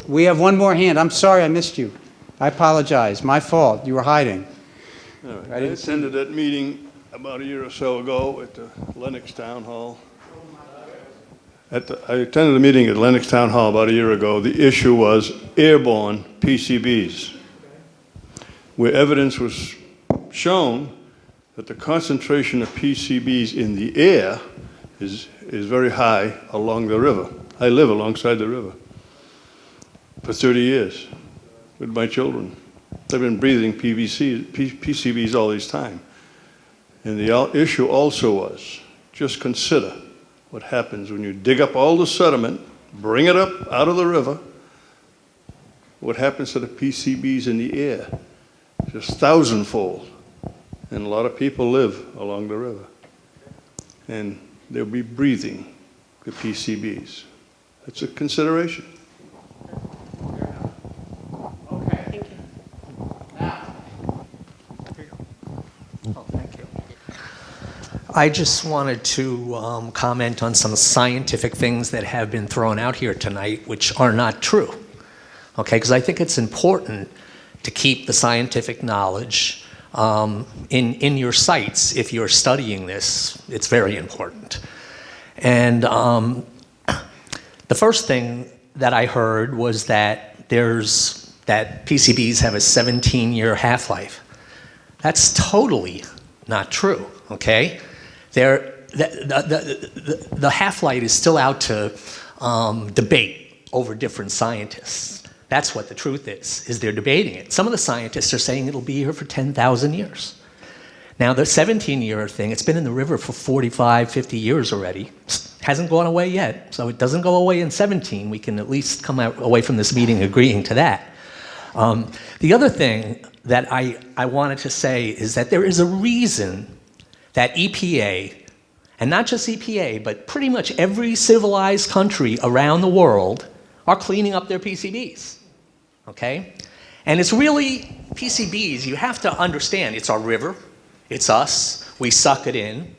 We have one more hand. I'm sorry I missed you. I apologize. My fault. You were hiding. I attended that meeting about a year or so ago at the Lenox Town Hall. I attended a meeting at Lenox Town Hall about a year ago. The issue was airborne PCBs, where evidence was shown that the concentration of PCBs in the air is very high along the river. I live alongside the river for 30 years with my children. I've been breathing PCBs all this time. And the issue also was, just consider what happens when you dig up all the sediment, bring it up out of the river, what happens to the PCBs in the air? Just thousandfold. And a lot of people live along the river. And they'll be breathing the PCBs. That's a consideration. I just wanted to comment on some scientific things that have been thrown out here tonight, which are not true. Okay, because I think it's important to keep the scientific knowledge in your sights. If you're studying this, it's very important. And the first thing that I heard was that that PCBs have a 17-year half-life. That's totally not true, okay? The half-life is still out to debate over different scientists. That's what the truth is they're debating it. Some of the scientists are saying it'll be here for 10,000 years. Now, the 17-year thing, it's been in the river for 45, 50 years already. Hasn't gone away yet, so it doesn't go away in 17. We can at least come away from this meeting agreeing to that. The other thing that I wanted to say is that there is a reason that EPA, and not just EPA, but pretty much every civilized country around the world are cleaning up their PCBs, okay? And it's really PCBs, you have to understand, it's our river, it's us, we suck it in.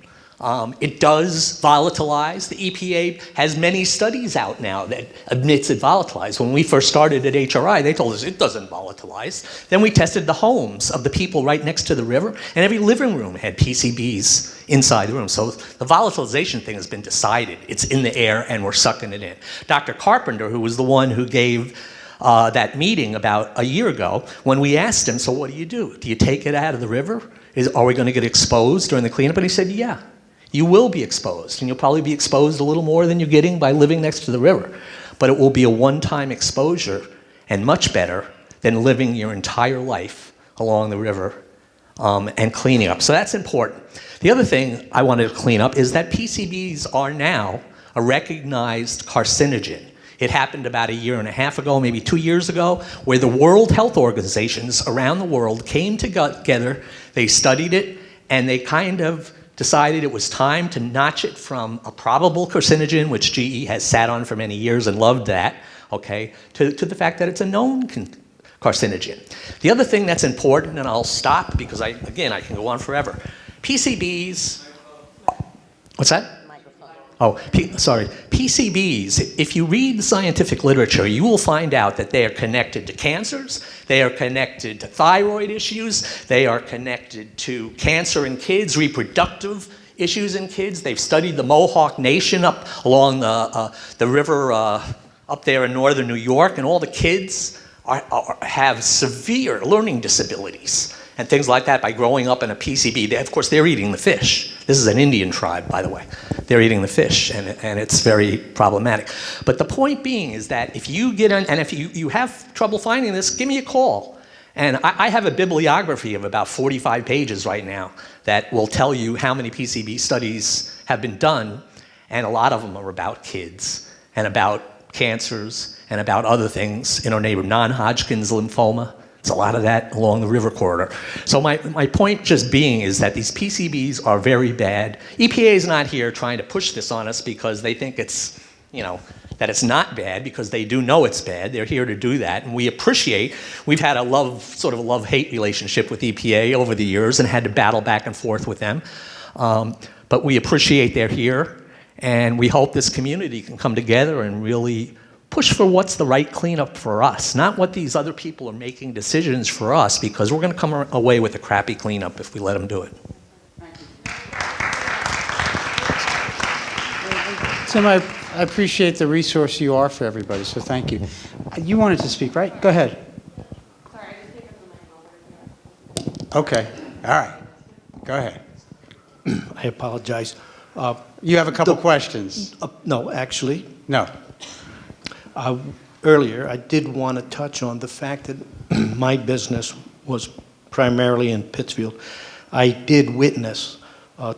It does volatilize. The EPA has many studies out now that admits it volatilizes. When we first started at HRI, they told us it doesn't volatilize. Then we tested the homes of the people right next to the river, and every living room had PCBs inside the room. So the volatilization thing has been decided. It's in the air, and we're sucking it in. Dr. Carpenter, who was the one who gave that meeting about a year ago, when we asked him, so what do? Do you take it out of the river? Are we going to get exposed during the cleanup? And he said, yeah. You will be exposed, and you'll probably be exposed a little more than you're getting by living next to the river. But it will be a one-time exposure, and much better than living your entire life along the river and cleaning up. So that's important. The other thing I wanted to clean up is that PCBs are now a recognized carcinogen. It happened about a year and a half ago, maybe 2 years ago, where the World Health Organizations around the world came together, they studied it, and they kind of decided it was time to notch it from a probable carcinogen, which GE has sat on for many years and loved that, okay, to the fact that it's a known carcinogen. The other thing that's important, and I'll stop because, again, I can go on forever. PCBs, what's that? Oh, sorry. PCBs, if you read the scientific literature, you will find out that they are connected to cancers, they are connected to thyroid issues, they are connected to cancer in kids, reproductive issues in kids. They've studied the Mohawk Nation up along the river up there in northern New York, and all the kids have severe learning disabilities and things like that by growing up in a PCB. Of course, they're eating the fish. This is an Indian tribe, by the way. They're eating the fish, and it's very problematic. But the point being is that if you get on, and if you have trouble finding this, give me a call. And I have a bibliography of about 45 pages right now that will tell you how many PCB studies have been done, and a lot of them are about kids and about cancers and about other things in our neighborhood. Non-Hodgkin's lymphoma, there's a lot of that along the river corridor. So my point just being is that these PCBs are very bad. EPA is not here trying to push this on us because they think it's, that it's not bad, because they do know it's bad. They're here to do that, and we appreciate. We've had a love-hate relationship with EPA over the years and had to battle back and forth with them. But we appreciate they're here, and we hope this community can come together and really push for what's the right cleanup for us, not what these other people are making decisions for us, because we're going to come away with a crappy cleanup if we let them do it. Tim, I appreciate the resource you are for everybody, so thank you. You wanted to speak, right? Go ahead. Okay, all right. Go ahead. I apologize. You have a couple questions. No, actually. No. Earlier, I did want to touch on the fact that my business was primarily in Pittsfield. I did witness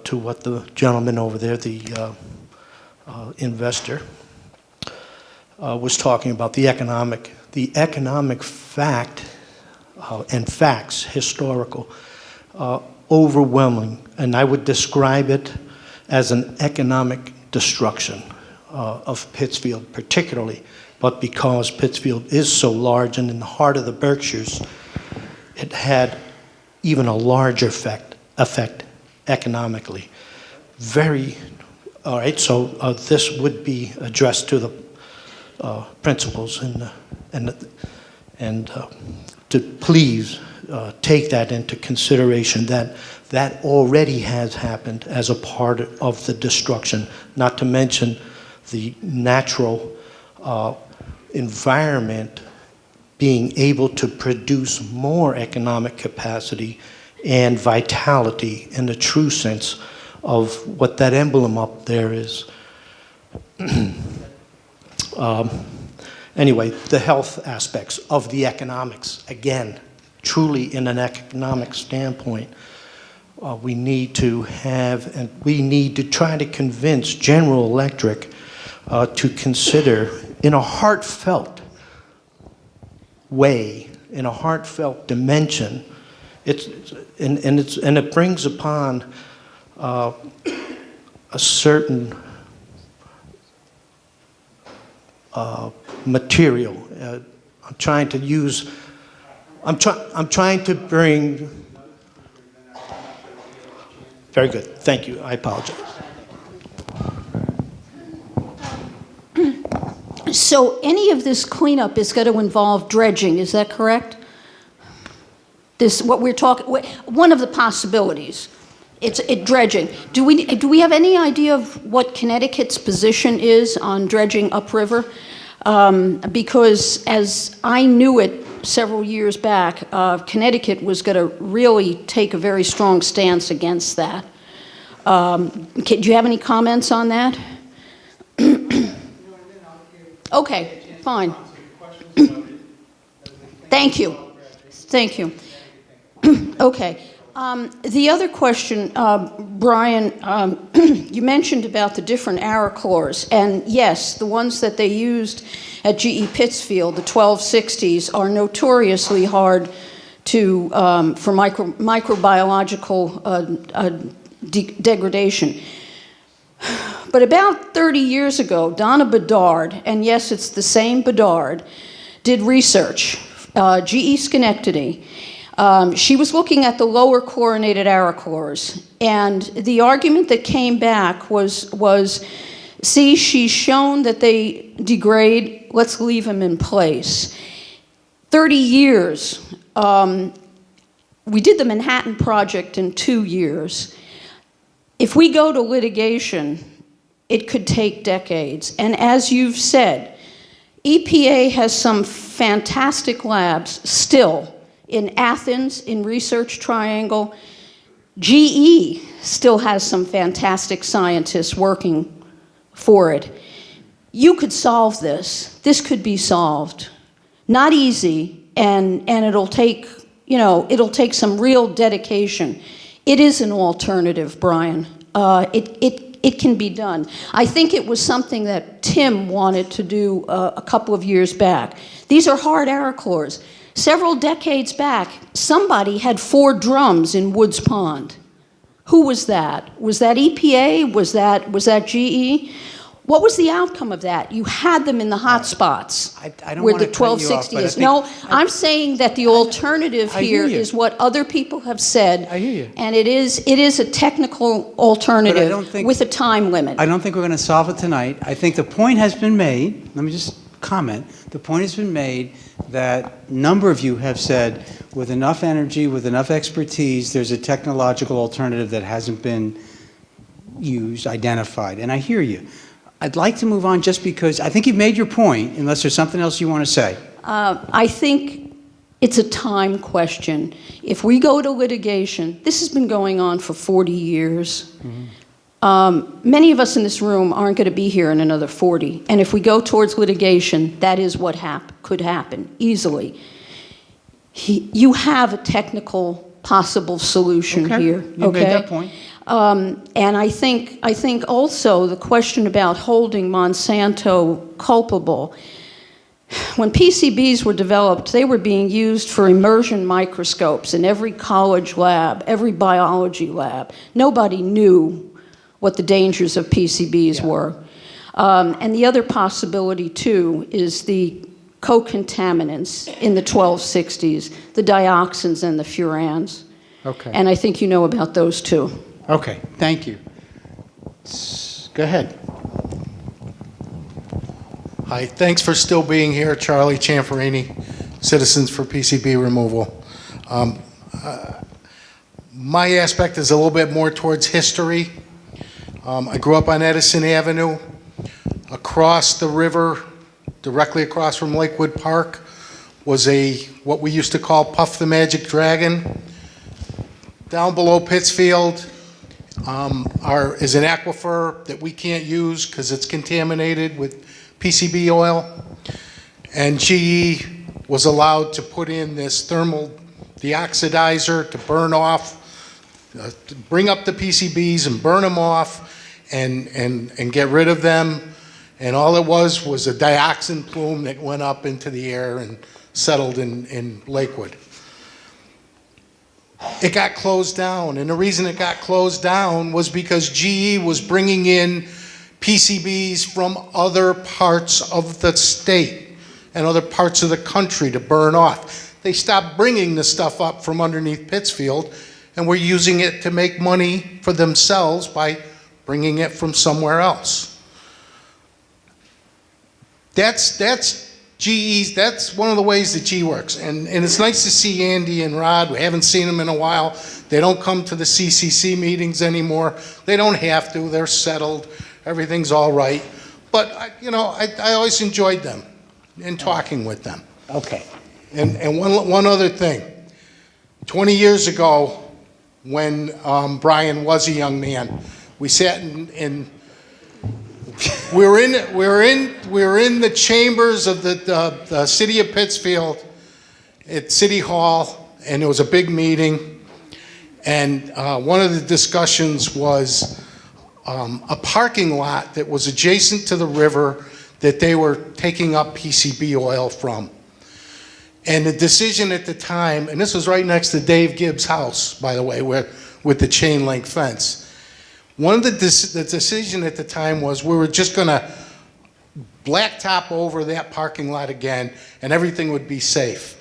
to what the gentleman over there, the investor, was talking about the economic fact and facts, historical, overwhelming, and I would describe it as an economic destruction of Pittsfield particularly, but because Pittsfield is so large and in the heart of the Berkshires, it had even a larger effect economically. All right, so this would be addressed to the principals and to please take that into consideration, that already has happened as a part of the destruction, not to mention the natural environment being able to produce more economic capacity and vitality in the true sense of what that emblem up there is. Anyway, the health aspects of the economics, again, truly in an economic standpoint, we need to have, and we need to try to convince General Electric to consider in a heartfelt way, in a heartfelt dimension, and it brings upon a certain material. I'm trying to bring. Very good. Thank you. I apologize. So any of this cleanup is going to involve dredging, is that correct? What we're talking, one of the possibilities, it's dredging. Do we have any idea of what Connecticut's position is on dredging upriver? Because as I knew it several years back, Connecticut was going to really take a very strong stance against that. Do you have any comments on that? Okay, fine. Thank you. Thank you. Okay. The other question, Brian, you mentioned about the different arrow claws, and yes, the ones that they used at GE Pittsfield, the 1260s, are notoriously hard to for microbiological degradation. But about 30 years ago, Donna Bedard, and yes, it's the same Bedard, did research, GE Schenectady. She was looking at the lower chlorinated arrow-chlors, and the argument that came back was, see, she's shown that they degrade, let's leave them in place. 30 years. We did the Manhattan Project in 2 years. If we go to litigation, it could take decades. And as you've said, EPA has some fantastic labs still in Athens, in Research Triangle. GE still has some fantastic scientists working for it. You could solve this. This could be solved. Not easy, and it'll take, it'll take some real dedication. It is an alternative, Brian. It can be done. I think it was something that Tim wanted to do a couple of years back. These are hard air cores. Several decades back, somebody had 4 drums in Woods Pond. Who was that? Was that EPA? Was that GE? What was the outcome of that? You had them in the hot spots I don't where want the to cut you off, 1260 but I is. think- No, I'm saying that the alternative I hear here you. is what other people have said. I hear you. And it is a technical alternative don't think- with a time limit. I don't think we're going to solve it tonight. I think the point has been made. Let me just comment. The point has been made that a number of you have said, with enough energy, with enough expertise, there's a technological alternative that hasn't been used, identified. And I hear you. I'd like to move on just because I think you've made your point, unless there's something else you want to say. I think it's a time question. If we go to litigation, this has been going on for 40 years. Many of us in this room aren't going to be here in another 40. And if we go towards litigation, that is what could happen easily. You have a technical possible solution here. You made that point. And I think also the question about holding Monsanto culpable. When PCBs were developed, they were being used for immersion microscopes in every college lab, every biology lab. Nobody knew what the dangers of PCBs were. And the other possibility, too, is the co-contaminants in the 1260s, the dioxins and the furans. Okay. And I think you know about those, too. Okay, thank you. Go ahead. Hi, thanks for still being here, Charlie Cianfarini, Citizens for PCB Removal. My aspect is a little bit more towards history. I grew up on Edison Avenue. Across the river, directly across from Lakewood Park, was what we used to call Puff the Magic Dragon. Down below Pittsfield is an aquifer that we can't use because it's contaminated with PCB oil. And GE was allowed to put in this thermal deoxidizer to burn off, to bring up the PCBs and burn them off and get rid of them. And all it was a dioxin plume that went up into the air and settled in Lakewood. It got closed down, and the reason it got closed down was because GE was bringing in PCBs from other parts of the state and other parts of the country to burn off. They stopped bringing the stuff up from underneath Pittsfield and were using it to make money for themselves by bringing it from somewhere else. That's GE's, that's one of the ways that GE works. And it's nice to see Andy and Rod. We haven't seen them in a while. They don't come to the CCC meetings anymore. They don't have to. They're settled. Everything's all right. But, I always enjoyed them and talking with them. Okay. And one other thing. 20 years ago, when Brian was a young man, we sat we were in the chambers of the city of Pittsfield at City Hall, and it was a big meeting. And one of the discussions was a parking lot that was adjacent to the river that they were taking up PCB oil from. And the decision at the time, and this was right next to Dave Gibbs' house, by the way, with the chain link fence. One of the decision at the time was we were just going to blacktop over that parking lot again, and everything would be safe.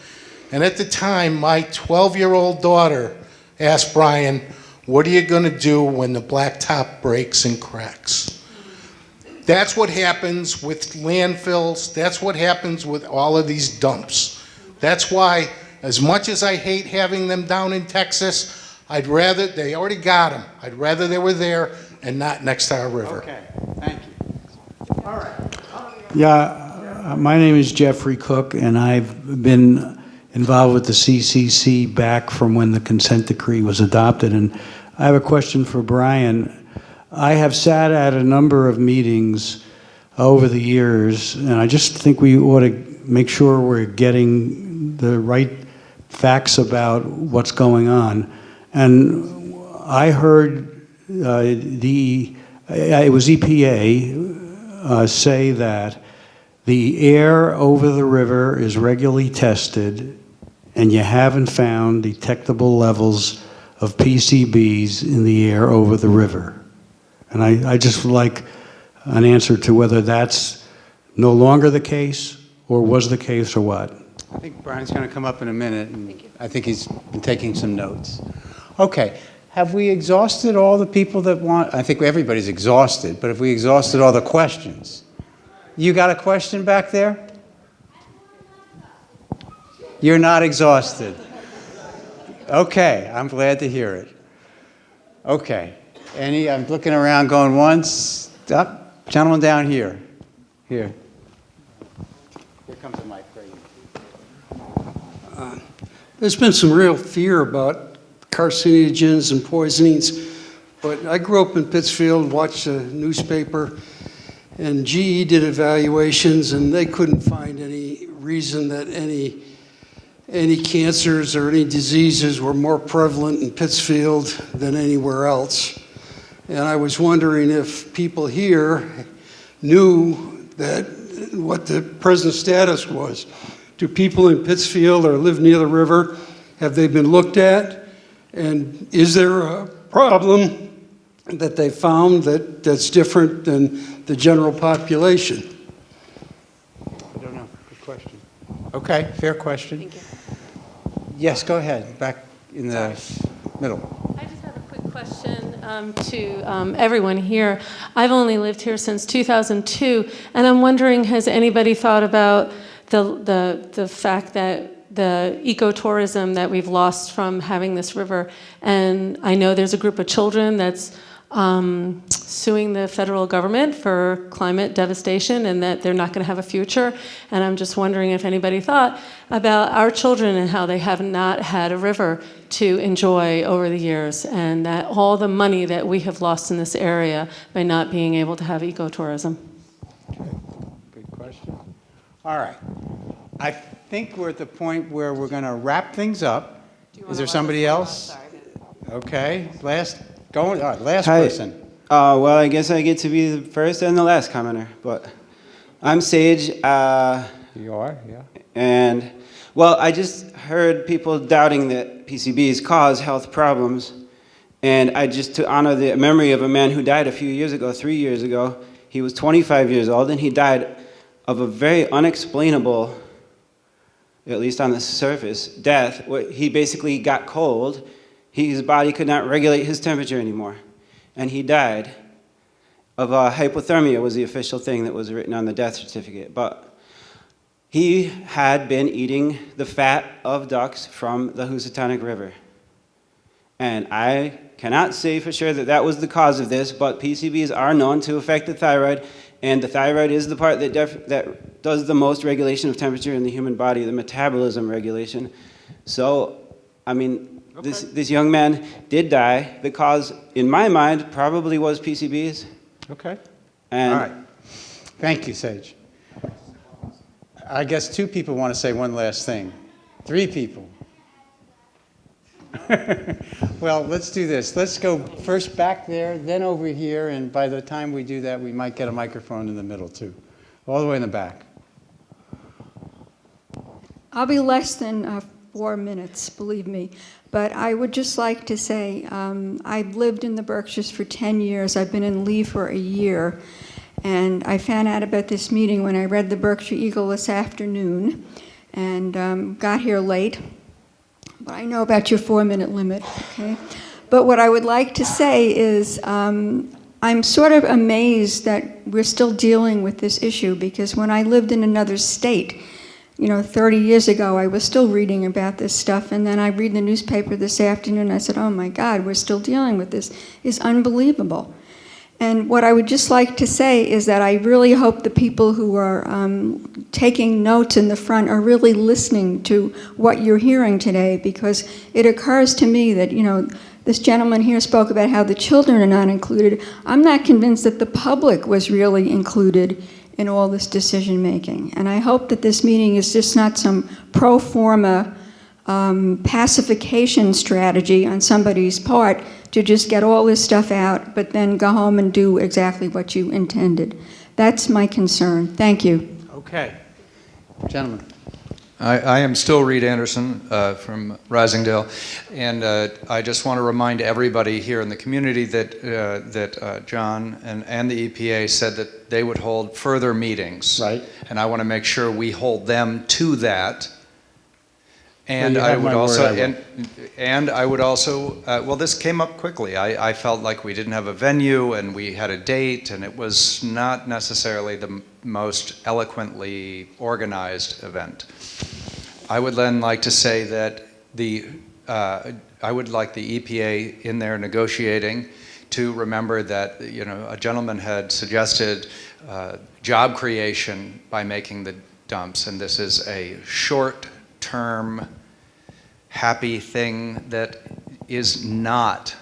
And at the time, my 12-year-old daughter asked Brian, "What are you going to do when the blacktop breaks and cracks?" That's what happens with landfills. That's what happens with all of these dumps. That's why, as much as I hate having them down in Texas, I'd rather, they already got them. I'd rather they were there and not next to our river. Okay, thank you. All right. Yeah, My name is Jeffrey Cook, and I've been involved with the CCC back from when the consent decree was adopted. And I have a question for Brian. I have sat at a number of meetings over the years, and I just think we ought to make sure we're getting the right facts about what's going on. And I heard it was EPA say that the air over the river is regularly tested, and you haven't found detectable levels of PCBs in the air over the river. And I just would like an answer to whether that's no longer the case, or was the case, or what. I think Brian's going to come up in a minute, and I think he's been taking some notes. Okay. Have we exhausted all the people that want? I think everybody's exhausted, but have we exhausted all the questions? You got a question back there? You're not exhausted. Okay, I'm glad to hear it. Okay. I'm looking around going once. Up, gentleman down here. Here. Here comes the mic. There's been some real fear about carcinogens and poisonings, but I grew up in Pittsfield, watched the newspaper, and GE did evaluations, and they couldn't find any reason that any cancers or any diseases were more prevalent in Pittsfield than anywhere else. And I was wondering if people here knew that what the present status was. Do people in Pittsfield or live near the river, have they been looked at? And is there a problem that they found that's different than the general population? I don't know. Good question. Okay, fair question. Thank you. Yes, go ahead. Back in the middle. I just have a quick question to everyone here. I've only lived here since 2002, and I'm wondering, has anybody thought about the fact that the ecotourism that we've lost from having this river? And I know there's a group of children that's suing the federal government for climate devastation and that they're not going to have a future. And I'm just wondering if anybody thought about our children and how they have not had a river to enjoy over the years, and that all the money that we have lost in this area by not being able to have ecotourism. Okay. Good question. All right. I think we're at the point where we're going to wrap things up. Is there somebody else? Okay. Last person. Well, I guess I get to be the first and the last commenter, but I'm Sage. You are, yeah. And, well, I just heard people doubting that PCBs cause health problems, and to honor the memory of a man who died a few years ago, 3 years ago. He was 25 years old, and he died of a very unexplainable, at least on the surface, death. He basically got cold. His body could not regulate his temperature anymore, and he died of hypothermia was the official thing that was written on the death certificate. But he had been eating the fat of ducks from the Housatonic River. And I cannot say for sure that that was the cause of this, but PCBs are known to affect the thyroid, and the thyroid is the part that does the most regulation of temperature in the human body, the metabolism regulation. So, I mean, okay. This young man did die. The cause, in my mind, probably was PCBs. Okay. And all right. Thank you, Sage. I guess 2 people want to say one last thing. 3 people. Well, let's do this. Let's go first back there, then over here, and by the time we do that, we might get a microphone in the middle, too. All the way in the back. I'll be less than 4 minutes, believe me. But I would just like to say, I've lived in the Berkshires for 10 years. I've been in Lee for a year. And I found out about this meeting when I read the Berkshire Eagle this afternoon and got here late. But I know about your 4-minute limit, okay? But what I would like to say is I'm sort of amazed that we're still dealing with this issue, because when I lived in another state, 30 years ago, I was still reading about this stuff, and then I read the newspaper this afternoon, and I said, oh my God, we're still dealing with this. It's unbelievable. And what I would just like to say is that I really hope the people who are taking notes in the front are really listening to what you're hearing today, because it occurs to me that, this gentleman here spoke about how the children are not included. I'm not convinced that the public was really included in all this decision making. And I hope that this meeting is just not some pro forma pacification strategy on somebody's part to just get all this stuff out, but then go home and do exactly what you intended. That's my concern. Thank you. Okay. Gentlemen. I am still Reed Anderson from Risingdale, and I just want to remind everybody here in the community that John and the EPA said that they would hold further meetings. Right. And I want to make sure we hold them to that. And Well, you have my word, I would also, well, this came up quickly. I felt like we didn't have a venue and we had a date, and it was not necessarily the most eloquently organized event. I would then like to say that I would like the EPA in their negotiating to remember that, a gentleman had suggested job creation by making the dumps, and this is a short-term happy thing that is not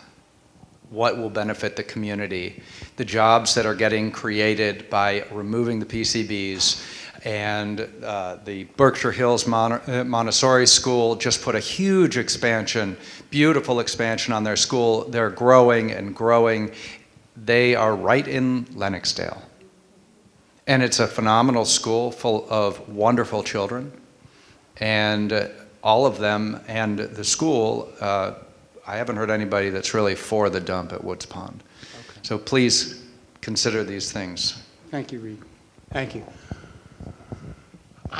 what will benefit the community. The jobs that are getting created by removing the PCBs, and the Berkshire Hills Montessori School just put a huge expansion, beautiful expansion on their school. They're growing and growing. They are right in Lenoxdale. And it's a phenomenal school full of wonderful children. And all of them and the school, I haven't heard anybody that's really for the dump at Woods Pond. Okay. So please consider these things. Thank you, Reed. Thank you.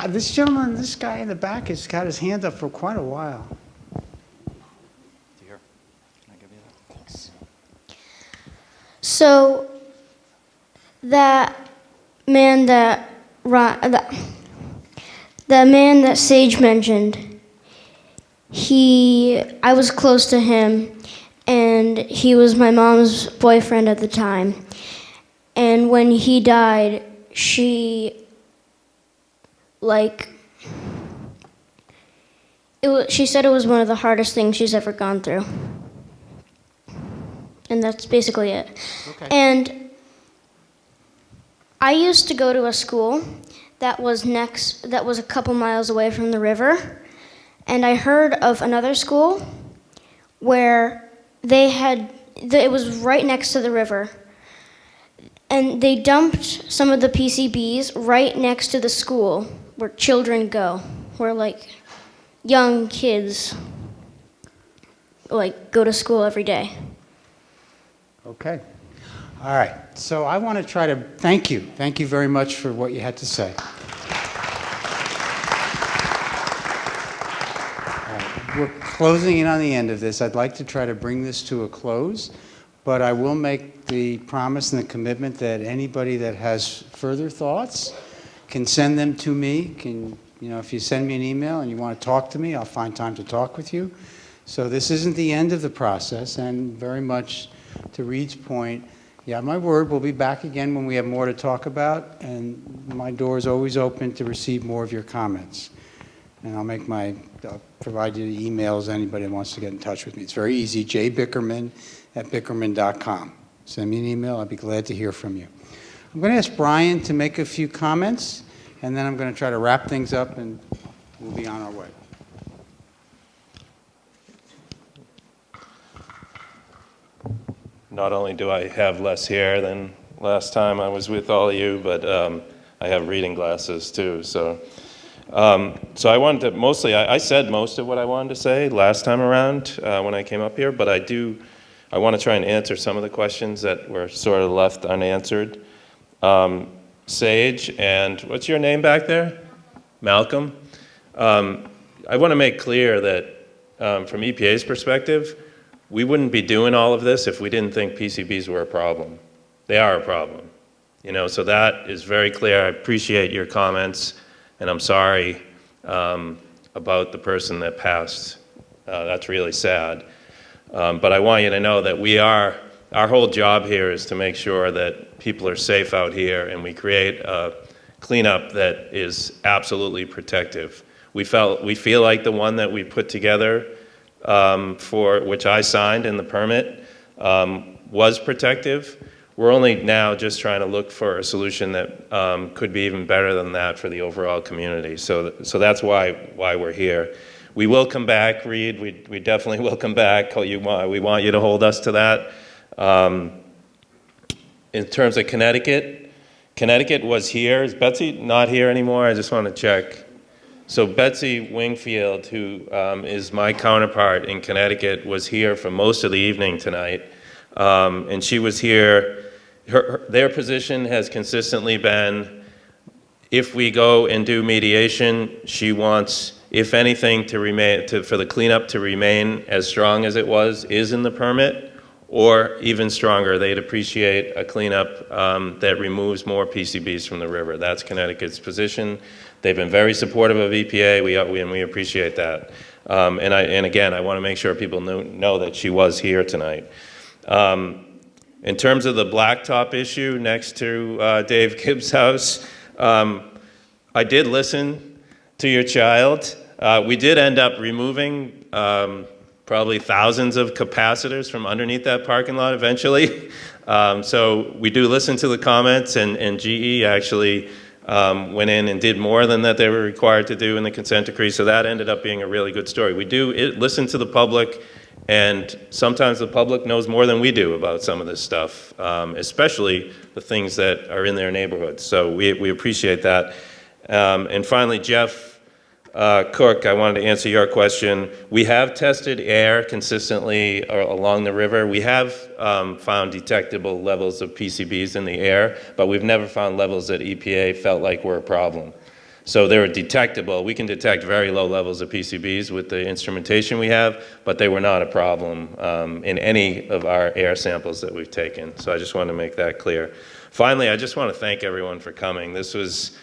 This gentleman, this guy in the back has got his hand up for quite a while. Here, can I give you that? Thanks. So, that man that Sage mentioned, I was close to him, and he was my mom's boyfriend at the time. And when he died, she said it was one of the hardest things she's ever gone through. And that's basically it. Okay. And I used to go to a school that was a couple miles away from the river. And I heard of another school where it was right next to the river. And they dumped some of the PCBs right next to the school where children go, where young kids go to school every day. Okay. All right. So I want to try to thank you. Thank you very much for what you had to say. We're closing in on the end of this. I'd like to try to bring this to a close, but I will make the promise and the commitment that anybody that has further thoughts can send them to me. If you send me an email and you want to talk to me, I'll find time to talk with you. So this isn't the end of the process, and very much to Reed's point, yeah, my word, we'll be back again when we have more to talk about, and my door is always open to receive more of your comments. And I'll provide you the emails, anybody that wants to get in touch with me. It's very easy, jbickerman@bickerman.com. Send me an email, I'd be glad to hear from you. I'm going to ask Brian to make a few comments, and then I'm going to try to wrap things up, and we'll be on our way. Not only do I have less hair than last time I was with all of you, but I have reading glasses too. So I wanted to I said most of what I wanted to say last time around when I came up here, but I want to try and answer some of the questions that were sort of left unanswered. Sage, and what's your name back there? Malcolm. I want to make clear that from EPA's perspective, we wouldn't be doing all of this if we didn't think PCBs were a problem. They are a problem. So that is very clear. I appreciate your comments, and I'm sorry about the person that passed. That's really sad. But I want you to know that we are our whole job here is to make sure that people are safe out here, and we create a cleanup that is absolutely protective. We feel like the one that we put together, for which I signed in the permit, was protective. We're only now just trying to look for a solution that could be even better than that for the overall community. So that's why we're here. We will come back, Reed. We definitely will come back. We want you to hold us to that. In terms of Connecticut was here. Is Betsy not here anymore? I just want to check. So Betsy Wingfield, who is my counterpart in Connecticut, was here for most of the evening tonight. And she was here. Their position has consistently been, if we go and do mediation, she wants, if anything, for the cleanup to remain as strong as it is in the permit, or even stronger. They'd appreciate a cleanup that removes more PCBs from the river. That's Connecticut's position. They've been very supportive of EPA, and we appreciate that. And again, I want to make sure people know that she was here tonight. In terms of the blacktop issue next to Dave Gibbs' house, I did listen to your child. We did end up removing probably thousands of capacitors from underneath that parking lot eventually. So we do listen to the comments, and GE actually went in and did more than that they were required to do in the consent decree. So that ended up being a really good story. We do listen to the public. And sometimes the public knows more than we do about some of this stuff, especially the things that are in their neighborhoods. So we appreciate that. And finally, Jeff Cook, I wanted to answer your question. We have tested air consistently along the river. We have found detectable levels of PCBs in the air, but we've never found levels that EPA felt like were a problem. So they're detectable. We can detect very low levels of PCBs with the instrumentation we have, but they were not a problem in any of our air samples that we've taken. So I just want to make that clear. Finally, I just want to thank everyone for coming. This was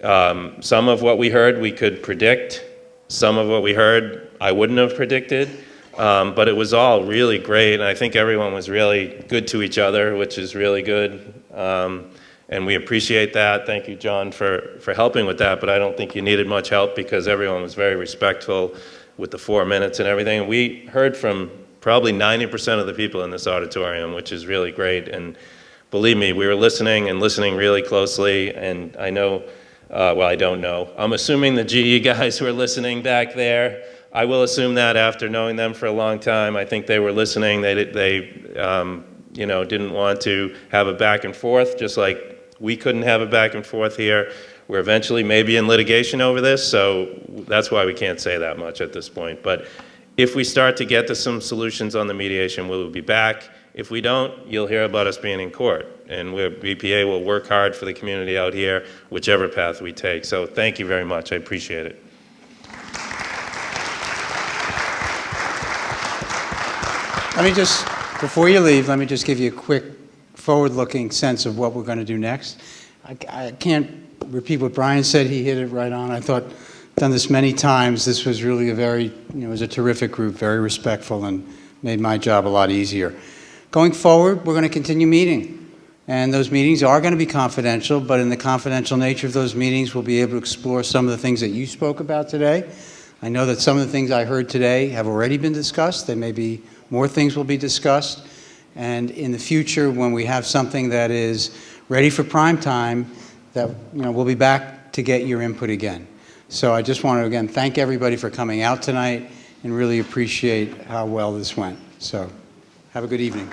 some of what we heard we could predict. Some of what we heard I wouldn't have predicted. But it was all really great, and I think everyone was really good to each other, which is really good. And we appreciate that. Thank you, John, for helping with that, but I don't think you needed much help because everyone was very respectful with the 4 minutes and everything. And we heard from probably 90% of the people in this auditorium, which is really great. And believe me, we were listening and listening really closely, and I know, well, I don't know. I'm assuming the GE guys were listening back there. I will assume that after knowing them for a long time. I think they were listening. They didn't want to have a back and forth, just like we couldn't have a back and forth here. We're eventually maybe in litigation over this, so that's why we can't say that much at this point. But if we start to get to some solutions on the mediation, we'll be back. If we don't, you'll hear about us being in court. And EPA will work hard for the community out here, whichever path we take. So thank you very much. I appreciate it. Before you leave, let me just give you a quick forward-looking sense of what we're going to do next. I can't repeat what Brian said. He hit it right on. I thought, done this many times. This was really it was a terrific group, very respectful, and made my job a lot easier. Going forward, we're going to continue meeting. And those meetings are going to be confidential, but in the confidential nature of those meetings, we'll be able to explore some of the things that you spoke about today. I know that some of the things I heard today have already been discussed. There may be more things will be discussed. And in the future, when we have something that is ready for prime time, that we'll be back to get your input again. So I just want to, again, thank everybody for coming out tonight and really appreciate how well this went. So have a good evening.